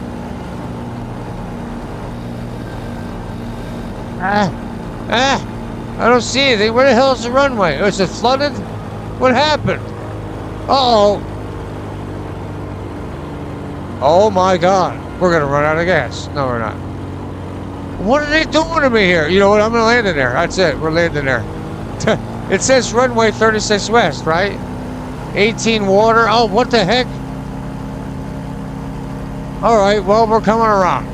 I don't see anything. Where the hell is the runway? Is it flooded? What happened? Uh-oh. Oh my God. We're going to run out of gas. No, we're not. What are they doing to me here? You know what? I'm going to land in there. That's it. We're landing there. It says runway 36 west, right? 18 water. Oh, what the heck? All right. Well, we're coming around.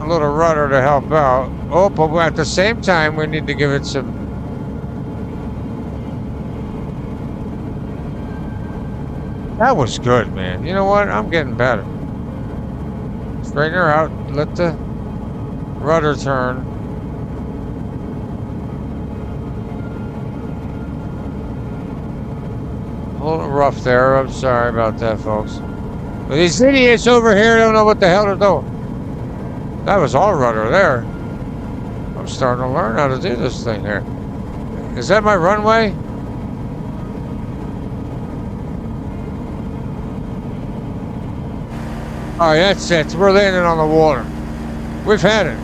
A little rudder to help out. Oh, but at the same time, we need to give it some. That was good, man. You know what? I'm getting better. Straighten her out. Let the rudder turn. A little rough there. I'm sorry about that, folks. But these idiots over here don't know what the hell they're doing. That was all rudder there. I'm starting to learn how to do this thing here. Is that my runway? All right, that's it. We're landing on the water. We've had it.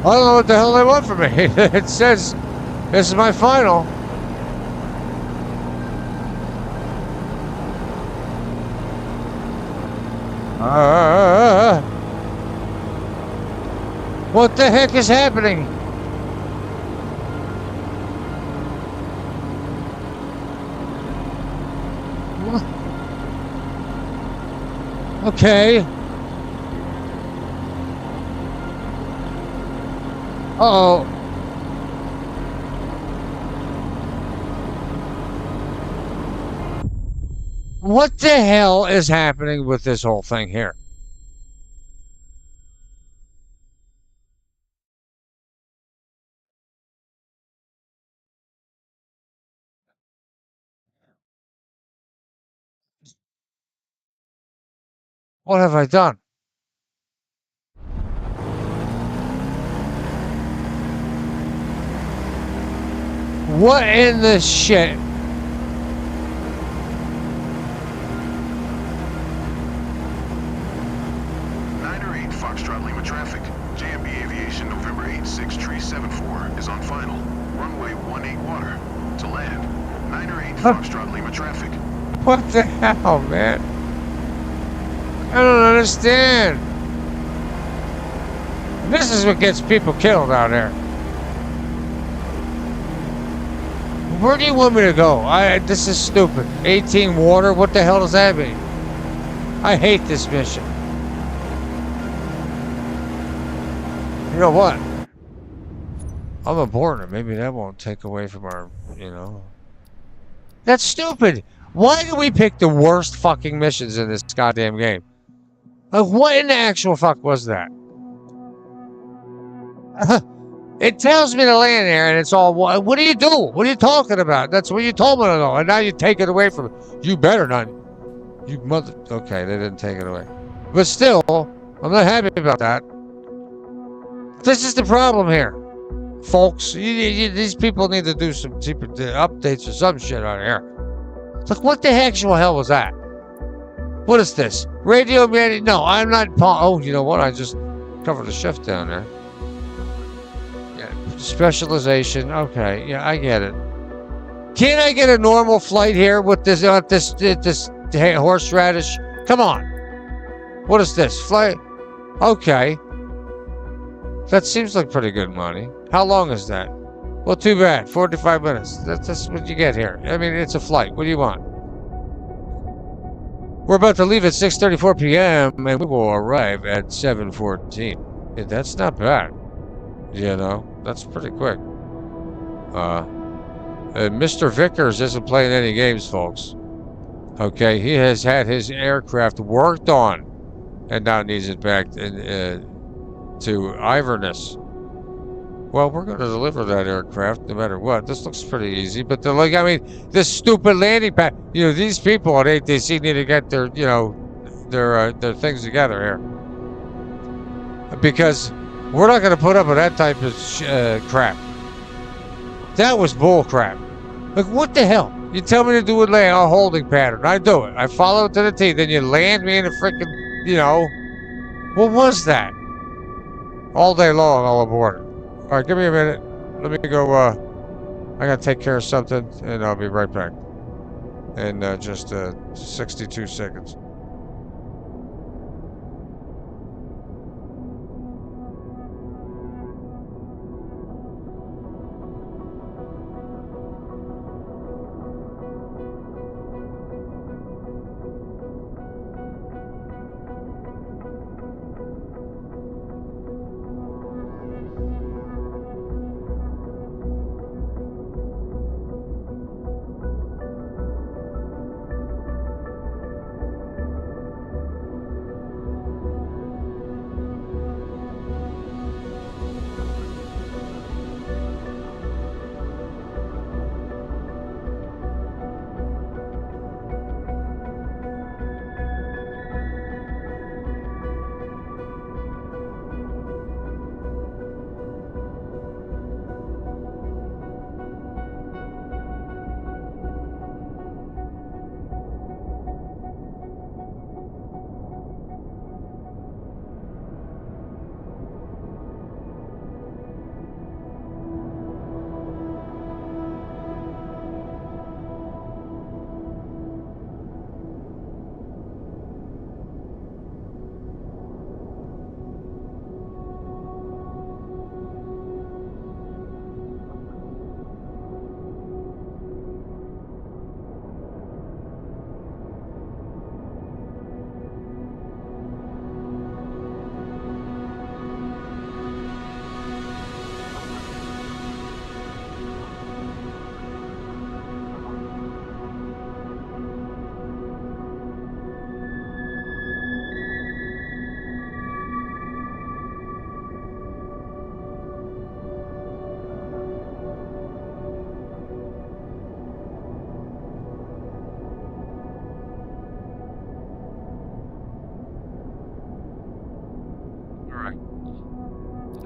I don't know what the hell they want from me. It says this is my final. What the heck is happening? Okay. Uh-oh. What the hell is happening with this whole thing here? What have I done? What in the shit? Foxtrot Lima traffic. JMB Aviation November 86374 is on final. Runway 18 water. To land. 908 Foxtrot Lima traffic. What the hell, man? I don't understand. This is what gets people killed out there. Where do you want me to go? This is stupid. 18 water? What the hell does that mean? I hate this mission. You know what? I'm aboard it. Maybe that won't take away from our, you know. That's stupid. Why do we pick the worst fucking missions in this goddamn game? Like, what in the actual fuck was that? It tells me to land there, and it's all, what do you do? What are you talking about? That's what you told me to know, and now you take it away from me. You better not. You mother... Okay, they didn't take it away. But still, I'm not happy about that. This is the problem here, folks. These people need to do some updates or some shit on here. Like, what the actual hell was that? What is this? Radio man? No, I'm not. Oh, you know what? I just covered a shift down there. Yeah, specialization. Okay, yeah, I get it. Can't I get a normal flight here with this horseradish? Come on. What is this? Flight? Okay. That seems like pretty good money. How long is that? Well, too bad. 45 minutes. That's what you get here. I mean, it's a flight. What do you want? We're about to leave at 6:34 p.m. and we will arrive at 7:14. Yeah, that's not bad. You know, that's pretty quick. Mr. Vickers isn't playing any games, folks. Okay, he has had his aircraft worked on and now needs it back to Iverness. Well, we're going to deliver that aircraft no matter what. This looks pretty easy, but I mean, this stupid landing pad. You know, these people at ATC need to get their, you know, their things together here, because we're not going to put up with that type of crap. That was bull crap. Like, what the hell? You tell me to do a holding pattern. I do it. I follow it to the T. Then you land me in a freaking, you know. What was that? All day long, I'll abort it. All right, give me a minute. Let me go, I gotta take care of something, and I'll be right back. In just 62 seconds.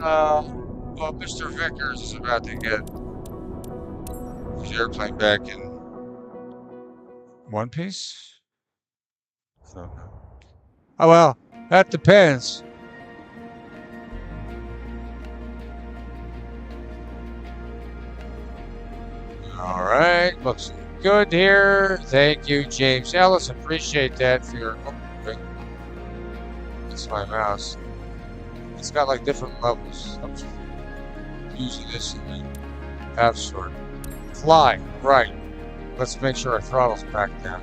Well, Mr. Vickers is about to get his airplane back in one piece. So, oh well, that depends. All right, looks good here. Thank you, James Ellis. Appreciate that for your. It's my mouse. It's got like different levels. I'm using this in the App Store. Fly, right. Let's make sure our throttle's back down.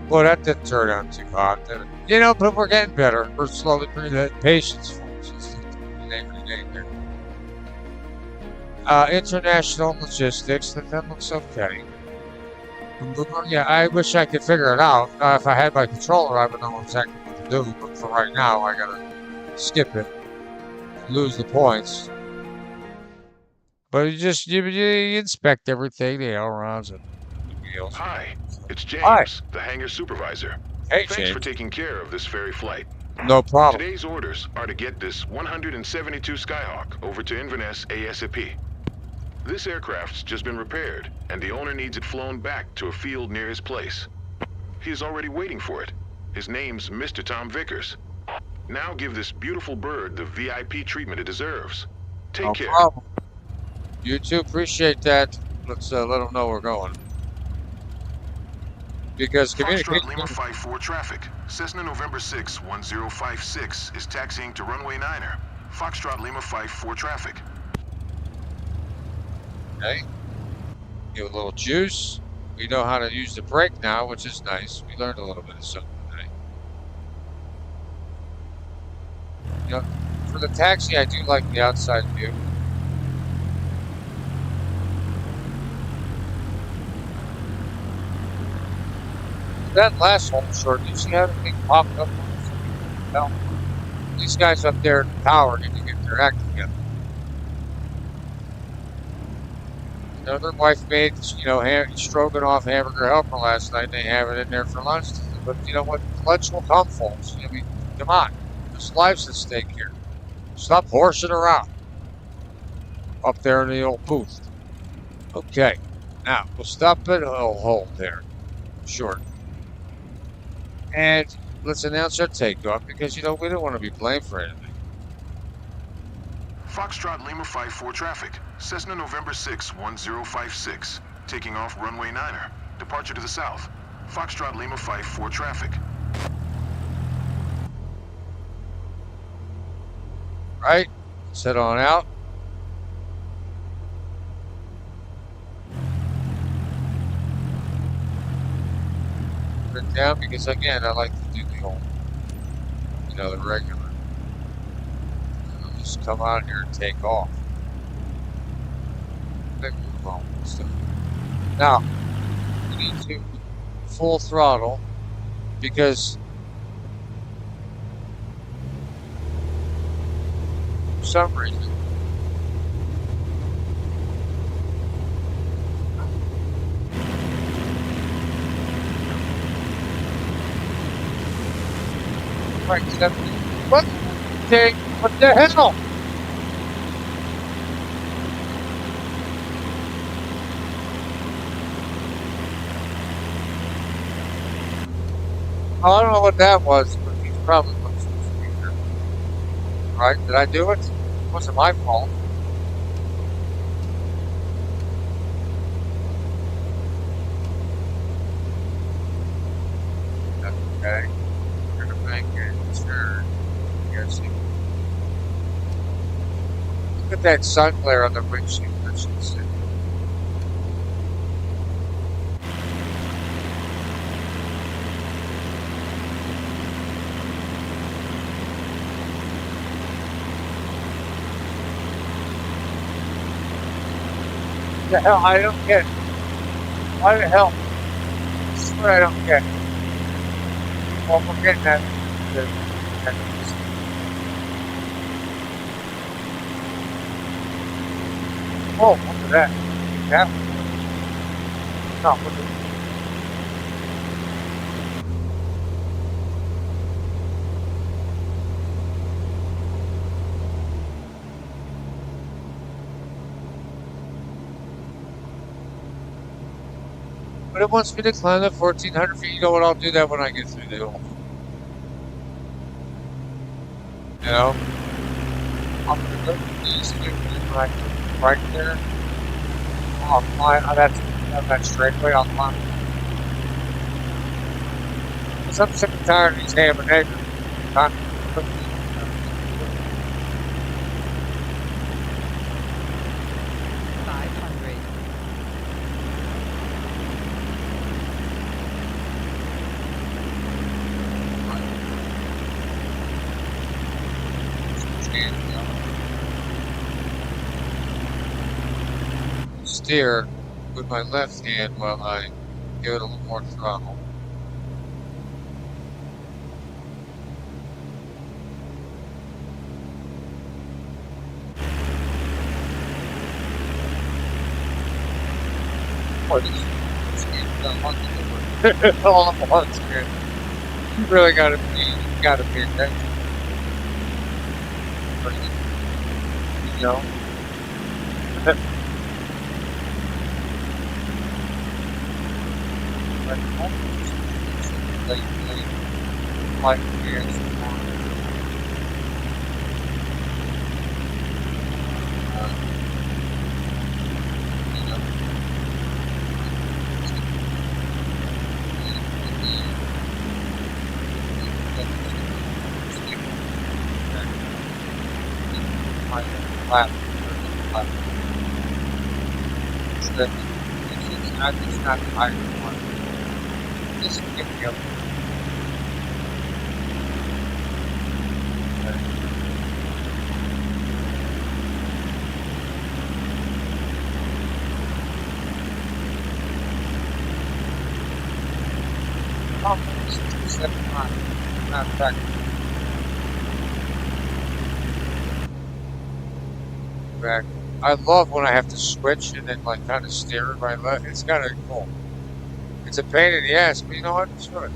Boy, that didn't turn out too hot, did it? You know, but we're getting better. We're slowly bringing that patience, folks. It's the name of the game here. International logistics. That looks okay. Yeah, I wish I could figure it out. If I had my controller, I would know exactly what to do. But for right now, I gotta skip it, lose the points. But you inspect everything, the ailerons and the wheels. Hi, it's James, Hi. the hangar supervisor. Hey, Thanks James. for taking care of this ferry flight. No problem. Today's orders are to get this 172 Skyhawk over to Inverness ASAP. This aircraft's just been repaired, and the owner needs it flown back to a field near his place. He is already waiting for it. His name's Mr. Tom Vickers. Now give this beautiful bird the VIP treatment it deserves. Take care. No problem. You too, appreciate that. Let's let them know we're going. Because Foxtrot Lima 54 traffic. Cessna November 6 1056 is taxiing to runway 9er. Foxtrot Lima 54 traffic. Okay. Give a little juice. We know how to use the brake now, which is nice. We learned a little bit of something today. You know, for the taxi, I do like the outside view. That last one short, you see how the thing popped up? Well, these guys up there in the tower need to get their act together. You know, their wife made, you know, stroganoff hamburger helper last night. They have it in there for lunch. But you know what? Lunch will come, folks. I mean, come on. There's lives at stake here. Stop horsing around up there in the old booth. Okay. Now, we'll stop at hold there. Short. And let's announce our takeoff because, you know, we don't want to be blamed for anything. Foxtrot Lima 54 traffic. Cessna November 6, 1056. Taking off runway 9er. Departure to the south. Foxtrot Lima 54 traffic. Right? Set on out. Put it down because, again, I like to do the whole, you know, the regular. Just come out here and take off. Now, we need to full throttle because for some reason right, what the hell? Oh, I don't know what that was, but he's probably put some speaker. Right? Did I do it? It wasn't my fault. Okay. We're gonna make it turn. Yes. Look at that sun glare on the windshield. Let's see. The hell, I don't get it. Why the hell? I swear I don't get it. Well, we're getting that. Oh, look at that. That one. No, look at that. But it wants me to climb the 1,400 feet. You know what? I'll do that when I get through the hill. You know? I'm going to go to these right there. I'll climb. That's that straightaway. I'll climb. Because I'm sick and tired of these ham and eggs. 500. Steer with my left hand while I give it a little more throttle. Boy, this all at once, man. You really gotta pay attention. You know? Like it's not higher than one. Just get me up. Oh, 69. Not back. Back. I love when I have to switch and then like kind of steer with my left. It's kind of cool. It's a pain in the ass, but you know what? It's good.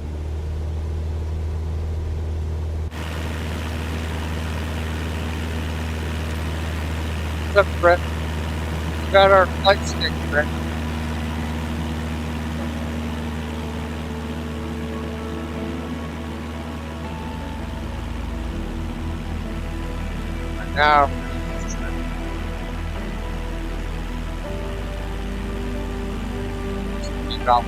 What's up, Brett? We got our flight stick, Brett. Now, $2.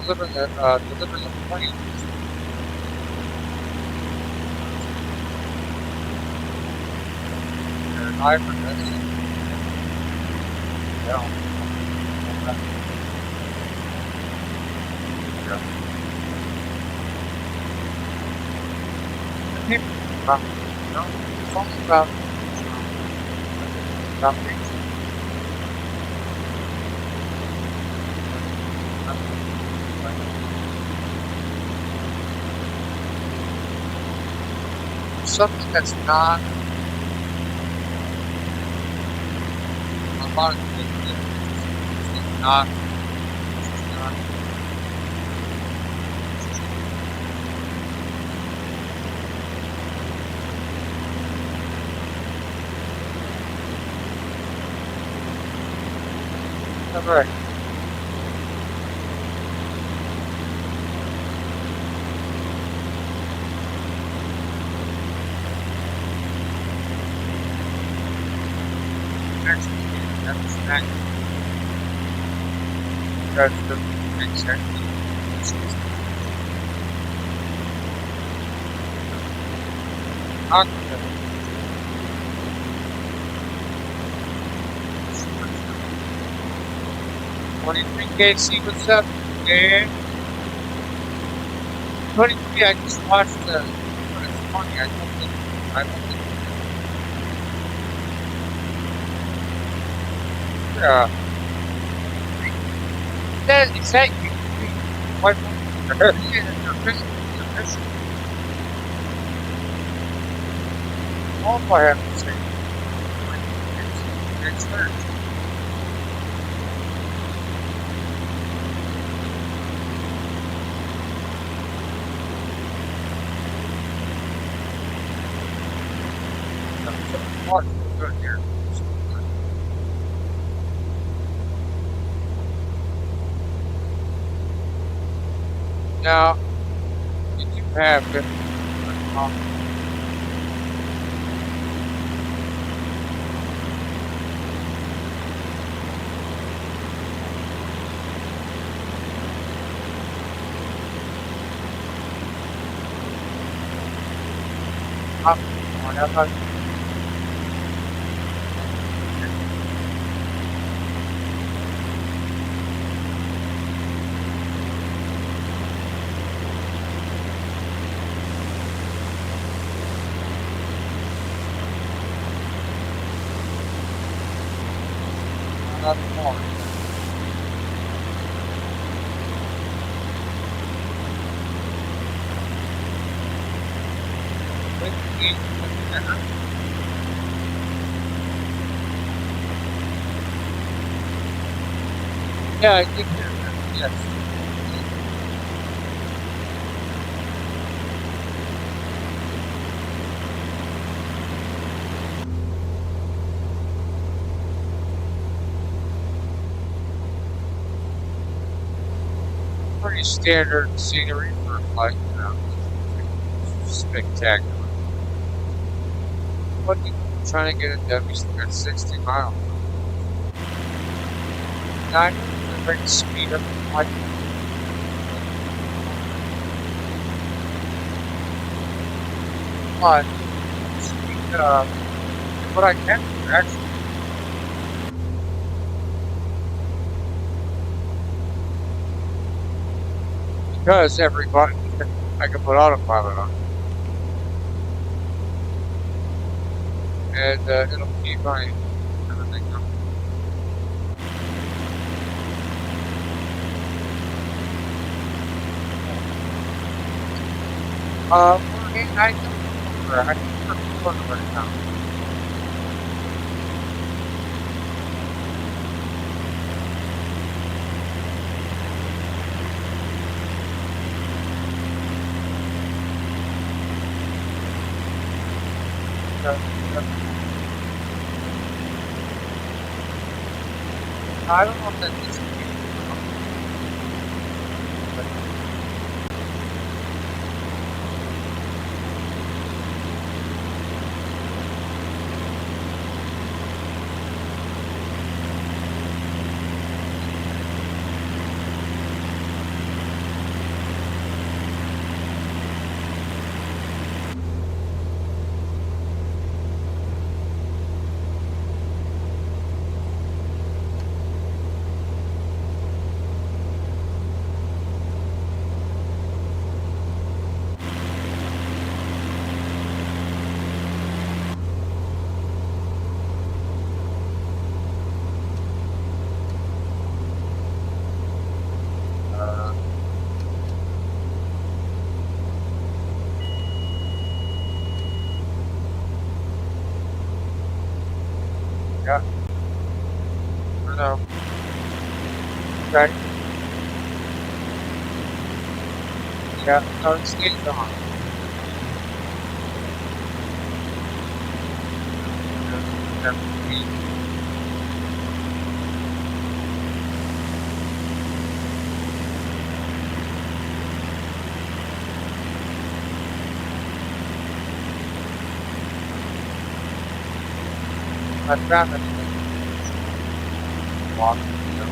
Delivering a plane. They're an eye for this. Yeah. It's also about things. Something that's not a lot of things it's not all right. 9. That's the exact. Octopus. 23 KC, what's up, man? 23, I just watched the. But it's funny, I don't think. Is that you? What? They're fishing. All I have to say. It's theirs. Good here. Now, you do have different Yeah, I think yes. Pretty standard scenery for like, spectacular. What are you trying to get a W at 60 miles? 9 bring the speed up like but speed what I can do actually because every button I can put autopilot on and it'll keep my everything up. I don't remember right now. I don't know if that is. Yeah. I know. Okay. Yeah, no, it's getting on. I found it. Walk, you know.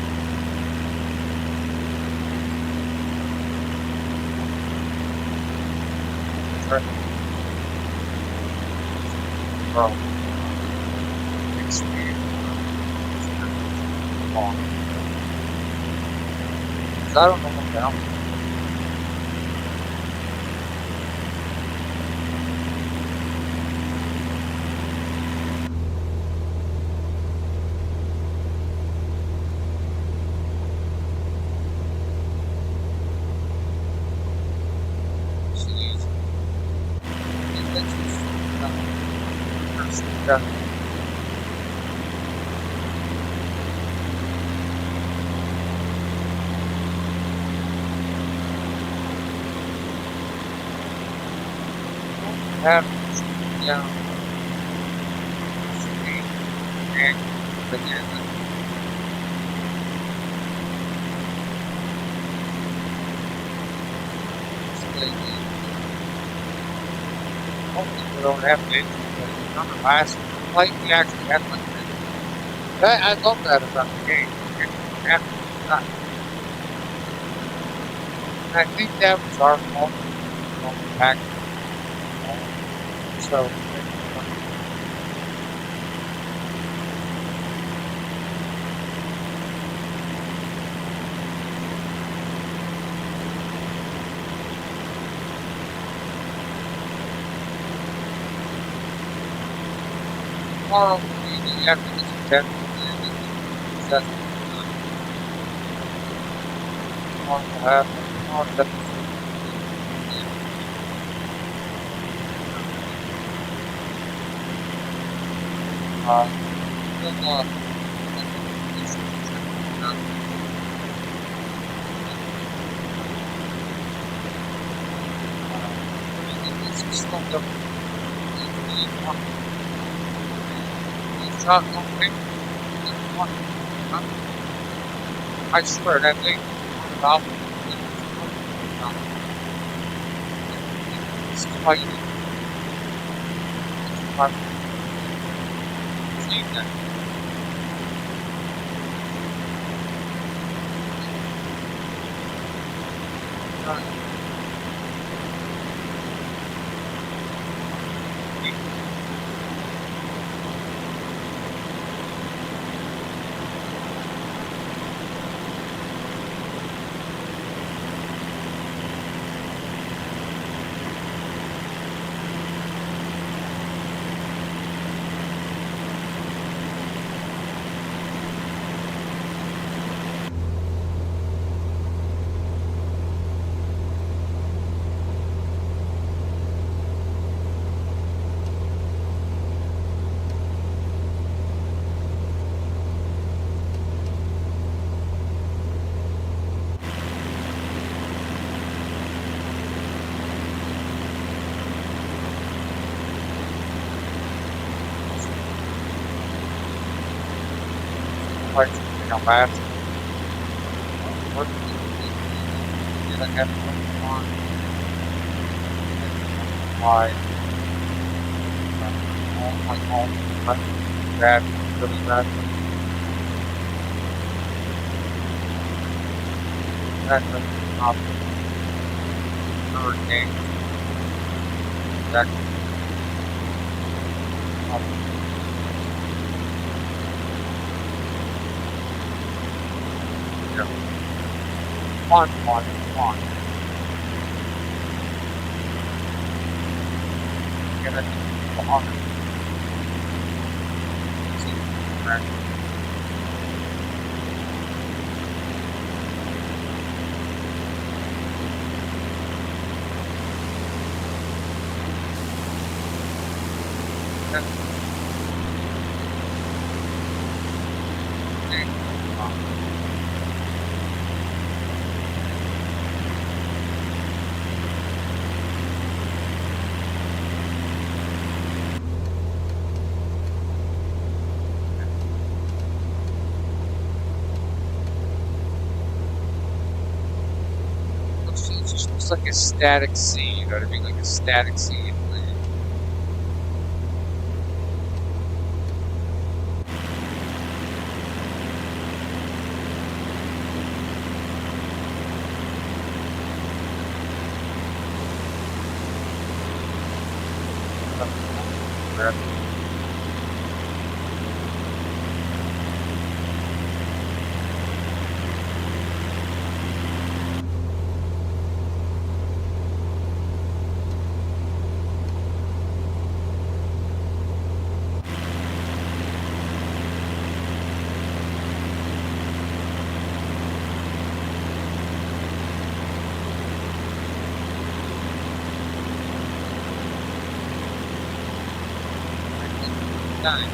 Right. Bro. Expand. Walk. 'Cause I don't know what the hell. Yeah. Have down and banana. Hopefully we don't have to on the last flight we actually had like that. I love that about the game. After that. And I think that was our fault on the back. So tomorrow we after this event, that's tomorrow we'll have tomorrow's episode. I swear that thing about it's quite seeing that. our last work. I have one. Why? My home. Bad. Really bad. That's a hurricane. That's one. Get it on. It just looks like a static scene, you know what I mean? Like a static scene. Nine.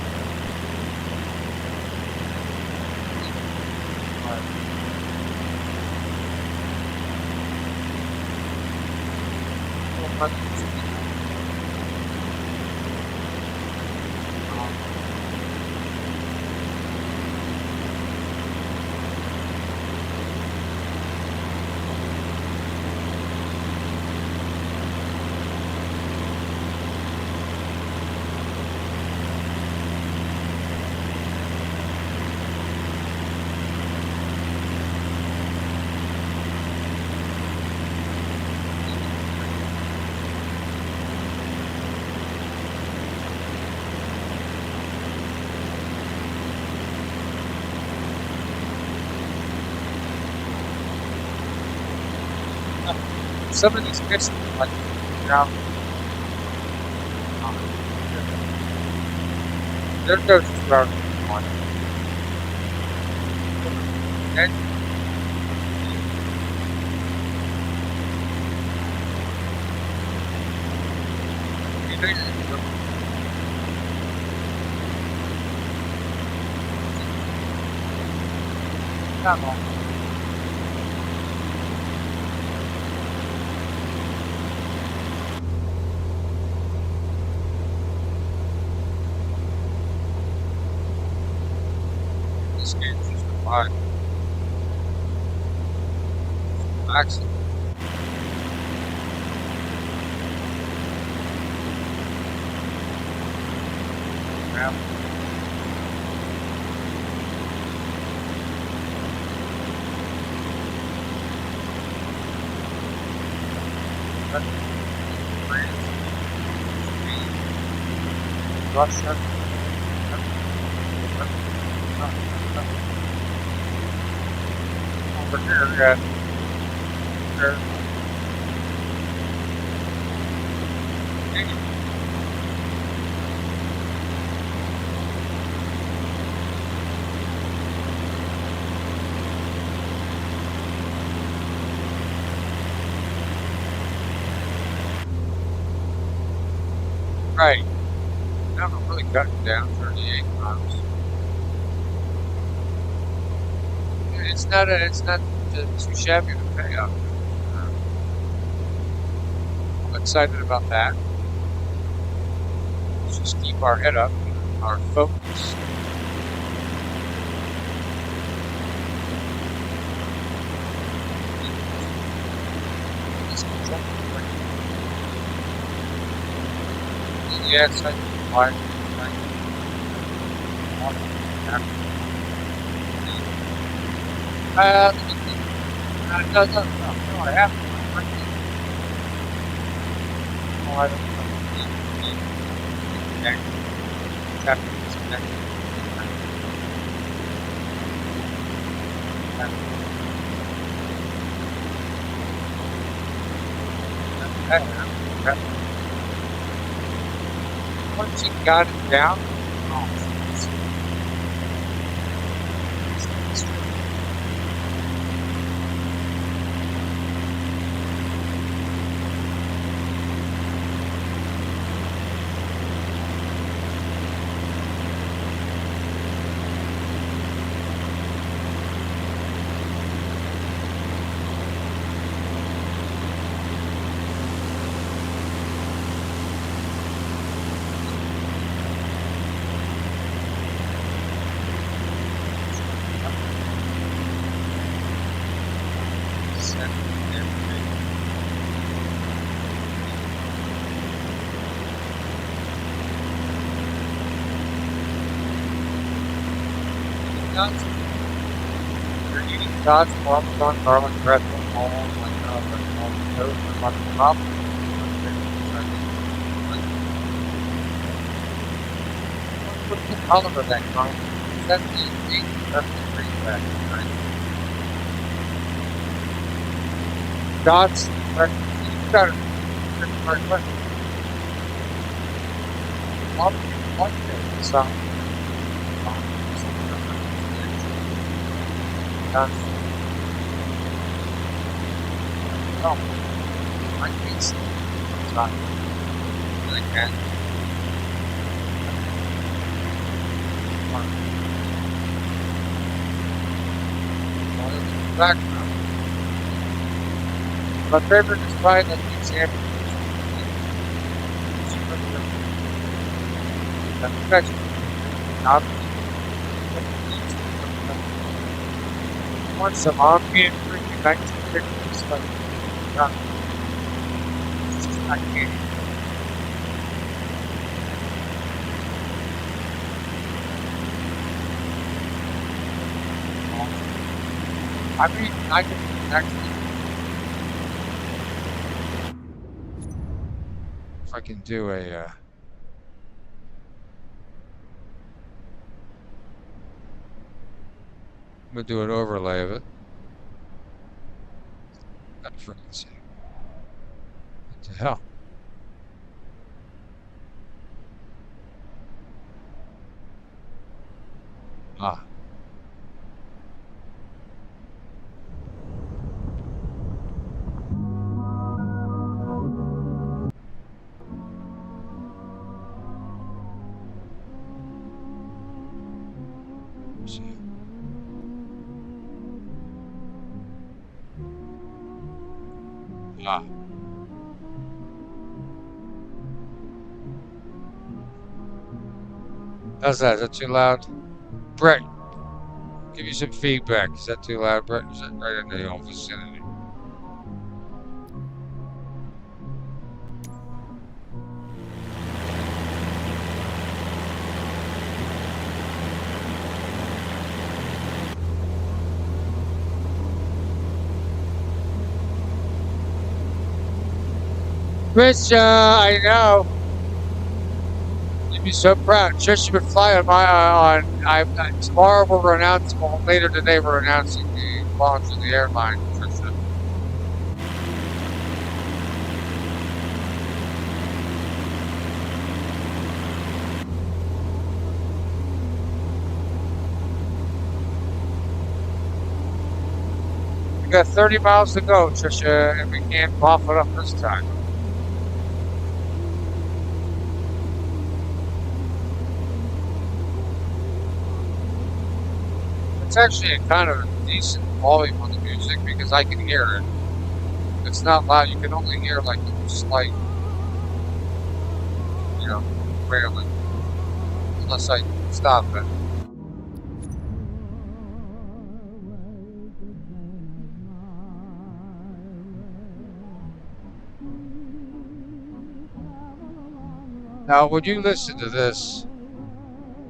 Some of these pitches are like down. There goes the round one. Okay. Come on. This game's just a fine. Accident. Yeah. Russia. Over here, yeah. Here. Right. Never really cut it down 38 miles. It's not too shabby to pay up. I'm excited about that. Let's just keep our head up, our focus. Yes, I like. No, I have to. Oh, I don't know. Once you got it down, God's promise on garlic bread from all what's the color of that garlic? That's the greenback, right? God's you got it. One thing, so no, I can't see. It's not. I can't. Background. My favorite is probably like the example. That's not. Want some ambient freaking 1950s stuff. I can't. I mean, I can actually. If I can do a. I'm gonna do an overlay of it. God freaking see. What the hell? Ah. Ah. How's that? Is that too loud? Brett, give you some feedback. Is that too loud, Brett? Is that right in the vicinity? Trisha, I know. You'd be so proud. Trisha would fly on my tomorrow we're announcing. Well, later today we're announcing the launch of the airline. Trisha. We got 30 miles to go, Trisha, and we can't cough it up this time. It's actually a kind of decent volume on the music because I can hear it. It's not loud. You can only hear like a slight, railing, unless I stop it. Now, when you listen to this,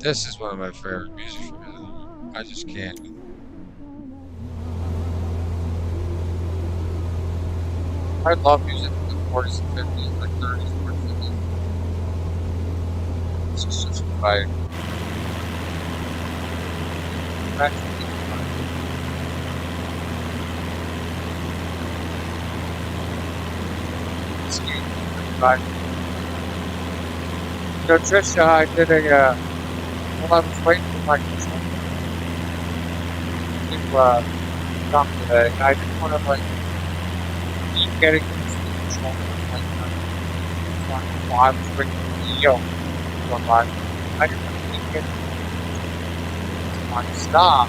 this is one of my favorite music from him. I just can't. I love music from the 40s and 50s, like 30s, 40s, 50s. It's just such a vibe. Right. So Trisha, I did a, while I was waiting for my control to come today, I just want to like keep getting used to the control. While I was waiting for the EO to come by, I just want to keep getting used to stop.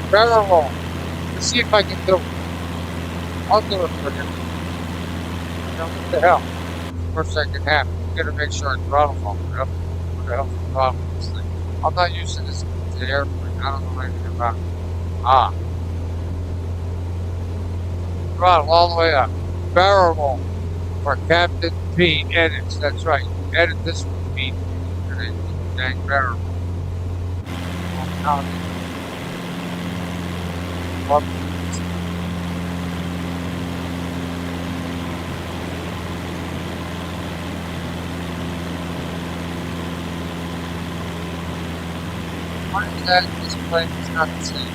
Barrel roll. Let's see if I can do it. I'll do it for him. What the hell? Worst that can happen. You gotta make sure it's throttle falling up. What the hell's the problem with this thing? I'm not used to this to the airplane. I don't know anything about it. Ah. Throttle all the way up. Barrel roll for Captain P. Edits. That's right. Edit this one, Pete. Dang barrel roll. Why is that this plane is not the same?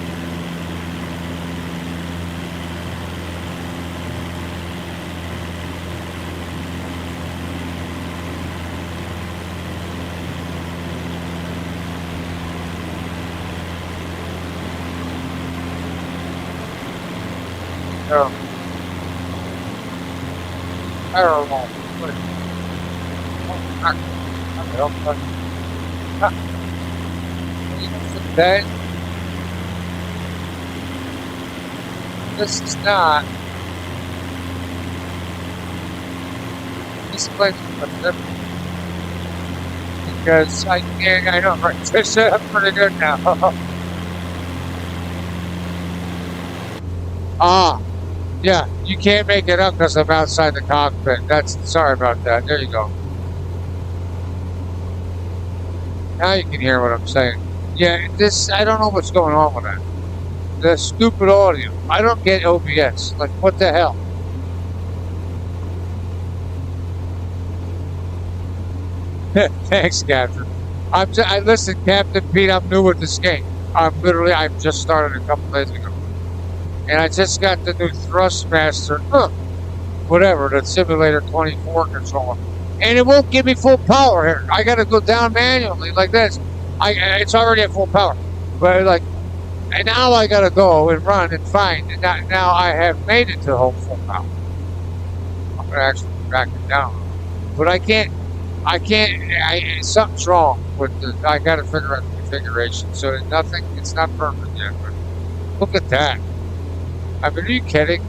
No. Arrow roll. What is it? Oh, okay. This is not. This place is much different. Because I know, right? Trisha, I'm pretty good now. Ah, yeah, you can't make it up because I'm outside the cockpit. Sorry about that. There you go. Now you can hear what I'm saying. Yeah, I don't know what's going on with that. The stupid audio. I don't get OBS. Like, what the hell? Thanks, Captain. Listen, Captain Pete, I'm new with this game. I've just started a couple days ago. And I just got the new Thrustmaster, whatever, the Simulator 24 controller. And it won't give me full power here. I gotta go down manually like this. It's already at full power. But like, and now I gotta go and run and find. And now I have made it to full power. I'm gonna actually back it down. But I can't, something's wrong with I gotta figure out the configuration. So it's not perfect yet, but look at that. I mean, are you kidding?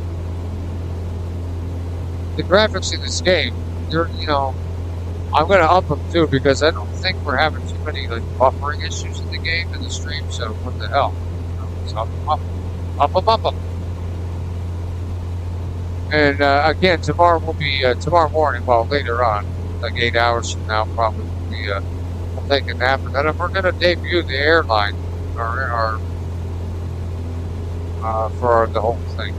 The graphics in this game, I'm going to up them too because I don't think we're having too many like buffering issues in the game in the stream. So what the hell? So up them. And again, tomorrow will be tomorrow morning. Well, later on, like 8 hours from now, probably will be. We'll take a nap, and then we're going to debut the airline, for the whole thing.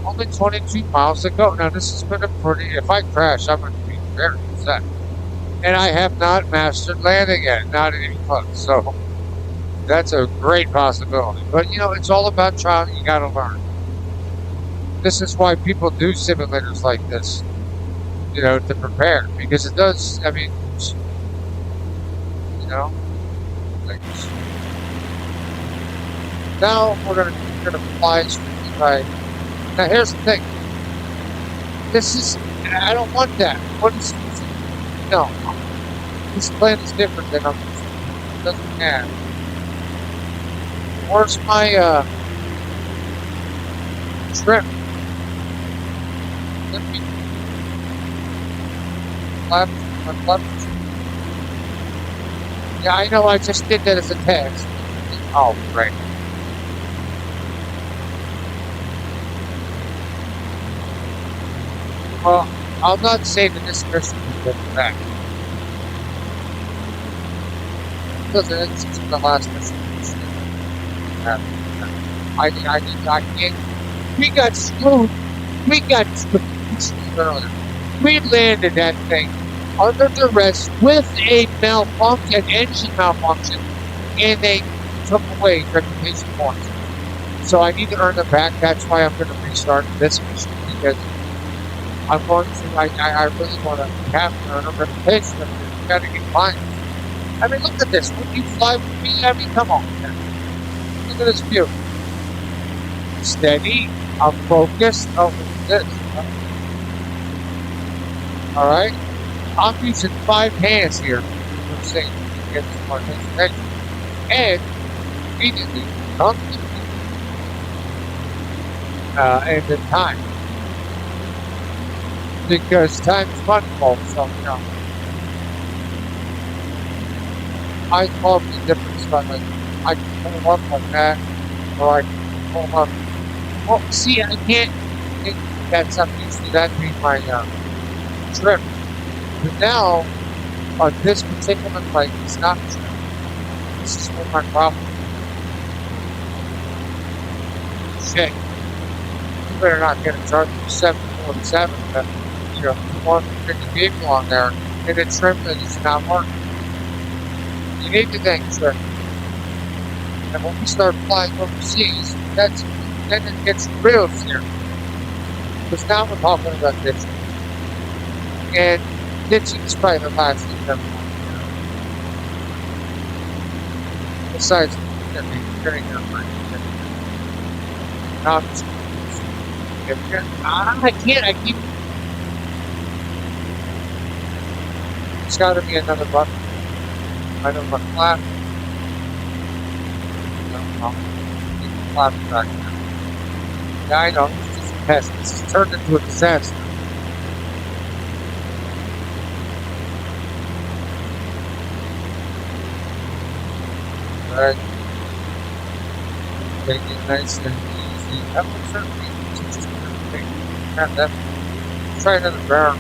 Only 22 miles to go. Now this has been a pretty. If I crash, I'm going to be very upset. And I have not mastered landing yet, not even close. So that's a great possibility. But it's all about trying. You got to learn. This is why people do simulators like this, to prepare, because it does. I mean, like now we're gonna fly by. Now here's the thing. I don't want that. What is no? This plane is different than I'm. It doesn't have. Where's my trim? Let me left. Yeah, I know. I just did that as a test. Oh, great. Well, I'll not say that this mission is good for that. Listen, this is the last mission. I can't. We got screwed. We got screwed earlier. We landed that thing under duress with a malfunction, engine malfunction, and they took away reputation points. So I need to earn them back. That's why I'm going to restart this mission, because I'm going to, I really want to have to earn a reputation. I've got to get mine. I mean, look at this. When you fly with me, I mean, come on, man. Look at this view. Steady. I'm focused. Oh, look at this. All right. I'm using 5 hands here. I'm saying to get some more attention. And immediately come to me. And the time. Because time's fungible, so, you know. I call the difference, but like, I can pull up like that, or I can pull up. Well, see, I can't think that's something used to that being my trip. But now, on this particular flight, it's not trip. This is what my problem is. Shit. You better not get a charge for 747, but, you know, 150 people on there, and the trim is not working. You need to think, sir. And when we start flying overseas, then it gets real serious. Because now we're talking about ditching. And ditching is probably the last thing ever. Besides, getting your money. Now I'm just I can't, I keep. It's got to be another button. I don't know, flap. No, flap back now. Yeah, I know, it's just a test. This has turned into a disaster. Alright. Take it nice and easy. That would certainly just have that. Try another barrel.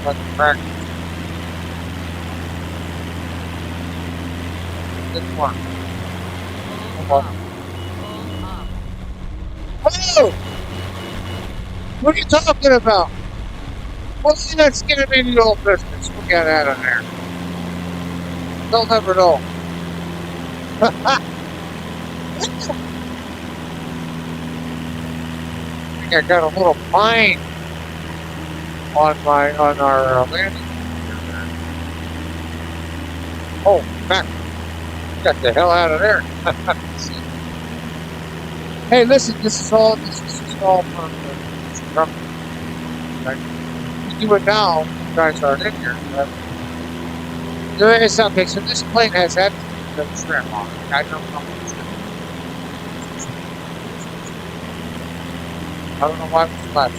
Let the practice. One. Oh! What are you talking about? What's that skinny bitty old business? We'll get out of there. They'll never know. I think I got a little pine on our landing. Oh, back. Got the hell out of there. Hey, listen, this is all from the company. Right? You do it now, you guys aren't in here. It's okay, so this plane has absolutely no trim on it. I don't know what I don't know why it was left.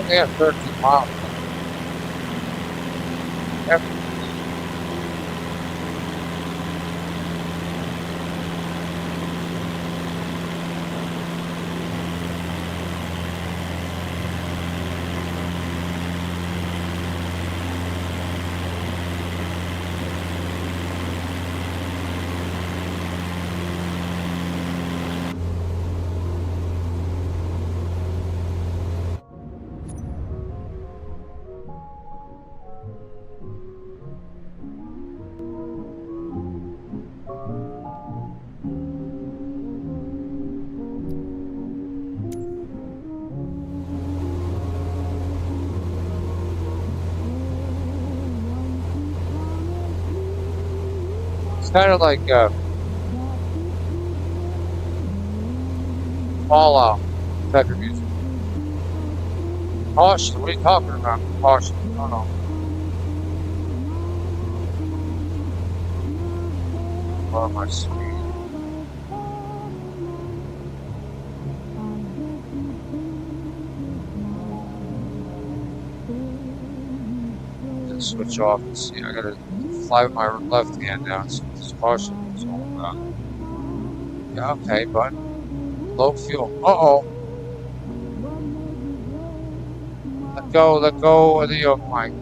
They have 13 miles. Kind of like Fallout type of music. Caution, what are you talking about? Caution, no, no. Oh, my speed. switch off and see. I gotta fly with my left hand now and see what this caution is all about. Yeah, okay, but low fuel. Uh-oh. Let go of the yoke, Mike.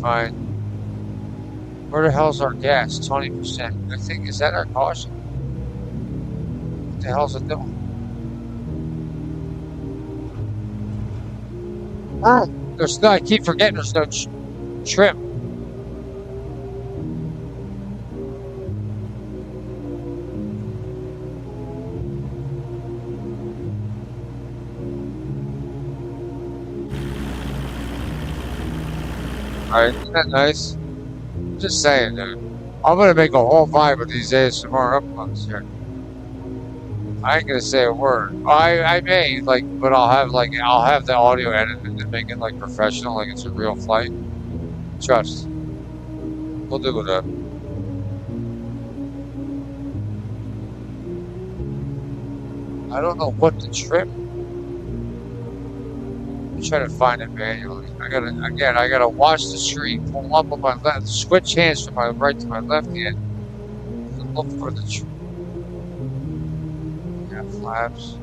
Fine. Where the hell's our gas? 20%. I think, is that our caution? What the hell's it doing? Ah, there's no, I keep forgetting there's no trim. Alright, isn't that nice? Just saying, dude. I'm gonna make a whole vibe of these ASMR uploads here. I ain't gonna say a word. I may, like, but I'll have the audio edited and make it like professional, like it's a real flight. Trust. We'll do it up. I don't know what to trim. Try to find it manually. I gotta watch the screen, pull up on my left, switch hands from my right to my left hand, and look for the flaps.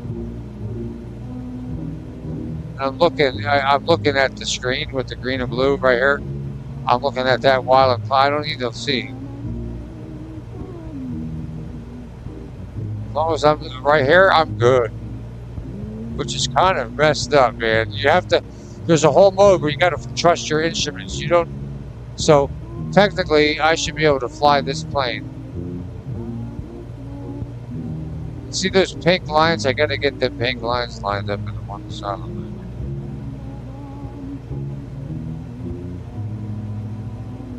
And I'm looking at the screen with the green and blue right here. I'm looking at that while I don't need to see. As long as I'm right here, I'm good. Which is kind of messed up, man. You have to, there's a whole mode where you got to trust your instruments. You don't, so technically I should be able to fly this plane. See those pink lines? I got to get the pink lines lined up in the one side.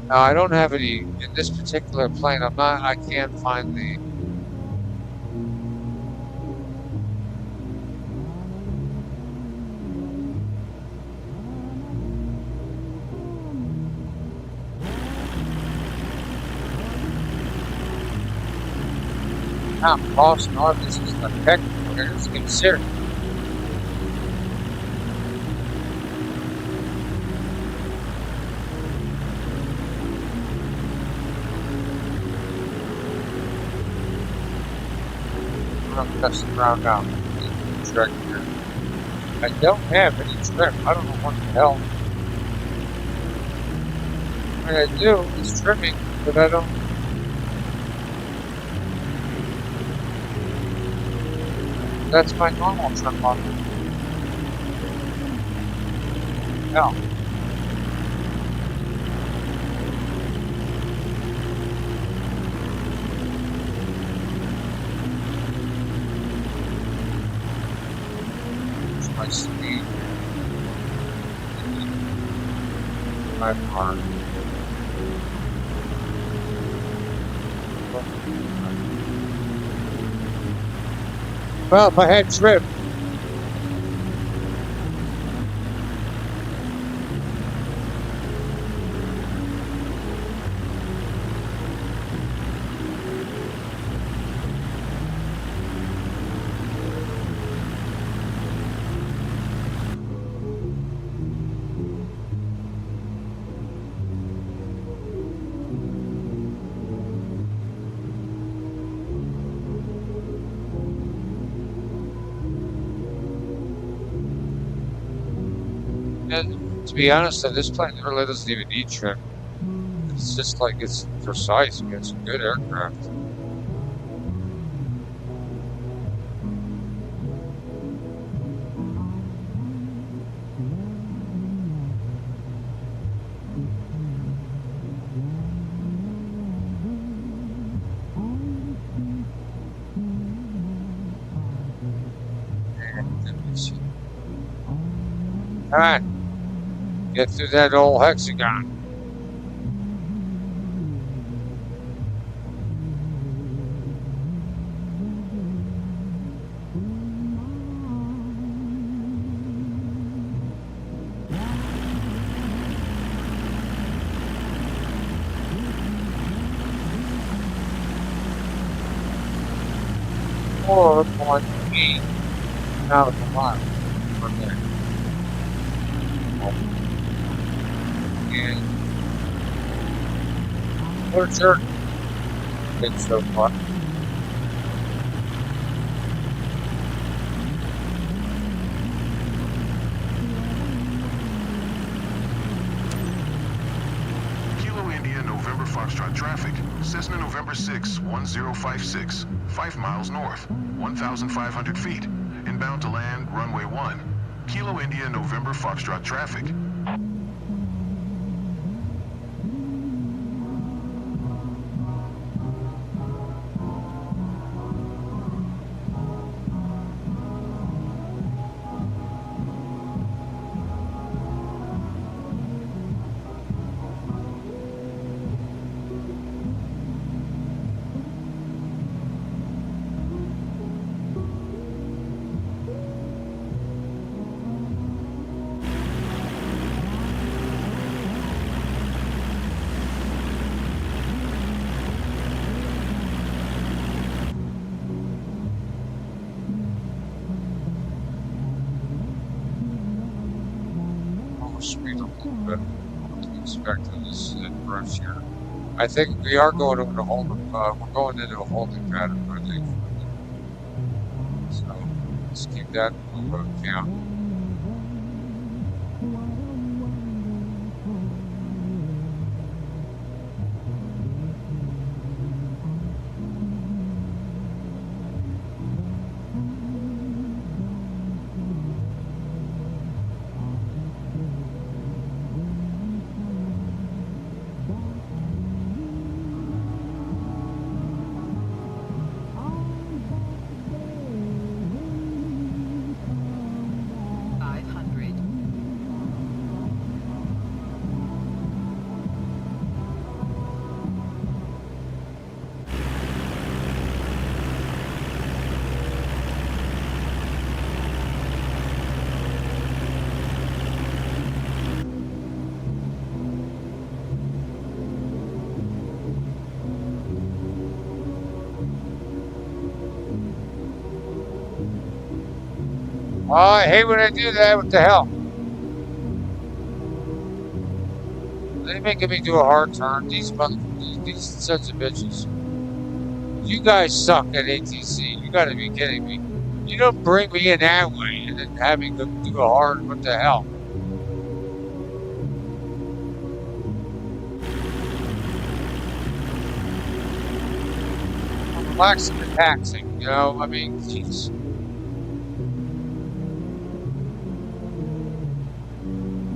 Now I don't have any, in this particular plane, I can't find the, I'm lost on this is the technical here. Let's get serious. I'm messing around now. I don't have any trim. I don't know what the hell. What I do is trimming, but I don't. That's my normal trim button. No. Here's my speed. My part. Well, if I had trim. And to be honest, this plane really doesn't even need trim. It's just like it's precise. It's a good aircraft. All right. Get through that old hexagon. .8 out of the mile from there. normal. And what's your been so far? Kilo India November Foxtrot traffic. Cessna November 6, 1056. 5 miles north, 1,500 feet. Inbound to land, runway 1. Kilo India November Foxtrot traffic. Expecting this approach here. I think we are going into a holding. We're going into a holding pattern, I think. So let's keep that into account. Oh, I hate when I do that. What the hell? They're making me do a hard turn. These sons of bitches. You guys suck at ATC. You gotta be kidding me. You don't bring me in that way and then have me go do a hard. What the hell? I'm relaxing and taxing, you know? I mean, jeez.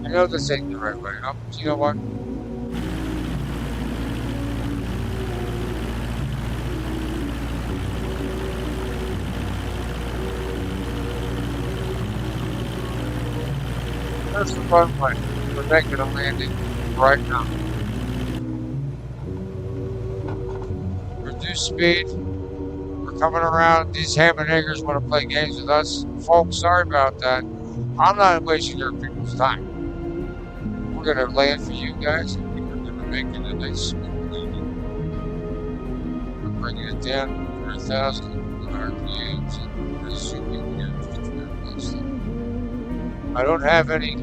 I know this ain't the right way. You know what? There's the runway. We're making a landing right now. Reduce speed. We're coming around. These ham and eggers want to play games with us. Folks, sorry about that. I'm not wasting your people's time. We're going to land for you guys. And we're going to make it a nice smooth landing. We're bringing it down to 3,000 RPMs and assuming here to the place. I don't have any. I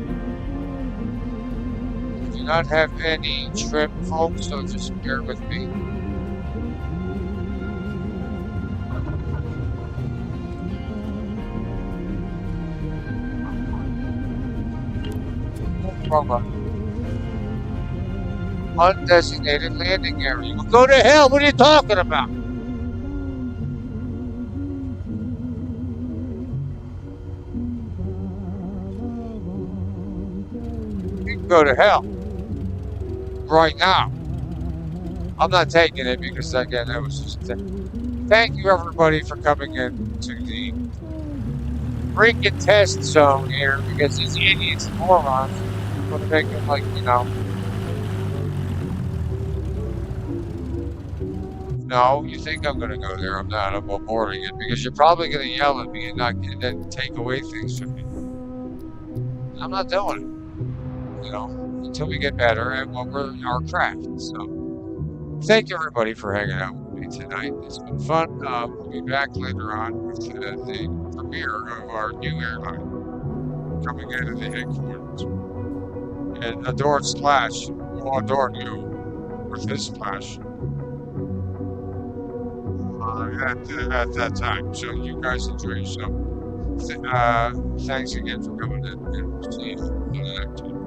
do not have any trim, folks, so just bear with me. No problem. Undesignated landing area. Well, go to hell. What are you talking about? You can go to hell right now. I'm not taking it because, again, that was just. Thank you, everybody, for coming in to the freaking test zone here because these idiots and morons want to make it like, you know. No, you think I'm going to go there. I'm not. I'm avoiding it because you're probably going to yell at me and then take away things from me. I'm not doing it. You know, until we get better at what our craft. So, thank you everybody for hanging out with me tonight. It's been fun. We'll be back later on with the premiere of our new airline coming out of the headquarters. and adored Splash will adore you with his splash at that time. So you guys enjoy yourself. Thanks again for coming in, and we'll see you on the next time.